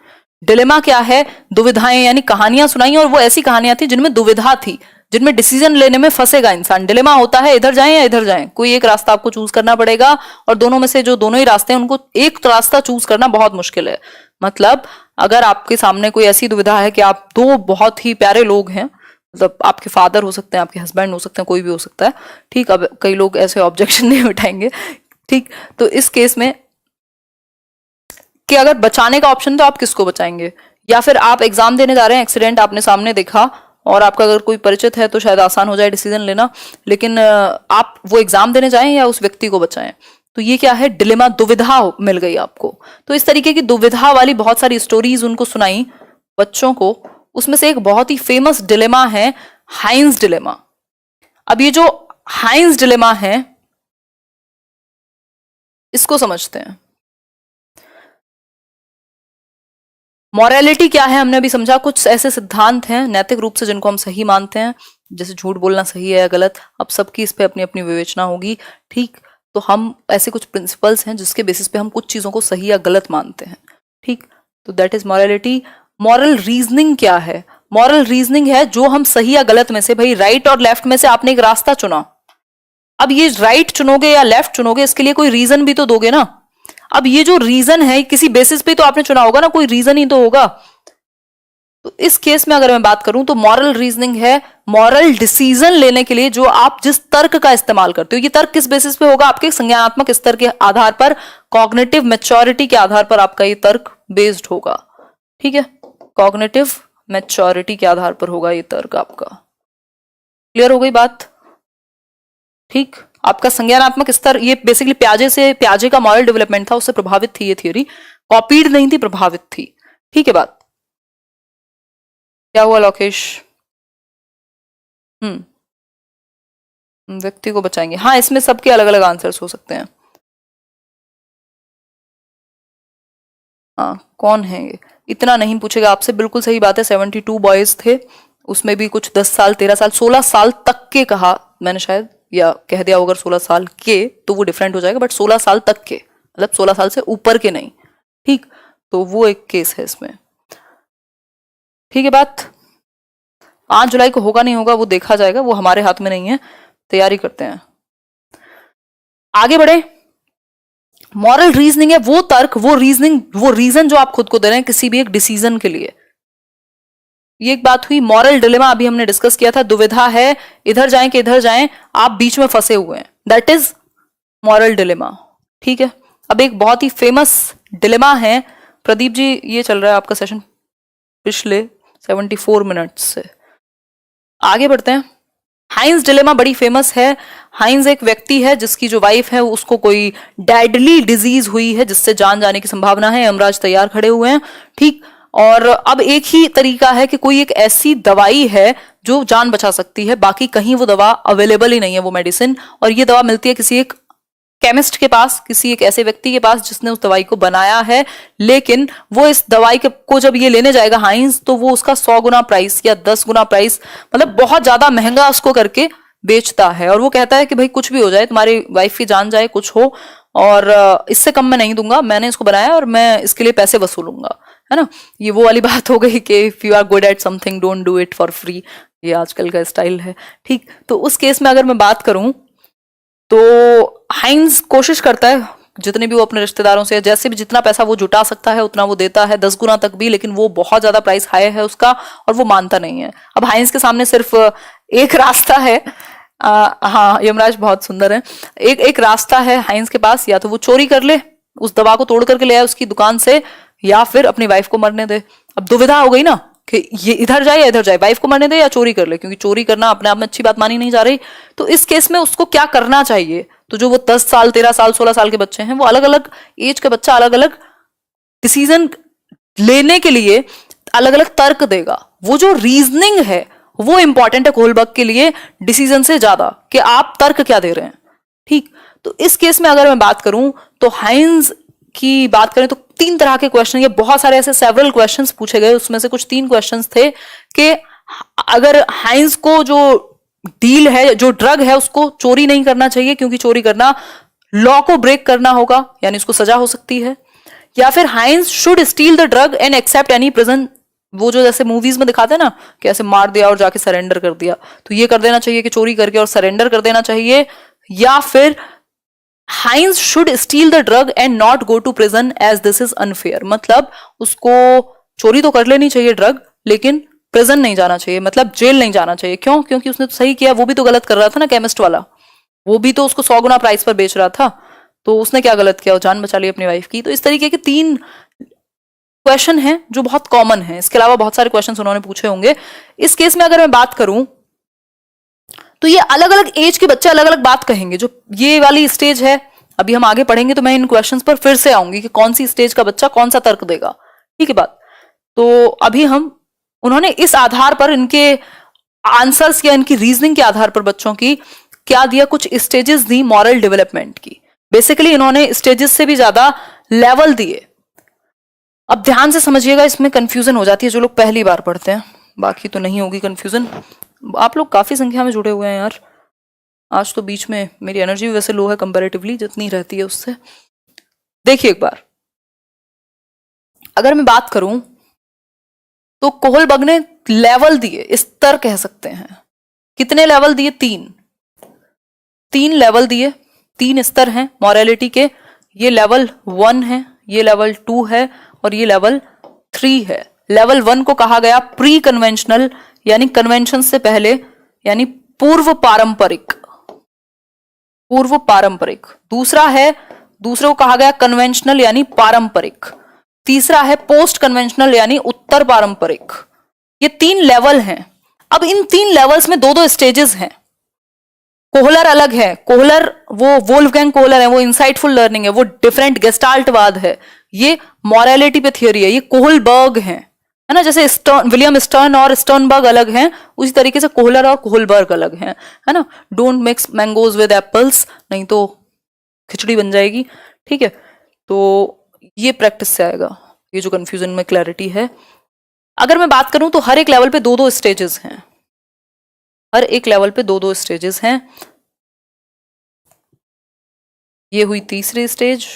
डिलेमा क्या है? दुविधाएं, यानी कहानियां सुनाई, और वो ऐसी कहानियां थी जिनमें दुविधा थी, जिनमें डिसीजन लेने में फंसेगा इंसान। डिलेमा होता है इधर जाएं या इधर जाएं, कोई एक रास्ता आपको चूज करना पड़ेगा, और दोनों में से जो दोनों ही रास्ते हैं उनको एक रास्ता चूज करना बहुत मुश्किल है। मतलब अगर आपके सामने कोई ऐसी दुविधा है कि आप दो बहुत ही प्यारे लोग हैं, मतलब आपके फादर हो सकते हैं, आपके हस्बैंड हो सकते हैं, कोई भी हो सकता है, ठीक। अब कई लोग ऐसे ऑब्जेक्शन नहीं उठाएंगे, ठीक। तो इस केस में कि अगर बचाने का ऑप्शन, तो आप किसको बचाएंगे? या फिर आप एग्जाम देने जा रहे हैं, एक्सीडेंट आपने सामने देखा, और आपका अगर कोई परिचित है तो शायद आसान हो जाए डिसीजन लेना, लेकिन आप वो एग्जाम देने जाएं या उस व्यक्ति को बचाएं। तो ये क्या है? डिलेमा, दुविधा मिल गई आपको। तो इस तरीके की दुविधा वाली बहुत सारी स्टोरीज उनको सुनाई बच्चों को। उसमें से एक बहुत ही फेमस डिलेमा है हाइंस डिलेमा। अब ये जो हाइंस डिलेमा है, इसको समझते हैं। मॉरलिटी क्या है हमने अभी समझा। कुछ ऐसे सिद्धांत हैं नैतिक रूप से जिनको हम सही मानते हैं, जैसे झूठ बोलना सही है या गलत, अब सबकी इस पे अपनी अपनी विवेचना होगी, ठीक। तो हम ऐसे कुछ प्रिंसिपल्स हैं जिसके बेसिस पे हम कुछ चीजों को सही या गलत मानते हैं, ठीक। तो that is morality. Moral reasoning क्या है? मॉरल रीजनिंग है जो हम सही या गलत में से, भाई राइट और लेफ्ट में से आपने एक रास्ता चुना, अब ये राइट चुनोगे या लेफ्ट चुनोगे, इसके लिए कोई रीजन भी तो दोगे ना। अब ये जो रीजन है, किसी बेसिस पे तो आपने चुना होगा ना, कोई रीजन ही तो होगा। तो इस केस में अगर मैं बात करूं तो मॉरल रीजनिंग है मॉरल डिसीजन लेने के लिए जो आप जिस तर्क का इस्तेमाल करते हो। ये तर्क किस बेसिस पे होगा? आपके संज्ञानात्मक स्तर के आधार पर, कॉग्निटिव मैच्योरिटी के आधार पर आपका ये तर्क बेस्ड होगा, ठीक है। कॉग्निटिव मैच्योरिटी के आधार पर होगा ये तर्क आपका। क्लियर हो गई बात? ठीक। आपका संज्ञानात्मक स्तर, ये बेसिकली प्याजे का मॉरल डेवलपमेंट था, उससे प्रभावित थी ये थियोरी, कॉपीड नहीं थी, प्रभावित थी, ठीक है बात। क्या हुआ लोकेश? व्यक्ति को बचाएंगे, हाँ, इसमें सबके अलग अलग आंसर्स हो सकते हैं। हाँ, कौन है ये? इतना नहीं पूछेगा आपसे, बिल्कुल सही बात है। 72 बॉयज थे, उसमें भी कुछ 10 साल, 13 साल, 16 साल तक के कहा मैंने शायद, या कह दिया अगर 16 साल के तो वो डिफरेंट हो जाएगा, बट 16 साल तक के मतलब 16 साल से ऊपर के नहीं, ठीक। तो वो एक केस है इसमें, ठीक है बात। 5 जुलाई को होगा नहीं होगा वो देखा जाएगा, वो हमारे हाथ में नहीं है, तैयारी करते हैं, आगे बढ़े। मॉरल रीजनिंग है वो तर्क, वो रीजनिंग, वो रीजन जो आप खुद को दे रहे हैं किसी भी एक डिसीजन के लिए। ये एक बात हुई। मॉरल डिलेमा अभी हमने डिस्कस किया था, दुविधा है इधर जाएं कि इधर जाएं, आप बीच में फंसे हुए हैं, दैट इज मॉरल डिलेमा, ठीक है। अब एक बहुत ही फेमस डिलेमा है, प्रदीप जी ये चल रहा है आपका सेशन पिछले 74 मिनट से, आगे बढ़ते हैं। हाइंस डिलेमा बड़ी फेमस है। हाइंस एक व्यक्ति है जिसकी जो वाइफ है उसको कोई डेडली डिजीज हुई है जिससे जान जाने की संभावना है, यमराज तैयार खड़े हुए हैं, ठीक। और अब एक ही तरीका है कि कोई एक ऐसी दवाई है जो जान बचा सकती है, बाकी कहीं वो दवा अवेलेबल ही नहीं है, वो मेडिसिन, और ये दवा मिलती है किसी एक केमिस्ट के पास, किसी एक ऐसे व्यक्ति के पास जिसने उस दवाई को बनाया है, लेकिन वो इस दवाई को जब ये लेने जाएगा हाइंस, तो वो उसका 100 गुना प्राइस या 10 गुना प्राइस, मतलब बहुत ज्यादा महंगा उसको करके बेचता है। और वो कहता है कि भाई कुछ भी हो जाए, तुम्हारी वाइफ की जान जाए, कुछ हो, और इससे कम मैं नहीं दूंगा, मैंने इसको बनाया और मैं इसके लिए पैसे वसूलूंगा, है ना। ये वो वाली बात हो गई कि if you are good at something don't do it for free, ये आजकल का स्टाइल है, ठीक। तो उस केस में अगर मैं बात करूं तो हाइंस कोशिश करता है जितने भी वो अपने रिश्तेदारों से, जैसे भी जितना पैसा वो जुटा सकता है उतना वो देता है, 10 गुना तक भी, लेकिन वो बहुत ज्यादा प्राइस हाई है उसका और वो मानता नहीं है। अब हाइंस के सामने सिर्फ एक रास्ता है, हाँ यमराज बहुत सुंदर है, एक रास्ता है हाइंस के पास, या तो वो चोरी कर ले, उस दवा को तोड़ करके ले आए उसकी दुकान से, या फिर अपनी वाइफ को मरने दे। अब दुविधा हो गई ना कि ये इधर जाए या इधर जाए, वाइफ को मरने दे या चोरी कर ले, क्योंकि चोरी करना अपने आप में अच्छी बात मानी नहीं जा रही। तो इस केस में उसको क्या करना चाहिए? तो जो वो 10 साल, 13 साल, 16 साल के बच्चे हैं, वो अलग अलग एज का बच्चा अलग अलग डिसीजन लेने के लिए अलग अलग तर्क देगा। वो जो रीजनिंग है वो इंपॉर्टेंट है कोहलबर्ग के लिए डिसीजन से ज्यादा, कि आप तर्क क्या दे रहे हैं, ठीक। तो इस केस में अगर मैं बात करूं तो हाइंस की बात करें तो 3 तरह के क्वेश्चन, ये बहुत सारे ऐसे सेवरल क्वेश्चंस पूछे गए, उसमें से कुछ 3 क्वेश्चंस थे कि अगर हाइंस को जो डील है, जो ड्रग है, उसको चोरी नहीं करना चाहिए, क्योंकि चोरी करना लॉ को ब्रेक करना होगा, यानी उसको सजा हो सकती है। या फिर Heinz should steal the drug and accept any prison, वो जो जैसे मूवीज में दिखाते हैं ना कि ऐसे मार दिया और जाके सरेंडर कर दिया, तो ये कर देना चाहिए कि चोरी करके और सरेंडर कर देना चाहिए। या फिर Heinz should steal the drug and not go to prison as this is unfair, मतलब उसको चोरी तो कर लेनी चाहिए ड्रग, लेकिन प्रिजन नहीं जाना चाहिए, मतलब जेल नहीं जाना चाहिए। क्यों? क्योंकि उसने तो सही किया, वो भी तो गलत कर रहा था ना, केमिस्ट वाला, वो भी तो उसको 100 गुना प्राइस पर बेच रहा था, तो उसने क्या गलत किया? वो जान बचा ली अपनी वाइफ की। तो इस तरीके के 3 क्वेश्चन हैं जो बहुत कॉमन है। इसके अलावा बहुत सारे क्वेश्चन उन्होंने पूछे होंगे। इस केस में अगर मैं बात करूं तो ये अलग अलग एज के बच्चे अलग अलग बात कहेंगे। जो ये वाली स्टेज है, अभी हम आगे पढ़ेंगे तो मैं इन क्वेश्चंस पर फिर से आऊंगी कि कौन सी स्टेज का बच्चा कौन सा तर्क देगा, ठीक है बात। तो अभी हम उन्होंने इस आधार पर, इनके आंसर्स या इनकी रीजनिंग के आधार पर बच्चों की क्या दिया, कुछ स्टेजेस दी मॉरल डेवलपमेंट की। बेसिकली इन्होंने स्टेजेस से भी ज्यादा लेवल दिए। अब ध्यान से समझिएगा, इसमें कंफ्यूजन हो जाती है जो लोग पहली बार पढ़ते हैं, बाकी तो नहीं होगी कंफ्यूजन। आप लोग काफी संख्या में जुड़े हुए हैं यार। आज तो बीच में मेरी एनर्जी भी वैसे लो है कंपैरेटिवली, जितनी रहती है उससे। देखिए एक बार, अगर मैं बात करूं तो कोहलबर्ग ने लेवल दिए, स्तर कह सकते हैं। कितने लेवल दिए? 3 लेवल दिए, 3 स्तर हैं मॉरलिटी के। ये लेवल 1 है, ये लेवल 2 है और ये लेवल 3 है। लेवल 1 को कहा गया प्री कन्वेंशनल, यानी कन्वेंशन से पहले, यानी पूर्व पारंपरिक, पूर्व पारंपरिक। दूसरे को कहा गया कन्वेंशनल यानी पारंपरिक। तीसरा है पोस्ट कन्वेंशनल यानी उत्तर पारंपरिक। ये 3 लेवल हैं। अब इन 3 लेवल्स में 2-2 स्टेजेस हैं। कोहलर अलग है, कोहलर वो वोल्फगैंग कोहलर है, वो इनसाइटफुल लर्निंग है, वो डिफरेंट गेस्टाल्टवाद है, ये मॉरलिटी पे थियोरी है। ये कोहलबर्ग है ना, जैसे विलियम स्टर्न और स्टर्नबर्ग अलग हैं, उसी तरीके से कोहलर और कोहलबर्ग अलग हैं, है ना। Don't mix mangoes with apples, नहीं तो खिचड़ी बन जाएगी, ठीक है। तो ये प्रैक्टिस से आएगा, ये जो कंफ्यूजन में क्लैरिटी है। अगर मैं बात करूं तो हर एक लेवल पे 2-2 स्टेजेस हैं, हर एक लेवल पे 2-2 स्टेजेस हैं। ये हुई तीसरी स्टेज,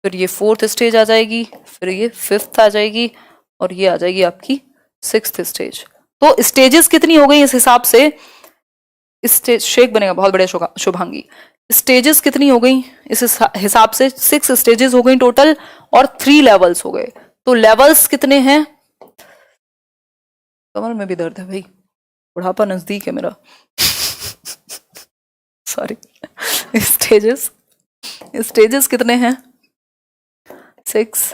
फिर ये 4th स्टेज आ जाएगी, फिर ये 5th आ जाएगी और ये आ जाएगी आपकी 6th स्टेज। तो स्टेजेस कितनी हो गई इस हिसाब से? स्टेज शेक बनेगा, बहुत बढ़िया शुभांगी। स्टेजेस कितनी हो गई इस हिसाब से? 6 स्टेजेस हो गई टोटल और 3 लेवल्स हो गए। तो लेवल्स कितने हैं? कमर में भी दर्द है भाई, बुढ़ापा नजदीक है मेरा सॉरी। स्टेजेस कितने हैं? 6,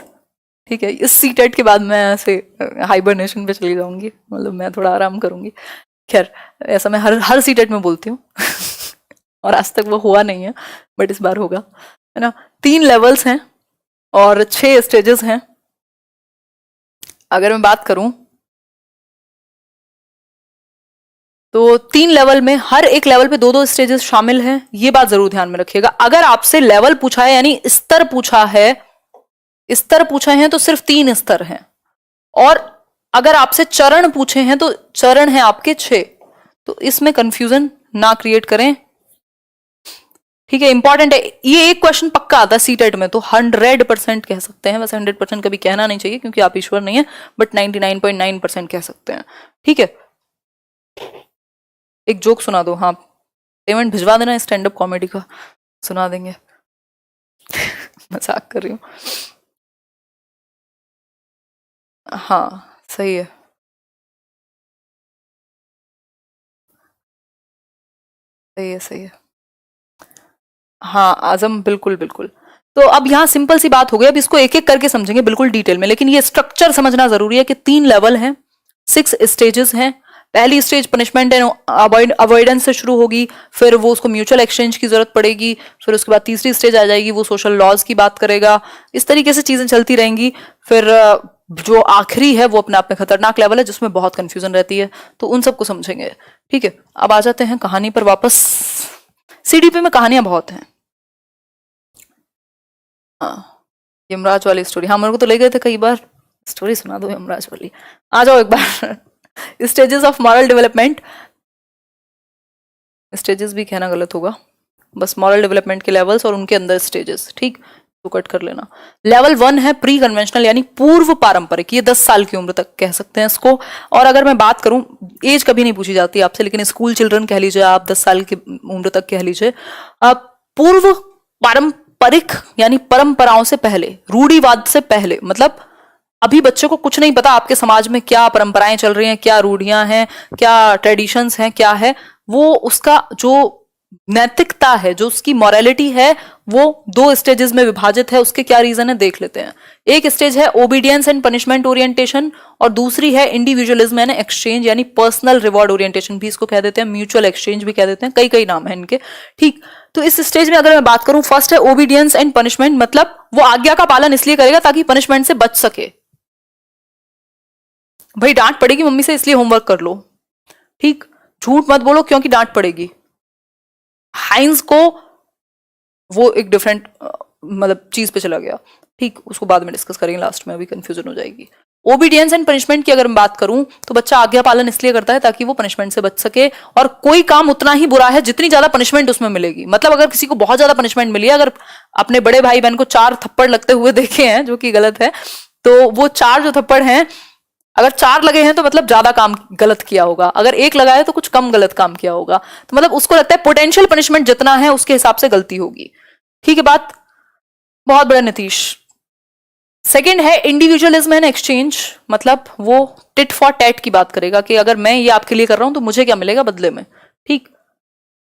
ठीक है। इस सीटेट के बाद मैं ऐसे हाइबरनेशन पे चली जाऊंगी, मतलब मैं थोड़ा आराम करूंगी। खैर, ऐसा मैं हर सीटेट में बोलती हूँ और आज तक वो हुआ नहीं है, बट इस बार होगा, है ना। 3 लेवल्स हैं और 6 स्टेजेस हैं। अगर मैं बात करूं तो 3 लेवल में हर एक लेवल पे 2-2 स्टेजेस शामिल हैं, ये बात जरूर ध्यान में रखिएगा। अगर आपसे लेवल पूछा है यानी स्तर पूछा है, स्तर पूछे हैं तो सिर्फ 3 स्तर हैं, और अगर आपसे चरण पूछे हैं तो चरण हैं आपके 6। तो इसमें कंफ्यूजन ना क्रिएट करें, ठीक है। इंपॉर्टेंट है ये, एक क्वेश्चन पक्का आता है सीटेट में, तो 100% कह सकते हैं। वैसे 100% कभी कहना नहीं चाहिए क्योंकि आप ईश्वर नहीं है, बट 99.9% कह सकते हैं, ठीक है। एक जोक सुना दो, हाँ पेमेंट भिजवा देना स्टैंड अप कॉमेडी का, सुना देंगे मजाक कर रही हूँ। हाँ सही है, सही है, सही है। हाँ आजम, बिल्कुल बिल्कुल। तो अब यहाँ सिंपल सी बात हो गई, अब इसको एक एक करके समझेंगे बिल्कुल डिटेल में, लेकिन ये स्ट्रक्चर समझना जरूरी है कि 3 लेवल हैं, 6 स्टेजेस हैं। पहली स्टेज पनिशमेंट एंड अवॉइडेंस से शुरू होगी, फिर वो उसको म्यूचुअल एक्सचेंज की जरूरत पड़ेगी, फिर उसके बाद तीसरी स्टेज आ जाएगी, वो सोशल लॉज की बात करेगा। इस तरीके से चीजें चलती रहेंगी। फिर जो आखिरी है वो अपने आप में खतरनाक लेवल है जिसमें बहुत कंफ्यूजन रहती है, तो उन सबको समझेंगे, ठीक है। अब आ जाते हैं कहानी पर वापस। सीडीपी में कहानियां बहुत हैं। हाँ, यमराज वाली स्टोरी, हाँ मेरे को तो ले गए थे कई बार, स्टोरी सुना दो यमराज वाली। आ जाओ एक बार stages of moral development. Stages भी कहना गलत होगा, बस मॉरल डेवलपमेंट के लेवल्स और उनके अंदर स्टेजेस, ठीक, तो कट कर लेना। लेवल 1 है प्री कन्वेंशनल यानी पूर्व पारंपरिक, ये 10 साल की उम्र तक कह सकते हैं इसको। और अगर मैं बात करूं, एज कभी नहीं पूछी जाती आपसे, लेकिन स्कूल चिल्ड्रन कह लीजिए आप, 10 साल की उम्र तक कह लीजिए। पूर्व पारंपरिक यानी परंपराओं से पहले, रूढ़िवाद से पहले, मतलब अभी बच्चों को कुछ नहीं पता आपके समाज में क्या परंपराएं चल रही हैं, क्या रूढ़ियां हैं, क्या ट्रेडिशंस हैं, क्या है वो, उसका जो नैतिकता है, जो उसकी मॉरलिटी है, वो 2 स्टेजेस में विभाजित है। उसके क्या रीजन है देख लेते हैं। एक स्टेज है ओबीडियंस एंड पनिशमेंट ओरिएंटेशन, और दूसरी है इंडिविजुअलिज्म एंड एक्सचेंज यानी पर्सनल रिवॉर्ड ओरिएंटेशन भी इसको कह देते हैं, म्यूचुअल एक्सचेंज भी कह देते हैं, कई कई नाम है इनके, ठीक। तो इस स्टेज में अगर मैं बात करूं, फर्स्ट है ओबीडियंस एंड पनिशमेंट, मतलब वो आज्ञा का पालन इसलिए करेगा ताकि पनिशमेंट से बच सके। भाई डांट पड़ेगी मम्मी से इसलिए होमवर्क कर लो, ठीक, झूठ मत बोलो क्योंकि डांट पड़ेगी। हाइंस को वो एक डिफरेंट मतलब चीज पे चला गया, ठीक, उसको बाद में डिस्कस करेंगे लास्ट में, अभी कंफ्यूजन हो जाएगी। ओबीडियंस एंड पनिशमेंट की अगर मैं बात करूं तो बच्चा आज्ञा पालन इसलिए करता है ताकि वो पनिशमेंट से बच सके, और कोई काम उतना ही बुरा है जितनी ज्यादा पनिशमेंट उसमें मिलेगी। मतलब अगर किसी को बहुत ज्यादा पनिशमेंट मिली है, अगर अपने बड़े भाई बहन को 4 थप्पड़ लगते हुए देखे हैं, जो कि गलत है, तो वो 4 जो थप्पड़ हैं, अगर 4 लगे हैं तो मतलब ज्यादा काम गलत किया होगा, अगर 1 लगा है तो कुछ कम गलत काम किया होगा। तो मतलब उसको लगता है पोटेंशियल पनिशमेंट जितना है उसके हिसाब से गलती होगी, ठीक है बात, बहुत बड़ा नीतीश। सेकंड है इंडिविजुअलिज्म एंड एक्सचेंज, मतलब वो टिट फॉर टैट की बात करेगा कि अगर मैं ये आपके लिए कर रहा हूं तो मुझे क्या मिलेगा बदले में, ठीक।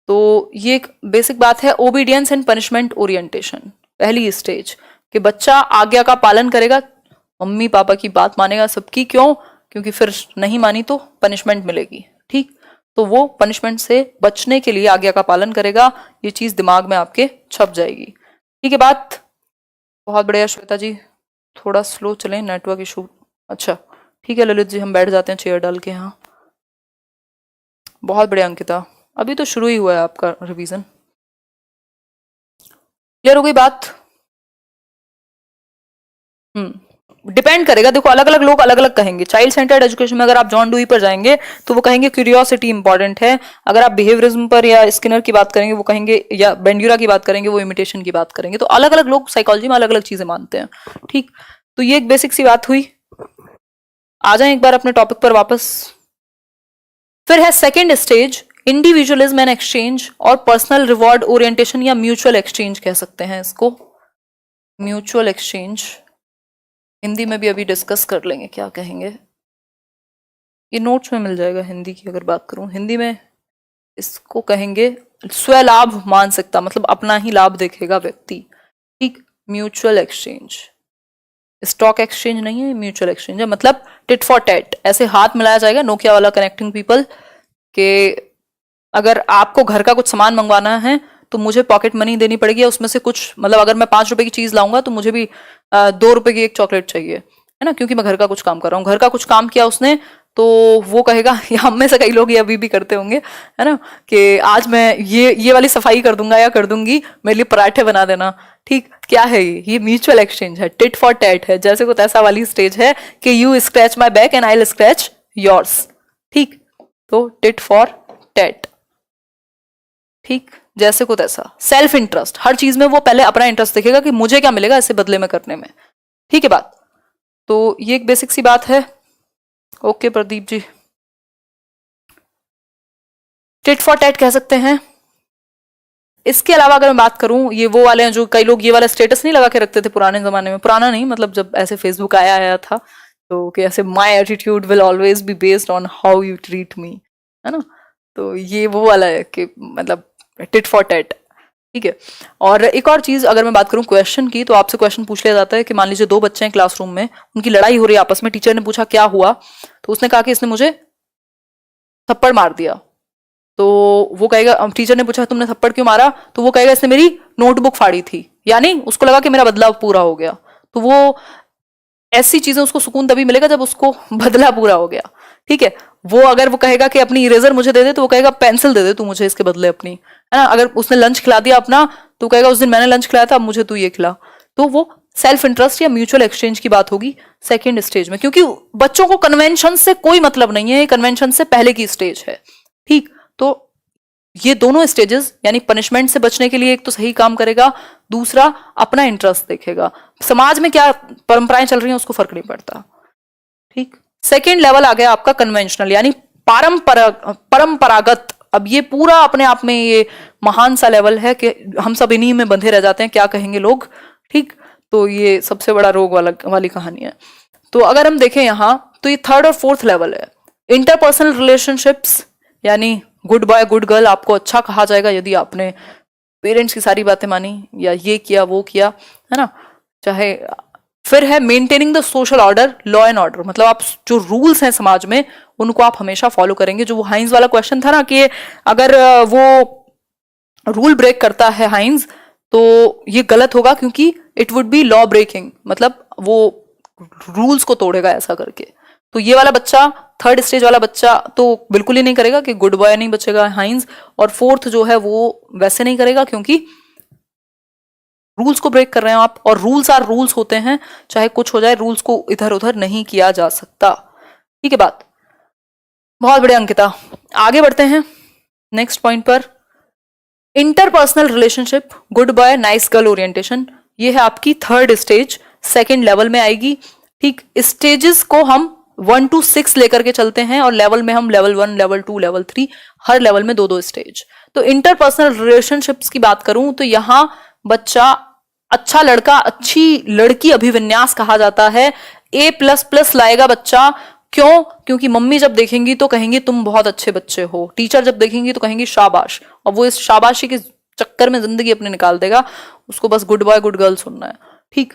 तो ये एक बेसिक बात है। ओबीडियंस एंड पनिशमेंट ओरिएंटेशन, पहली स्टेज कि बच्चा आज्ञा का पालन करेगा, मम्मी पापा की बात मानेगा सबकी, क्यों, क्योंकि फिर नहीं मानी तो पनिशमेंट मिलेगी, ठीक। तो वो पनिशमेंट से बचने के लिए आज्ञा का पालन करेगा, ये चीज दिमाग में आपके छप जाएगी, ठीक है बात। बहुत बढ़िया श्वेता जी, थोड़ा स्लो चलें, नेटवर्क इशू, अच्छा ठीक है ललित जी, हम बैठ जाते हैं चेयर डाल के, हाँ बहुत बढ़िया अंकिता, अभी तो शुरू ही हुआ है आपका रिवीजन, क्लियर हो गई बात। डिपेंड करेगा, देखो अलग अलग लोग अलग अलग कहेंगे। चाइल्ड सेंटर्ड एजुकेशन में अगर आप जॉन डूई पर जाएंगे तो वो कहेंगे क्यूरियोसिटी इंपॉर्टेंट है, अगर आप बिहेवियरिज्म पर या स्किनर की बात करेंगे वो कहेंगे, या बेंड्यूरा की बात करेंगे वो इमिटेशन की बात करेंगे। तो अलग अलग लोग साइकोलॉजी में अलग अलग चीजें मानते हैं, ठीक। तो ये एक बेसिक सी बात हुई। आ जाए एक बार अपने टॉपिक पर वापस। फिर है second stage individualism and exchange और पर्सनल रिवॉर्ड ओरिएंटेशन, या म्यूचुअल एक्सचेंज कह सकते हैं इसको, म्यूचुअल एक्सचेंज हिंदी में भी अभी डिस्कस कर लेंगे क्या कहेंगे, ये नोट्स में मिल जाएगा। हिंदी की अगर बात करूं, हिंदी में इसको कहेंगे स्वलाभ मानसिकता, मतलब अपना ही लाभ देखेगा व्यक्ति, ठीक। म्यूचुअल एक्सचेंज, स्टॉक एक्सचेंज नहीं है, म्यूचुअल एक्सचेंज है, मतलब टिट फॉर टैट, ऐसे हाथ मिलाया जाएगा, नोकिया वाला कनेक्टिंग पीपल, के अगर आपको घर का कुछ सामान मंगवाना है तो मुझे पॉकेट मनी देनी पड़ेगी, उसमें से कुछ, मतलब अगर मैं 5 रुपए की चीज लाऊंगा तो मुझे भी 2 रुपए की एक चॉकलेट चाहिए, है ना, क्योंकि मैं घर का कुछ काम कर रहा हूँ। घर का कुछ काम किया उसने तो वो कहेगा, या हम में से कई लोग ये अभी भी करते होंगे, है ना, कि आज मैं ये वाली सफाई कर दूंगा या कर दूंगी, मेरे लिए पराठे बना देना, ठीक। क्या है ये म्यूचुअल एक्सचेंज है, टिट फॉर टैट है, जैसे को तैसा वाली स्टेज है कि you scratch my back and I will scratch yours, ठीक। तो टिट फॉर टैट, ठीक, जैसे को तैसा, सेल्फ इंटरेस्ट, हर चीज में वो पहले अपना इंटरेस्ट देखेगा कि मुझे क्या मिलेगा इससे बदले में करने में, ठीक है बात। तो ये एक बेसिक सी बात है। Okay Pradeep ji, tit for tat कह सकते हैं। इसके अलावा अगर मैं बात करूं, ये वो वाले हैं जो कई लोग ये वाला स्टेटस नहीं लगा के रखते थे पुराने जमाने में, पुराना नहीं मतलब जब ऐसे फेसबुक आया था, तो कि ऐसे my attitude will always be based on how you treat me, है ना, तो ये वो वाला है कि मतलब टिट फॉर टैट, ठीक है। और एक और चीज अगर मैं बात करूं क्वेश्चन की, तो आपसे क्वेश्चन पूछ लिया जाता है कि मान लीजिए 2 बच्चे हैं क्लासरूम में, उनकी लड़ाई हो रही है आपस में, टीचर ने पूछा क्या हुआ, तो उसने कहा कि इसने मुझे थप्पड़ मार दिया, तो वो कहेगा, टीचर ने पूछा तुमने थप्पड़ क्यों मारा, तो वो कहेगा इसने मेरी नोटबुक फाड़ी थी, यानी उसको लगा कि मेरा बदला पूरा हो गया। तो वो ऐसी चीजें उसको सुकून तभी मिलेगा जब उसको बदला पूरा हो गया, ठीक है। वो अगर वो कहेगा कि अपनी इरेजर मुझे दे दे, तो वो कहेगा पेंसिल दे दे तू मुझे इसके बदले अपनी, है ना। अगर उसने लंच खिला दिया अपना, तो कहेगा उस दिन मैंने लंच खिलाया था अब मुझे तू ये खिला। तो वो सेल्फ इंटरेस्ट या म्यूचुअल एक्सचेंज की बात होगी सेकेंड स्टेज में, क्योंकि बच्चों को कन्वेंशन से कोई मतलब नहीं है, कन्वेंशन से पहले की स्टेज है, ठीक। तो ये दोनों स्टेजेस यानी पनिशमेंट से बचने के लिए एक तो सही काम करेगा, दूसरा अपना इंटरेस्ट देखेगा, समाज में क्या परंपराएं चल रही हैं उसको फर्क नहीं पड़ता। ठीक, सेकेंड लेवल आ गया आपका कन्वेंशनल यानी परंपरागत। अब ये पूरा अपने आप में ये महान सा लेवल है कि हम सब इन्हीं में बंधे रह जाते हैं, क्या कहेंगे लोग। ठीक, तो ये सबसे बड़ा रोग वाली कहानी है। तो अगर हम देखें यहाँ तो ये थर्ड और फोर्थ लेवल है। इंटरपर्सनल रिलेशनशिप्स यानी गुड बॉय गुड गर्ल आपको अच्छा कहा जाएगा यदि आपने पेरेंट्स की सारी बातें मानी या ये किया वो किया, है ना। चाहे फिर है maintaining the social order, law and order, मतलब आप जो रूल्स हैं समाज में उनको आप हमेशा फॉलो करेंगे। जो वो हाइंस वाला क्वेश्चन था ना कि अगर वो रूल ब्रेक करता है हाइंस तो ये गलत होगा क्योंकि it would be law breaking, मतलब वो रूल्स को तोड़ेगा ऐसा करके। तो ये वाला बच्चा, थर्ड स्टेज वाला बच्चा तो बिल्कुल ही नहीं करेगा कि गुड बॉय नहीं बचेगा हाइंस, और फोर्थ जो है वो वैसे नहीं करेगा क्योंकि रूल्स को ब्रेक कर रहे हैं आप, और रूल्स आर रूल्स होते हैं, चाहे कुछ हो जाए रूल्स को इधर उधर नहीं किया जा सकता। ठीक है बात, बहुत बढ़िया अंकिता। आगे बढ़ते हैं नेक्स्ट पॉइंट पर। Interpersonal relationship, good boy nice girl orientation, ये है आपकी थर्ड स्टेज, सेकेंड लेवल में आएगी। ठीक, स्टेजेस को हम 1 to 6 लेकर के चलते हैं और लेवल में हम लेवल 1, लेवल 2, लेवल 3, हर लेवल में 2-2 स्टेज। तो इंटरपर्सनल रिलेशनशिप्स की बात करूं तो यहां बच्चा अच्छा लड़का अच्छी लड़की अभिविन्यास कहा जाता है, A++ लाएगा बच्चा। क्यों? क्योंकि मम्मी जब देखेंगी तो कहेंगी तुम बहुत अच्छे बच्चे हो, टीचर जब देखेंगी तो कहेंगी शाबाश, और वो इस शाबाशी के चक्कर में जिंदगी अपनी निकाल देगा, उसको बस गुड बॉय गुड गर्ल सुनना है। ठीक,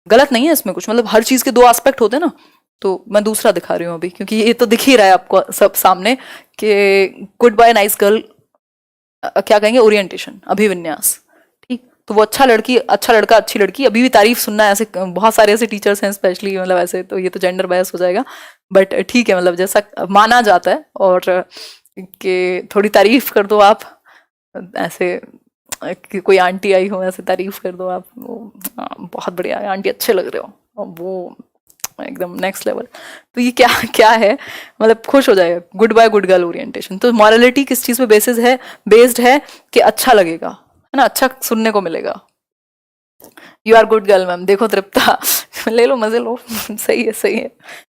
गलत नहीं है इसमें कुछ, मतलब हर चीज के दो एस्पेक्ट होते हैं ना। तो मैं दूसरा दिखा रही हूँ अभी क्योंकि ये तो दिख ही रहा है आपको सब सामने कि गुड बॉय नाइस गर्ल क्या कहेंगे, ओरिएंटेशन, अभिविन्यास। ठीक, तो वो अच्छा लड़का अच्छी लड़की, अभी भी तारीफ सुनना है। ऐसे बहुत सारे ऐसे टीचर्स हैं स्पेशली, मतलब ऐसे तो ये तो जेंडर बायस हो जाएगा, बट ठीक है, मतलब जैसा माना जाता है, और कि थोड़ी तारीफ कर दो आप, ऐसे कि कोई आंटी आई हो ऐसे तारीफ कर दो आप, वो बहुत बढ़िया आंटी, अच्छे लग रहे हो, वो एकदम नेक्स्ट लेवल। तो ये क्या क्या है, मतलब खुश हो जाएगा, good boy good girl orientation. तो मॉरलिटी किस चीज पे बेस्ड है कि अच्छा लगेगा, है ना, अच्छा सुनने को मिलेगा। You are good girl ma'am, देखो तृप्ता ले लो मजे लो सही है सही है।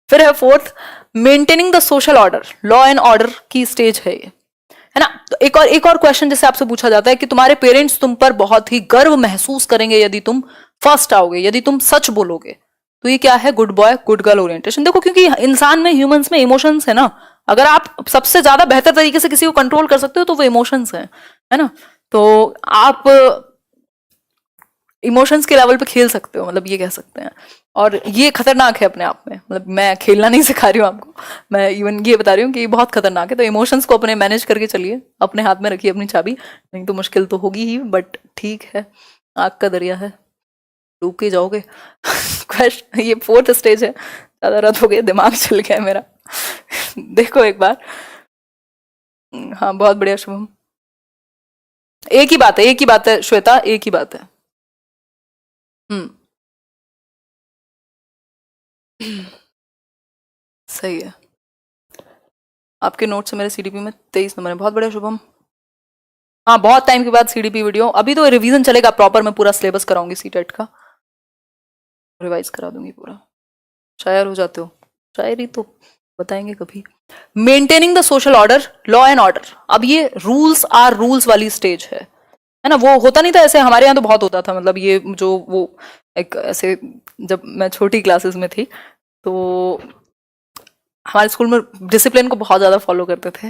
फिर है fourth, maintaining the social order, law and order की स्टेज है ये, है ना। तो एक और क्वेश्चन जैसे आपसे पूछा जाता है कि तुम्हारे पेरेंट्स तुम पर बहुत ही गर्व महसूस करेंगे यदि तुम फर्स्ट आओगे, यदि तुम सच बोलोगे। तो ये क्या है, good boy good girl orientation. देखो क्योंकि इंसान में, ह्यूमंस में इमोशंस है ना, अगर आप सबसे ज्यादा बेहतर तरीके से किसी को कंट्रोल कर सकते हो तो वो इमोशंस है ना। तो आप इमोशंस के लेवल पे खेल सकते हो, मतलब ये कह सकते हैं, और ये खतरनाक है अपने आप में। मतलब मैं खेलना नहीं सिखा रही हूँ आपको, मैं इवन ये बता रही हूँ कि ये बहुत खतरनाक है। तो इमोशंस को अपने मैनेज करके चलिए, अपने हाथ में रखिए अपनी चाबी, नहीं तो मुश्किल तो होगी ही, बट ठीक है, आग का दरिया है, डूब के जाओगे ये फोर्थ स्टेज है, ज्यादा रात हो गई, दिमाग चल गया मेरा देखो एक बार, हाँ बहुत बढ़िया शुभम, एक ही बात है श्वेता, एक ही बात है। सही है, आपके नोट से मेरे सीडीपी में 23 नंबर है, बहुत बढ़िया शुभम। हाँ बहुत टाइम के बाद सीडीपी वीडियो, अभी तो रिवीजन चलेगा प्रॉपर, मैं पूरा सिलेबस कराऊंगी सीटेट का, रिवाइज करा दूंगी पूरा। शायर हो जाते हो, शायरी तो बताएंगे कभी। Maintaining the social order, law and order, अब ये रूल्स आर रूल्स वाली स्टेज है ना। वो होता नहीं था ऐसे, हमारे यहाँ तो बहुत होता था, मतलब ये जो वो एक ऐसे, जब मैं छोटी क्लासेस में थी तो हमारे स्कूल में डिसिप्लिन को बहुत ज़्यादा फॉलो करते थे।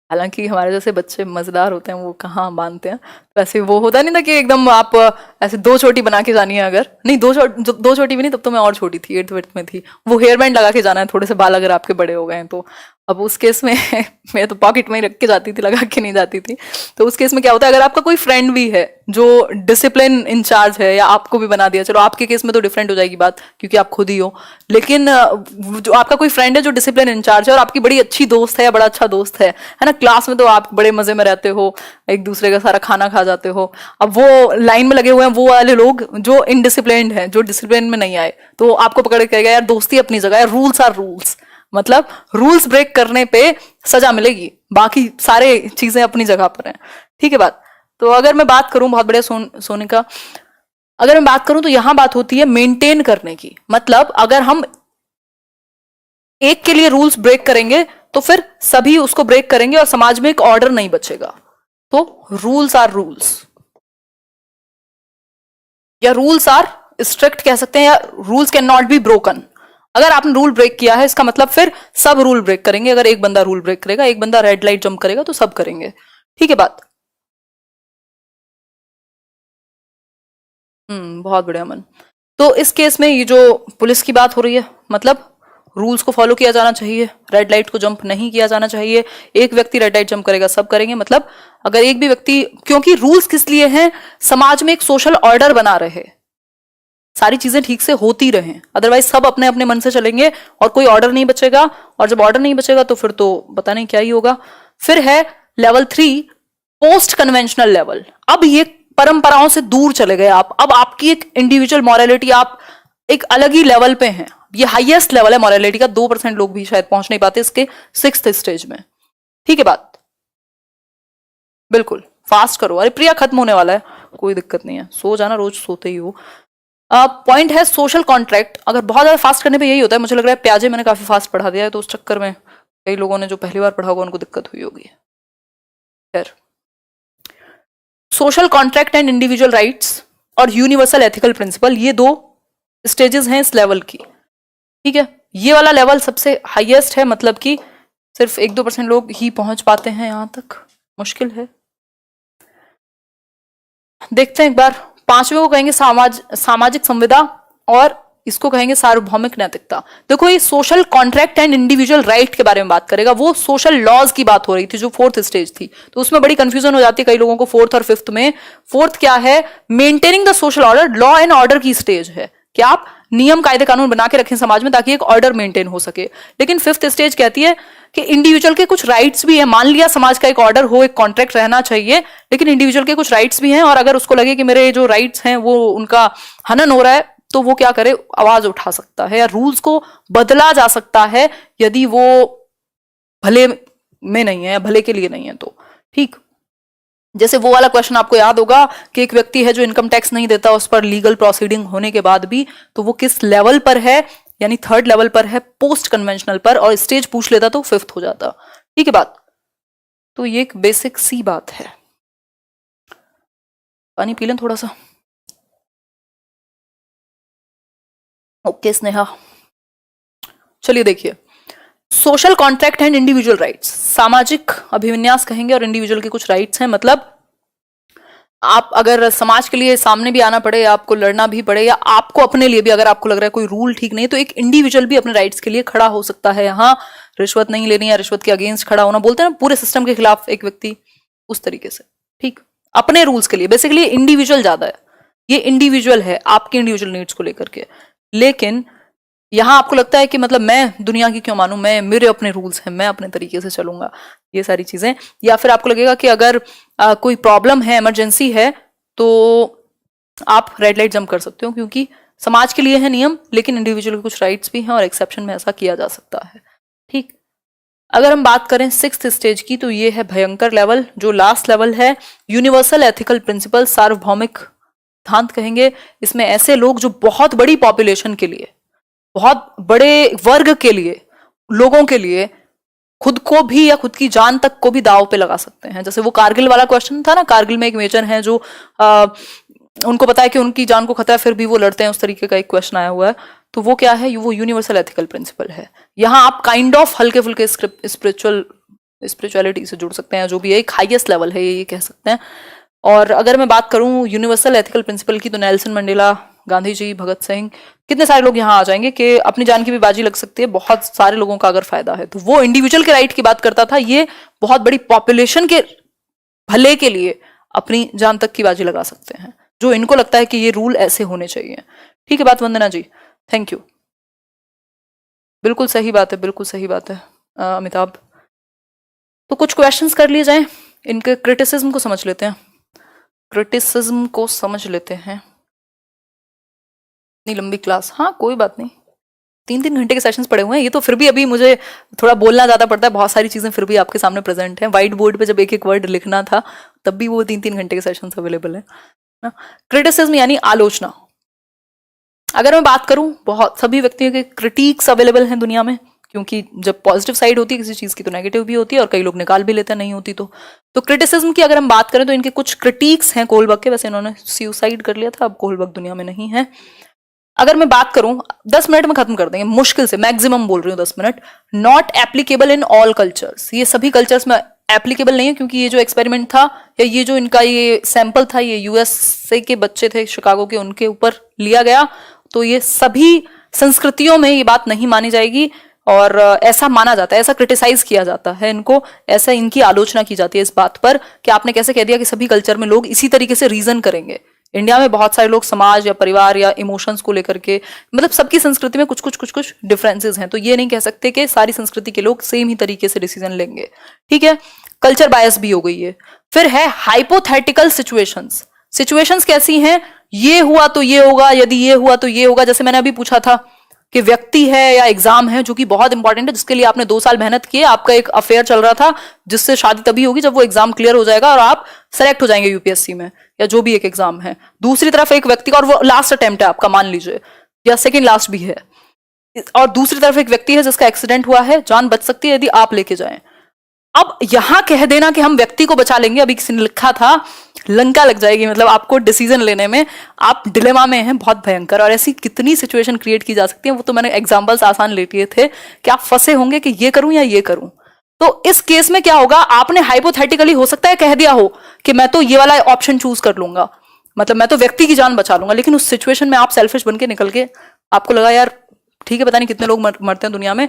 हालांकि हमारे जैसे बच्चे मजेदार होते हैं, वो कहाँ मानते हैं। वैसे वो होता नहीं था कि एकदम आप ऐसे 2 चोटी बना के जानी है, अगर नहीं 2 चोटी भी नहीं, तब तो मैं और छोटी थी, 8th में थी, वो हेयर बैंड लगा के जाना है, थोड़े से बाल अगर आपके बड़े हो गए हैं तो। अब उस केस में मैं तो पॉकेट में ही रख के जाती थी, लगा के नहीं जाती थी। तो उस केस में क्या होता है, अगर आपका कोई फ्रेंड भी है जो डिसिप्लिन इंचार्ज है, या आपको भी बना दिया, चलो आपके केस में तो डिफरेंट हो जाएगी बात क्योंकि आप खुद ही हो, लेकिन जो आपका कोई फ्रेंड है जो डिसिप्लिन इंचार्ज है और आपकी बड़ी अच्छी दोस्त है या बड़ा अच्छा दोस्त है ना, क्लास में तो आप बड़े मजे में रहते हो, एक दूसरे का सारा खाना खा जाते हो। अब वो लाइन में लगे हुए हैं वो वाले लोग जो इनडिसिप्लिन्ड हैं, जो डिसिप्लिन में नहीं आए, तो आपको पकड़ के कहेगा यार दोस्ती अपनी जगह है, रूल्स आर रूल्स, मतलब रूल्स ब्रेक करने पे सजा मिलेगी, बाकी सारे चीजें अपनी जगह पर हैं। ठीक है बात। तो अगर मैं बात करूं, बहुत बढ़िया सोने का, अगर मैं बात करूं तो यहां बात होती है मेंटेन करने की। मतलब अगर हम एक के लिए रूल्स ब्रेक करेंगे तो फिर सभी उसको ब्रेक करेंगे और समाज में एक ऑर्डर नहीं बचेगा। तो रूल्स आर रूल्स, या रूल्स आर स्ट्रिक्ट कह सकते हैं, या rules can not be broken. अगर आपने रूल ब्रेक किया है इसका मतलब फिर सब रूल ब्रेक करेंगे। अगर एक बंदा रूल ब्रेक करेगा, एक बंदा रेड लाइट जंप करेगा, तो सब करेंगे। ठीक है बात। बहुत बढ़िया मन। तो इस केस में ये जो पुलिस की बात हो रही है, मतलब रूल्स को फॉलो किया जाना चाहिए, रेड लाइट को जंप नहीं किया जाना चाहिए। एक व्यक्ति रेड लाइट जंप करेगा, सब करेंगे। मतलब अगर एक भी व्यक्ति, क्योंकि रूल्स किस लिए हैं, समाज में एक सोशल ऑर्डर बना रहे, सारी चीजें ठीक से होती रहें। अदरवाइज सब अपने अपने मन से चलेंगे और कोई ऑर्डर नहीं बचेगा, और जब ऑर्डर नहीं बचेगा तो फिर तो पता नहीं क्या ही होगा। फिर है लेवल 3, पोस्ट कन्वेंशनल लेवल। अब ये परंपराओं से दूर चले गए आप, अब आपकी एक इंडिविजुअल मॉरलिटी, आप एक अलग ही लेवल पे हैं। ये हाईएस्ट लेवल है मॉरलिटी का, 2% लोग भी शायद पहुंच नहीं पाते इसके 6th स्टेज में। ठीक है बात। बिल्कुल फास्ट करो। अरे प्रिया खत्म होने वाला है, कोई दिक्कत नहीं है, सो जाना, रोज सोते ही हो। पॉइंट है सोशल कॉन्ट्रैक्ट। अगर बहुत ज्यादा फास्ट करने पे यही होता है, मुझे लग रहा है प्याजे मैंने काफी फास्ट पढ़ा दिया है, तो उस चक्कर में कई लोगों ने जो पहली बार पढ़ा होगा उनको दिक्कत हुई होगी। खैर, social contract and individual rights और यूनिवर्सल एथिकल प्रिंसिपल, ये 2 स्टेजेस हैं इस लेवल की। ठीक है, ये वाला लेवल सबसे हाईएस्ट है, मतलब कि सिर्फ 1-2% लोग ही पहुंच पाते हैं यहां तक, मुश्किल है। देखते हैं एक बार। 5वें को कहेंगे सामाजिक संविदा, और इसको कहेंगे सार्वभौमिक नैतिकता। देखो ये social contract and individual right के बारे में बात करेगा, वो सोशल लॉज की बात हो रही थी जो 4th स्टेज थी, तो उसमें बड़ी कंफ्यूजन हो जाती है कई लोगों को 4th और 5th में। 4th क्या है, maintaining the social order, law and order की स्टेज है कि आप नियम कायदे कानून बना के रखें समाज में ताकि एक ऑर्डर मेंटेन हो सके। लेकिन 5th स्टेज कहती है कि इंडिविजुअल के कुछ राइट्स भी है। मान लिया समाज का एक ऑर्डर हो, एक कॉन्ट्रैक्ट रहना चाहिए, लेकिन इंडिविजुअल के कुछ राइट्स भी हैं, और अगर उसको लगे कि मेरे जो राइट्स हैं वो उनका हनन हो रहा है, तो वो क्या करे, आवाज उठा सकता है, या रूल्स को बदला जा सकता है यदि वो भले में नहीं है या भले के लिए नहीं है तो। ठीक, जैसे वो वाला क्वेश्चन आपको याद होगा कि एक व्यक्ति है जो इनकम टैक्स नहीं देता, उस पर लीगल प्रोसीडिंग होने के बाद भी, तो वो किस लेवल पर है, यानी 3rd लेवल पर है, पोस्ट कन्वेंशनल पर, और स्टेज पूछ लेता तो 5th हो जाता। ठीक है बात। तो ये एक बेसिक सी बात है। पानी पी लें थोड़ा सा। ओके स्नेहा, चलिए देखिए, social contract and individual rights, सामाजिक अभिविन्यास कहेंगे, और इंडिविजुअल के कुछ राइट्स हैं। मतलब आप अगर समाज के लिए सामने भी आना पड़े, या आपको लड़ना भी पड़े, या आपको अपने लिए भी अगर आपको लग रहा है कोई रूल ठीक नहीं, तो एक इंडिविजुअल भी अपने राइट्स के लिए खड़ा हो सकता है। यहाँ रिश्वत नहीं लेनी या रिश्वत के अगेंस्ट खड़ा होना, बोलते हैं ना पूरे सिस्टम के खिलाफ एक व्यक्ति, उस तरीके से। ठीक, अपने रूल्स के लिए, बेसिकली इंडिविजुअल ज्यादा है, ये इंडिविजुअल है आपके इंडिविजुअल नीड्स को लेकर के। लेकिन यहां आपको लगता है कि मतलब मैं दुनिया की क्यों मानूं, मैं, मेरे अपने रूल्स हैं, मैं अपने तरीके से चलूंगा, ये सारी चीजें। या फिर आपको लगेगा कि अगर कोई प्रॉब्लम है, इमरजेंसी है, तो आप रेड लाइट जंप कर सकते हो, क्योंकि समाज के लिए है नियम, लेकिन इंडिविजुअल के कुछ राइट्स भी हैं, और एक्सेप्शन में ऐसा किया जा सकता है। ठीक, अगर हम बात करें 6th स्टेज की, तो ये है भयंकर लेवल, जो लास्ट लेवल है, यूनिवर्सल एथिकल प्रिंसिपल, सार्वभौमिक सिद्धांत कहेंगे। इसमें ऐसे लोग जो बहुत बड़ी पॉपुलेशन के लिए, बहुत बड़े वर्ग के लिए, लोगों के लिए खुद को भी या खुद की जान तक को भी दाव पे लगा सकते हैं। जैसे वो कारगिल वाला क्वेश्चन था ना, कारगिल में एक मेजर हैं जो उनको पता है कि उनकी जान को खतरा है, फिर भी वो लड़ते हैं, उस तरीके का एक क्वेश्चन आया हुआ है। तो वो क्या है, वो यूनिवर्सल एथिकल प्रिंसिपल है। यहाँ आप काइंड ऑफ हल्के फुल्के स्पिरिचुअलिटी से जुड़ सकते हैं, जो भी एक हाईएस्ट लेवल है, ये कह सकते हैं। और अगर मैं बात करूं यूनिवर्सल एथिकल प्रिंसिपल की, तो नेल्सन मंडेला, गांधी जी, भगत सिंह, कितने सारे लोग यहाँ आ जाएंगे कि अपनी जान की भी बाजी लग सकती है, बहुत सारे लोगों का अगर फायदा है। तो वो इंडिविजुअल के राइट की बात करता था, ये बहुत बड़ी पॉपुलेशन के भले के लिए अपनी जान तक की बाजी लगा सकते हैं, जो इनको लगता है कि ये रूल ऐसे होने चाहिए। ठीक है बात वंदना जी, थैंक यू। बिल्कुल सही बात है, बिल्कुल सही बात है अमिताभ। तो कुछ क्वेश्चंस कर लिए जाएं, इनके क्रिटिसिज्म को समझ लेते हैं, क्रिटिसिज्म को समझ लेते हैं। इतनी लंबी क्लास, हाँ कोई बात नहीं। तीन घंटे के सेशंस पड़े हुए हैं, ये तो फिर भी अभी मुझे थोड़ा बोलना ज्यादा पड़ता है, बहुत सारी चीजें फिर भी आपके सामने प्रेजेंट है। व्हाइट बोर्ड पे जब एक एक वर्ड लिखना था तब भी वो 3 घंटे के सेशंस अवेलेबल है ना। क्रिटिसिज्म यानी आलोचना। अगर मैं बात करूं, बहुत सभी व्यक्तियों के क्रिटिक्स अवेलेबल हैं दुनिया में, क्योंकि जब पॉजिटिव साइड होती है किसी चीज की तो नेगेटिव भी होती है, और कई लोग निकाल भी लेते हैं नहीं होती तो क्रिटिसिज्म की अगर हम बात करें तो इनके कुछ क्रिटिक्स हैं कोहलबर्ग के। वैसे इन्होंने सुसाइड कर लिया था, अब कोहलबर्ग दुनिया में नहीं है। अगर मैं बात करूं, 10 मिनट में खत्म कर देंगे मुश्किल से, मैक्सिमम बोल रही हूँ 10 minute. Not applicable in all cultures, ये सभी कल्चर्स में एप्लीकेबल नहीं है, क्योंकि ये जो एक्सपेरिमेंट था या ये जो इनका ये सैंपल था, ये यूएसए के बच्चे थे शिकागो के, उनके ऊपर लिया गया, तो ये सभी संस्कृतियों में ये बात नहीं मानी जाएगी। और ऐसा माना जाता है, ऐसा क्रिटिसाइज किया जाता है इनको, ऐसा इनकी आलोचना की जाती है इस बात पर कि आपने कैसे कह दिया कि सभी कल्चर में लोग इसी तरीके से रीजन करेंगे। इंडिया में बहुत सारे लोग समाज या परिवार या इमोशंस को लेकर के, मतलब सबकी संस्कृति में कुछ कुछ डिफरेंसेस हैं, तो ये नहीं कह सकते कि सारी संस्कृति के लोग सेम ही तरीके से डिसीजन लेंगे। ठीक है, कल्चर बायस भी हो गई है। फिर है हाइपोथेटिकल सिचुएशंस। सिचुएशंस कैसी हैं, ये हुआ तो ये होगा, यदि ये हुआ तो ये होगा। जैसे मैंने अभी पूछा था कि व्यक्ति है या एग्जाम है, जो कि बहुत इंपॉर्टेंट है, जिसके लिए आपने 2 साल मेहनत की है, आपका एक अफेयर चल रहा था, जिससे शादी तभी होगी जब वो एग्जाम क्लियर हो जाएगा और आप सेलेक्ट हो जाएंगे यूपीएससी में, या जो भी एक एग्जाम है। दूसरी तरफ एक व्यक्ति का, और वो लास्ट अटेम्प्ट है आपका मान लीजिए, या सेकेंड लास्ट भी है, और दूसरी तरफ एक व्यक्ति है जिसका एक्सीडेंट हुआ है, जान बच सकती है यदि आप लेके जाएं। अब यहां कह देना कि हम व्यक्ति को बचा लेंगे, अभी किसी ने लिखा था, लंका लग जाएगी, मतलब आपको डिसीजन लेने में आप डिलेमा में हैं, बहुत भयंकर। और ऐसी कितनी सिचुएशन क्रिएट की जा सकती है, वो तो मैंने एग्जांपल्स आसान ले लिए थे कि आप फंसे होंगे कि ये करूं या ये करूं। तो इस केस में क्या होगा, आपने हाइपोथेटिकली हो सकता है कह दिया हो कि मैं तो ये वाला ऑप्शन चूज कर लूंगा, मतलब मैं तो व्यक्ति की जान बचा लूंगा, लेकिन उस सिचुएशन में आप सेल्फिश बन के निकल के, आपको लगा यार ठीक है, पता नहीं कितने लोग मरते हैं दुनिया में,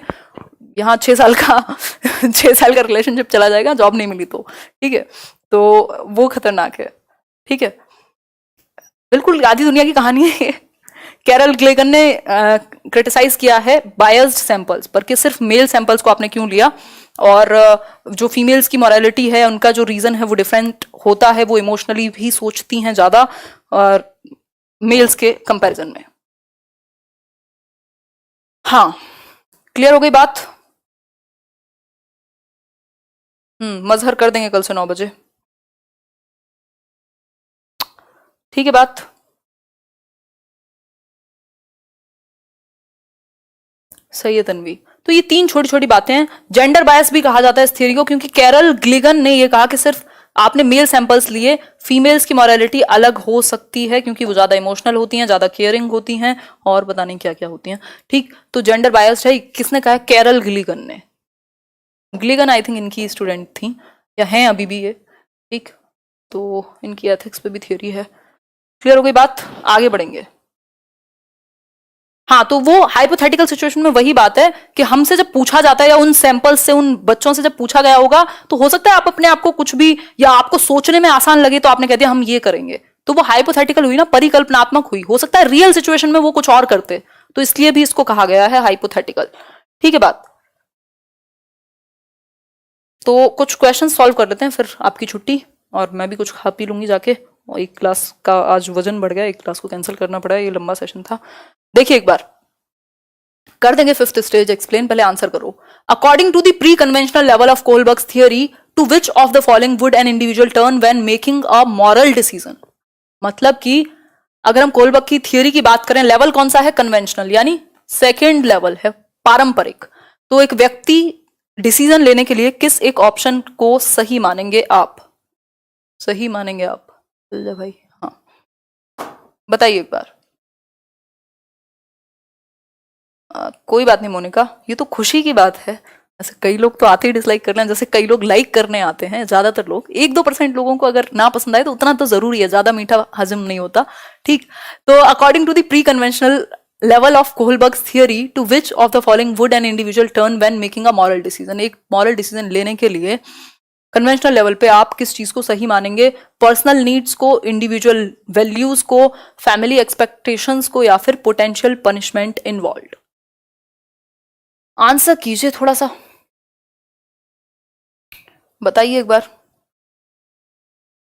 यहाँ 6 साल का 6 साल का रिलेशनशिप चला जाएगा जॉब नहीं मिली तो, ठीक है, तो वो खतरनाक है। ठीक है, बिल्कुल आधी दुनिया की कहानी है। कैरल ग्लेगन ने क्रिटिसाइज किया है बायस्ड सैंपल्स पर, कि सिर्फ मेल सैंपल्स को आपने क्यों लिया, और जो फीमेल्स की मोरालिटी है उनका जो रीजन है वो डिफरेंट होता है, वो इमोशनली भी सोचती हैं ज्यादा और मेल्स के कंपैरिजन में। हाँ, क्लियर हो गई बात। मजहर कर देंगे कल से 9 बजे, ठीक है बात। सही है तन्वी। तो ये 3 छोटी छोटी बातें हैं। जेंडर बायस भी कहा जाता है इस थियरी को, क्योंकि कैरल ग्लिगन ने ये कहा कि सिर्फ आपने मेल सैंपल्स लिए, फीमेल्स की मोरालिटी अलग हो सकती है, क्योंकि वो ज्यादा इमोशनल होती हैं, ज्यादा केयरिंग होती हैं, और पता नहीं क्या क्या होती हैं। ठीक, तो जेंडर बायस है, किसने कहा है, कैरल ग्लिगन ने। ग्लिगन आई थिंक इनकी स्टूडेंट थी या हैं अभी भी ये। ठीक, तो इनकी एथिक्स पे भी थियरी है। क्लियर हो गई बात, आगे बढ़ेंगे। हाँ, तो वो हाइपोथेटिकल सिचुएशन में वही बात है कि हमसे जब पूछा जाता है, या उन सैंपल्स से, उन बच्चों से जब पूछा गया होगा, तो हो सकता है आप अपने आप को कुछ भी, या आपको सोचने में आसान लगे तो आपने कह दिया हम ये करेंगे, तो वो हाइपोथेटिकल हुई ना, परिकल्पनात्मक हुई। हो सकता है रियल सिचुएशन में वो कुछ और करते, तो इसलिए भी इसको कहा गया है हाइपोथेटिकल। ठीक है बात। तो कुछ क्वेश्चन सॉल्व कर लेते हैं, फिर आपकी छुट्टी, और मैं भी कुछ खा पी लूंगी जाके। और एक क्लास का आज वजन बढ़ गया, एक क्लास को कैंसिल करना पड़ा, ये लंबा सेशन था। देखिए एक बार कर देंगे 5th स्टेज एक्सप्लेन, पहले आंसर करो। According to the pre conventional level of Kohlberg's theory, to which of the following would an individual turn when making a moral decision. मतलब कि अगर हम कोहलबर्ग की थियरी की बात करें, लेवल कौन सा है, कन्वेंशनल, यानी सेकेंड लेवल है, पारंपरिक। तो एक व्यक्ति डिसीजन लेने के लिए किस एक ऑप्शन को सही मानेंगे आप, सही मानेंगे आप भाई? हाँ, बताइए एक बार। कोई बात नहीं मोनिका, ये तो खुशी की बात है। ऐसे कई लोग तो आते ही डिसलाइक करने हैं, जैसे कई लोग लाइक करने आते हैं। ज्यादातर लोग, 1-2% लोगों को अगर ना पसंद आए तो उतना तो जरूरी है, ज्यादा मीठा हजम नहीं होता। ठीक, तो according to the pre conventional level of Kohlberg's theory, to which of the following would an individual turn when making a moral decision. एक मॉरल डिसीजन लेने के लिए कन्वेंशनल लेवल पे आप किस चीज को सही मानेंगे, पर्सनल नीड्स को, इंडिविजुअल वैल्यूज को, फैमिली एक्सपेक्टेशंस को, या फिर पोटेंशियल पनिशमेंट इन्वॉल्व? आंसर कीजिए थोड़ा सा, बताइए एक बार।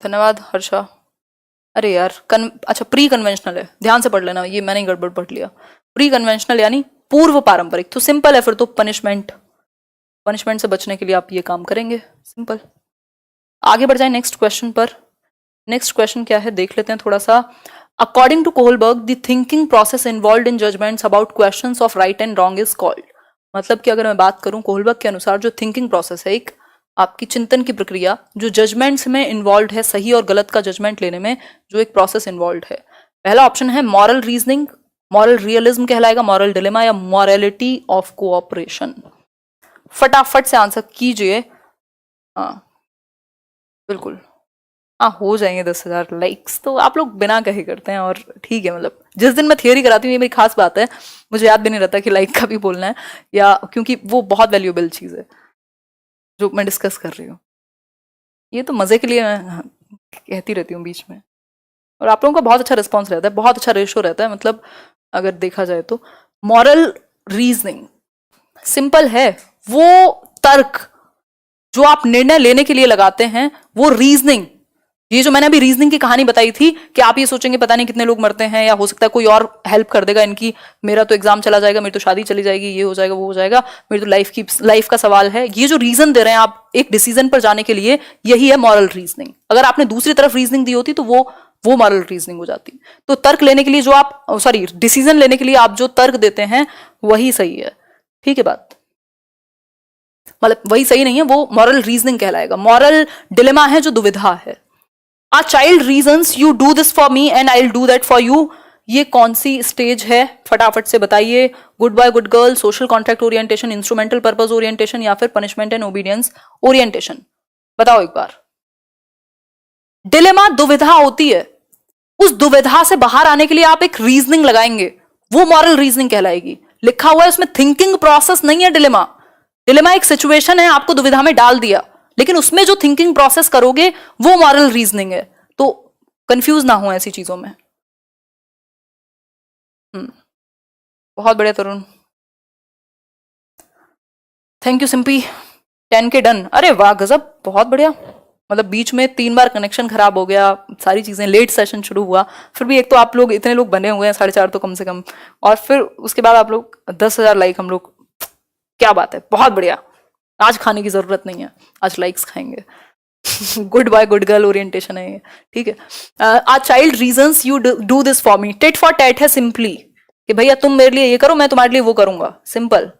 धन्यवाद हर्षा। अरे यार अच्छा, प्री कन्वेंशनल है, ध्यान से पढ़ लेना, ये मैंने गड़बड़ पढ़ लिया। प्री कन्वेंशनल यानी पूर्व पारंपरिक, तो सिंपल है फिर तो पनिशमेंट, पनिशमेंट से बचने के लिए आप ये काम करेंगे, सिंपल। आगे बढ़ जाए नेक्स्ट क्वेश्चन पर। नेक्स्ट क्वेश्चन क्या है देख लेते हैं थोड़ा सा। According to Kohlberg the thinking process involve in judgements about questions of right and wrong is called. मतलब कि अगर मैं बात करूं कोहलबर्ग के अनुसार जो थिंकिंग प्रोसेस है, एक आपकी चिंतन की प्रक्रिया जो जजमेंट्स में इन्वॉल्व है, सही और गलत का जजमेंट लेने में जो एक प्रोसेस इन्वॉल्व है, पहला ऑप्शन है मॉरल रीजनिंग, मॉरल रियलिज्म कहलाएगा, मॉरल डिलेमा या मॉरलिटी ऑफ कोऑपरेशन। फटाफट से आंसर कीजिए। हाँ बिल्कुल, हाँ हो जाएंगे 10,000 लाइक्स, तो आप लोग बिना कहे करते हैं और ठीक है। मतलब जिस दिन मैं थियोरी कराती हूँ ये मेरी खास बात है, मुझे याद भी नहीं रहता कि लाइक का भी बोलना है, या क्योंकि वो बहुत वैल्यूएबल चीज़ है जो मैं डिस्कस कर रही हूँ। ये तो मज़े के लिए मैं कहती रहती हूँ बीच में, और आप लोगों का बहुत अच्छा रिस्पॉन्स रहता है, बहुत अच्छा रेशो रहता है। मतलब अगर देखा जाए तो मॉरल रीजनिंग सिंपल है, वो तर्क जो आप निर्णय लेने के लिए लगाते हैं, वो रीजनिंग। ये जो मैंने अभी रीजनिंग की कहानी बताई थी कि आप ये सोचेंगे पता नहीं कितने लोग मरते हैं, या हो सकता है कोई और हेल्प कर देगा इनकी, मेरा तो एग्जाम चला जाएगा, मेरी तो शादी चली जाएगी, ये हो जाएगा वो हो जाएगा, मेरी तो लाइफ का सवाल है। ये जो रीजन दे रहे हैं आप एक डिसीजन पर जाने के लिए, यही है मॉरल रीजनिंग। अगर आपने दूसरी तरफ रीजनिंग दी होती तो वो मॉरल रीजनिंग हो जाती। तो तर्क लेने के लिए जो आप डिसीजन लेने के लिए आप जो तर्क देते हैं वही सही है, ठीक है बात। मतलब वही सही नहीं है, वो मॉरल रीजनिंग कहलाएगा। मॉरल डिलेमा है जो दुविधा है। A child reasons you do this for me and I'll do that for you। ये कौन सी स्टेज है फटाफट से बताइए। Good boy good girl, social contract orientation, instrumental purpose orientation या फिर पनिशमेंट एंड ओबीडियंस ओरिएंटेशन। बताओ एक बार। डिलेमा दुविधा होती है, उस दुविधा से बाहर आने के लिए आप एक रीजनिंग लगाएंगे, वो मॉरल रीजनिंग कहलाएगी। लिखा हुआ है उसमें थिंकिंग प्रोसेस नहीं है डिलेमा। डिलेमा एक सिचुएशन है, आपको दुविधा में डाल दिया, लेकिन उसमें जो थिंकिंग प्रोसेस करोगे वो मॉरल रीजनिंग है। तो कंफ्यूज ना हो ऐसी चीजों में। बहुत बढ़िया Tarun, thank you Simpi. 10K done, अरे वाह गजब, बहुत बढ़िया। मतलब बीच में 3 बार कनेक्शन खराब हो गया, सारी चीजें, लेट सेशन शुरू हुआ, फिर भी एक तो आप लोग इतने लोग बने हुए हैं, 4.5 तो कम से कम, और फिर उसके बाद आप लोग 10,000 लाइक, हम लोग, क्या बात है, बहुत बढ़िया। आज खाने की जरूरत नहीं है, आज लाइक्स खाएंगे। Good boy good girl orientation है ये, ठीक है। A child reasons you do this for me, tit for tat है सिंपली, कि भैया तुम मेरे लिए ये करो, मैं तुम्हारे लिए वो करूंगा, सिंपल।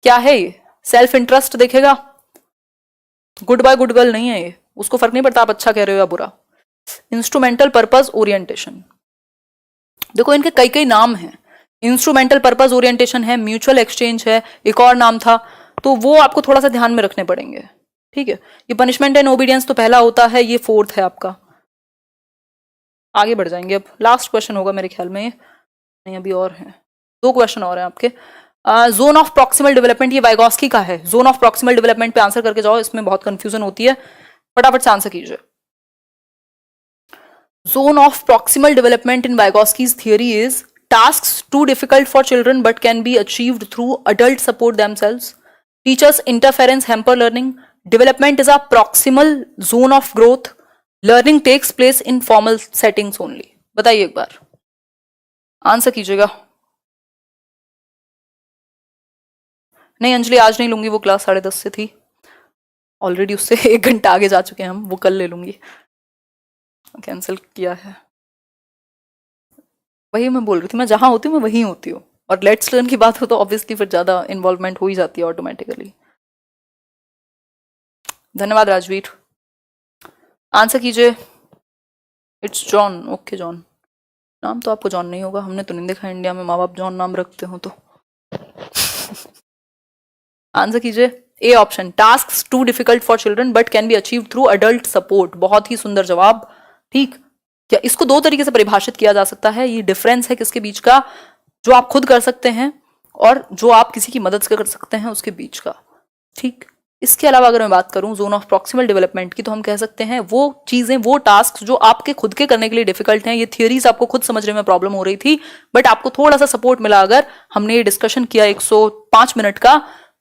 क्या है ये? सेल्फ इंटरेस्ट देखेगा। गुड बॉय गुड गर्ल नहीं है ये, उसको फर्क नहीं पड़ता आप अच्छा कह रहे हो या बुरा। इंस्ट्रूमेंटल पर्पस ओरिएंटेशन, देखो इनके कई कई नाम हैं। इंस्ट्रूमेंटल पर्पस ओरिएंटेशन है, म्यूचुअल एक्सचेंज है, एक और नाम था, तो वो आपको थोड़ा सा ध्यान में रखने पड़ेंगे, ठीक है। ये पनिशमेंट एंड ओबीडियंस तो पहला होता है, ये 4th है आपका। आगे बढ़ जाएंगे, अब लास्ट क्वेश्चन होगा मेरे ख्याल में ये, नहीं अभी और है, 2 क्वेश्चन और हैं आपके। जोन ऑफ प्रॉक्सिमल डेवलपमेंट, ये वाइगॉस्की का है। जोन ऑफ प्रॉक्सिमल डेवलपमेंट पे आंसर करके जाओ, इसमें बहुत कंफ्यूजन होती है, फटाफट से आंसर कीजिए। Zone of proximal development in Vygotsky's theory is tasks too difficult for children but can be achieved through adult support themselves, teachers interference hamper learning, development is a proximal zone of growth, learning takes place in formal settings only। बताइए एक बार, answer कीजिएगा। नहीं अंजलि आज नहीं लूंगी, वो class 10:30 से थी, ऑलरेडी उससे 1 घंटा आगे जा चुके हैं हम, वो कल ले लूंगी, कैंसिल किया है। वही मैं बोल रही थी, मैं जहां होती हूँ मैं वहीं होती हूँ, और लेट्स लर्न की बात हो तो ऑब्वियसली फिर ज्यादा इन्वॉल्वमेंट हो ही जाती है ऑटोमेटिकली। धन्यवाद राजवीर, आंसर कीजिए। इट्स जॉन, ओके जॉन, नाम तो आपको जॉन नहीं होगा, हमने तो नहीं देखा इंडिया में माँ बाप जॉन नाम रखते हो तो। आंसर कीजिए, A option, tasks too difficult for children but can be achieve through adult support. बहुत ही सुंदर जवाब, ठीक। क्या इसको 2 तरीके से परिभाषित किया जा सकता है, ये डिफरेंस है किसके बीच का, जो आप खुद कर सकते हैं और जो आप किसी की मदद से कर सकते हैं उसके बीच का, ठीक। इसके अलावा अगर मैं बात करूं जोन ऑफ प्रॉक्सिमल डेवलपमेंट की, तो हम कह सकते हैं वो चीजें, वो टास्क जो आपके खुद के करने के लिए डिफिकल्ट हैं। ये थियरीज आपको खुद समझने में प्रॉब्लम हो रही थी, बट आपको थोड़ा सा सपोर्ट मिला, अगर हमने ये डिस्कशन किया 105 मिनट का,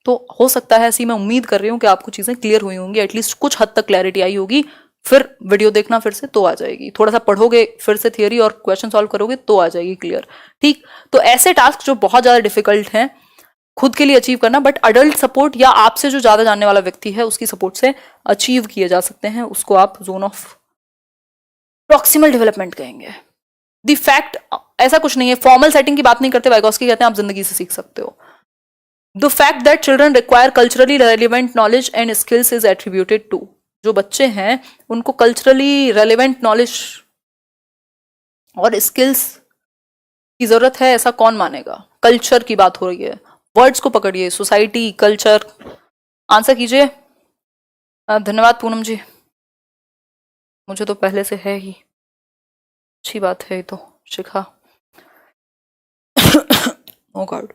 तो हो सकता है, ऐसी मैं उम्मीद कर रही हूँ कि आपको चीजें क्लियर हुई होंगी, एटलीस्ट कुछ हद तक क्लैरिटी आई होगी। फिर वीडियो देखना फिर से तो आ जाएगी, थोड़ा सा पढ़ोगे फिर से थियरी और क्वेश्चन सॉल्व करोगे तो आ जाएगी क्लियर। ठीक, तो ऐसे टास्क जो बहुत ज्यादा डिफिकल्ट हैं खुद के लिए अचीव करना, बट अडल्ट सपोर्ट या आपसे जो ज्यादा जानने वाला व्यक्ति है उसकी सपोर्ट से अचीव किए जा सकते हैं, उसको आप जोन ऑफ प्रॉक्सिमल डेवलपमेंट कहेंगे। द फैक्ट, ऐसा कुछ नहीं है, फॉर्मल सेटिंग की बात नहीं करते, वाइगोस्की कहते हैं आप जिंदगी से सीख सकते हो। The fact that children require culturally relevant knowledge and skills is attributed to, जो बच्चे हैं उनको कल्चरली रेलिवेंट नॉलेज और स्किल्स की जरूरत है, ऐसा कौन मानेगा? कल्चर की बात हो रही है, वर्ड्स को पकड़िए, सोसाइटी, कल्चर, आंसर कीजिए। धन्यवाद पूनम जी, मुझे तो पहले से है ही, अच्छी बात है ये तो, शिखा। ओ गॉड।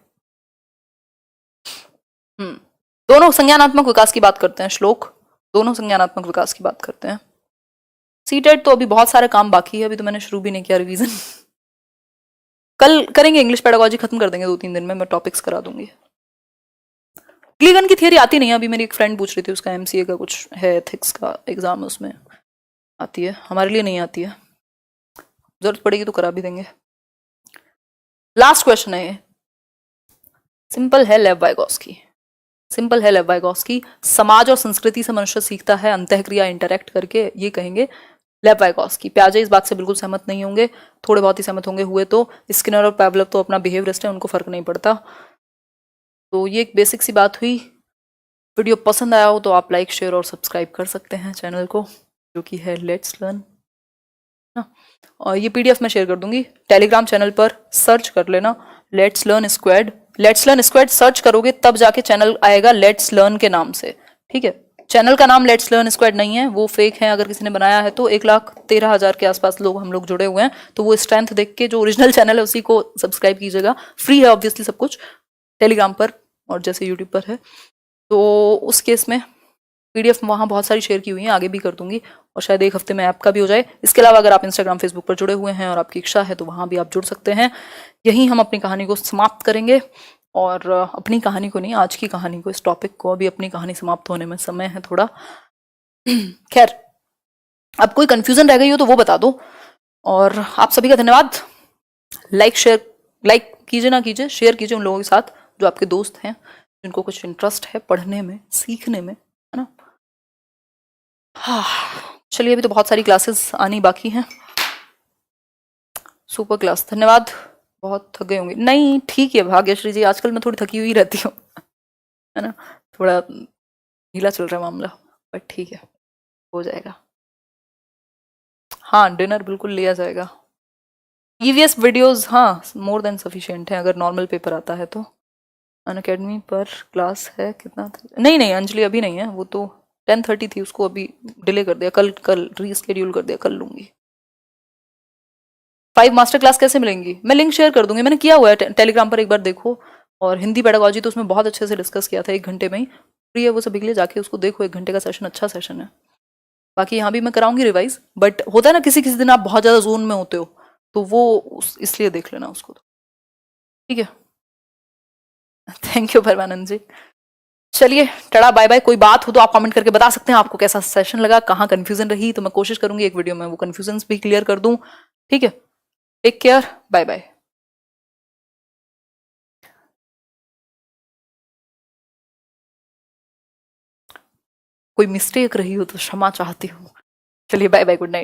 दोनों संज्ञानात्मक विकास की बात करते हैं, श्लोक, दोनों संज्ञानात्मक विकास की बात करते हैं। सीटेट तो अभी बहुत सारे काम बाकी है, अभी तो मैंने शुरू भी नहीं किया रिवीजन। कल करेंगे, इंग्लिश पेडागोजी खत्म कर देंगे 2-3 दिन में, मैं टॉपिक्स करा दूंगी। क्लीगन की थियरी आती नहीं है, अभी मेरी एक फ्रेंड पूछ रही थी, उसका एमसीए का कुछ है, एथिक्स का एग्जाम, उसमें आती है, हमारे लिए नहीं आती है, जरूरत पड़ेगी तो करा भी देंगे। लास्ट क्वेश्चन है ये, सिंपल है, लेव वाइगोस्की, सिंपल है, लेव वाइगोस्की। समाज और संस्कृति से मनुष्य सीखता है अंतःक्रिया इंटरैक्ट करके, ये कहेंगे लेव वाइगोस्की। प्याजे इस बात से बिल्कुल सहमत नहीं होंगे, थोड़े बहुत ही सहमत होंगे, हुए तो। स्किनर और पैवलव तो अपना बिहेवियरिस्ट है, उनको फर्क नहीं पड़ता। तो ये एक बेसिक सी बात हुई। वीडियो पसंद आया हो तो आप लाइक, शेयर और सब्सक्राइब कर सकते हैं चैनल को, जो कि है लेट्स लर्न ना। और ये पीडीएफ मैं शेयर कर दूंगी, टेलीग्राम चैनल पर सर्च कर लेना, let's learn squad. Let's learn squad search करोगे तब जाके चैनल आएगा लेट्स लर्न के नाम से, ठीक है। चैनल का नाम लेट्स लर्न स्क्वाड नहीं है, वो फेक है, अगर किसी ने बनाया है तो 1,13,000 के आसपास लोग हम लोग जुड़े हुए हैं, तो वो स्ट्रेंथ देख के जो ओरिजिनल चैनल है उसी को सब्सक्राइब कीजिएगा। फ्री है ऑब्वियसली सब कुछ टेलीग्राम पर, और जैसे यूट्यूब पर है। तो उस केस में पीडीएफ वहाँ बहुत सारी शेयर की हुई है, आगे भी कर दूंगी, और शायद एक हफ्ते में ऐप का भी हो जाए। इसके अलावा अगर आप इंस्टाग्राम, फेसबुक पर जुड़े हुए हैं और आपकी इच्छा है तो वहाँ भी आप जुड़ सकते हैं। यहीं हम अपनी कहानी को समाप्त करेंगे, और अपनी कहानी को नहीं, आज की कहानी को, इस टॉपिक को, अभी अपनी कहानी समाप्त होने में समय है थोड़ा। खैर, अब कोई कंफ्यूजन रह गई हो तो वो बता दो, और आप सभी का धन्यवाद। लाइक कीजिए, ना कीजिए, शेयर कीजिए उन लोगों के साथ जो आपके दोस्त हैं, जिनको कुछ इंटरेस्ट है पढ़ने में, सीखने में, है ना। हाँ, चलिए, अभी तो बहुत सारी क्लासेस आनी बाकी हैं। सुपर क्लास, धन्यवाद। बहुत थक गए होंगे, नहीं ठीक है भाग्यश्री जी, आजकल मैं थोड़ी थकी हुई रहती हूँ, है ना, थोड़ा ढीला चल रहा है मामला, बट ठीक है, हो जाएगा। हाँ, डिनर बिल्कुल लिया जाएगा। ईवीएस वीडियोस हाँ मोर देन सफिशिएंट है, अगर नॉर्मल पेपर आता है तो। अनअकैडमी पर क्लास है कितना? नहीं, अंजलि अभी नहीं है, वो तो 10:30 थी, उसको अभी डिले कर दिया, कल रीस्केड्यूल कर दिया, कल लूंगी। 5 मास्टर क्लास कैसे मिलेंगी? मैं लिंक शेयर कर दूंगी, मैंने किया हुआ है टेलीग्राम पर, एक बार देखो। और हिंदी पेडागोजी तो उसमें बहुत अच्छे से डिस्कस किया था, 1 घंटे में ही फ्री है वो सभी के लिए, जाके उसको देखो, 1 घंटे का सेशन, अच्छा सेशन है। बाकी यहाँ भी मैं कराऊंगी रिवाइज, बट होता है ना किसी किसी दिन आप बहुत ज्यादा जोन में होते हो, तो वो इसलिए देख लेना उसको, ठीक है। थैंक यू परमानंद जी। चलिए, टड़ा बाय बाय। कोई बात हो तो आप कमेंट करके बता सकते हैं आपको कैसा सेशन लगा, कहाँ कंफ्यूजन रही, तो मैं कोशिश करूंगी एक वीडियो में वो कंफ्यूजन भी क्लियर कर दूं, ठीक है। Take care, bye bye. कोई मिस्टेक रही हो तो क्षमा चाहती हूँ। चलिए, बाय बाय, गुड नाइट।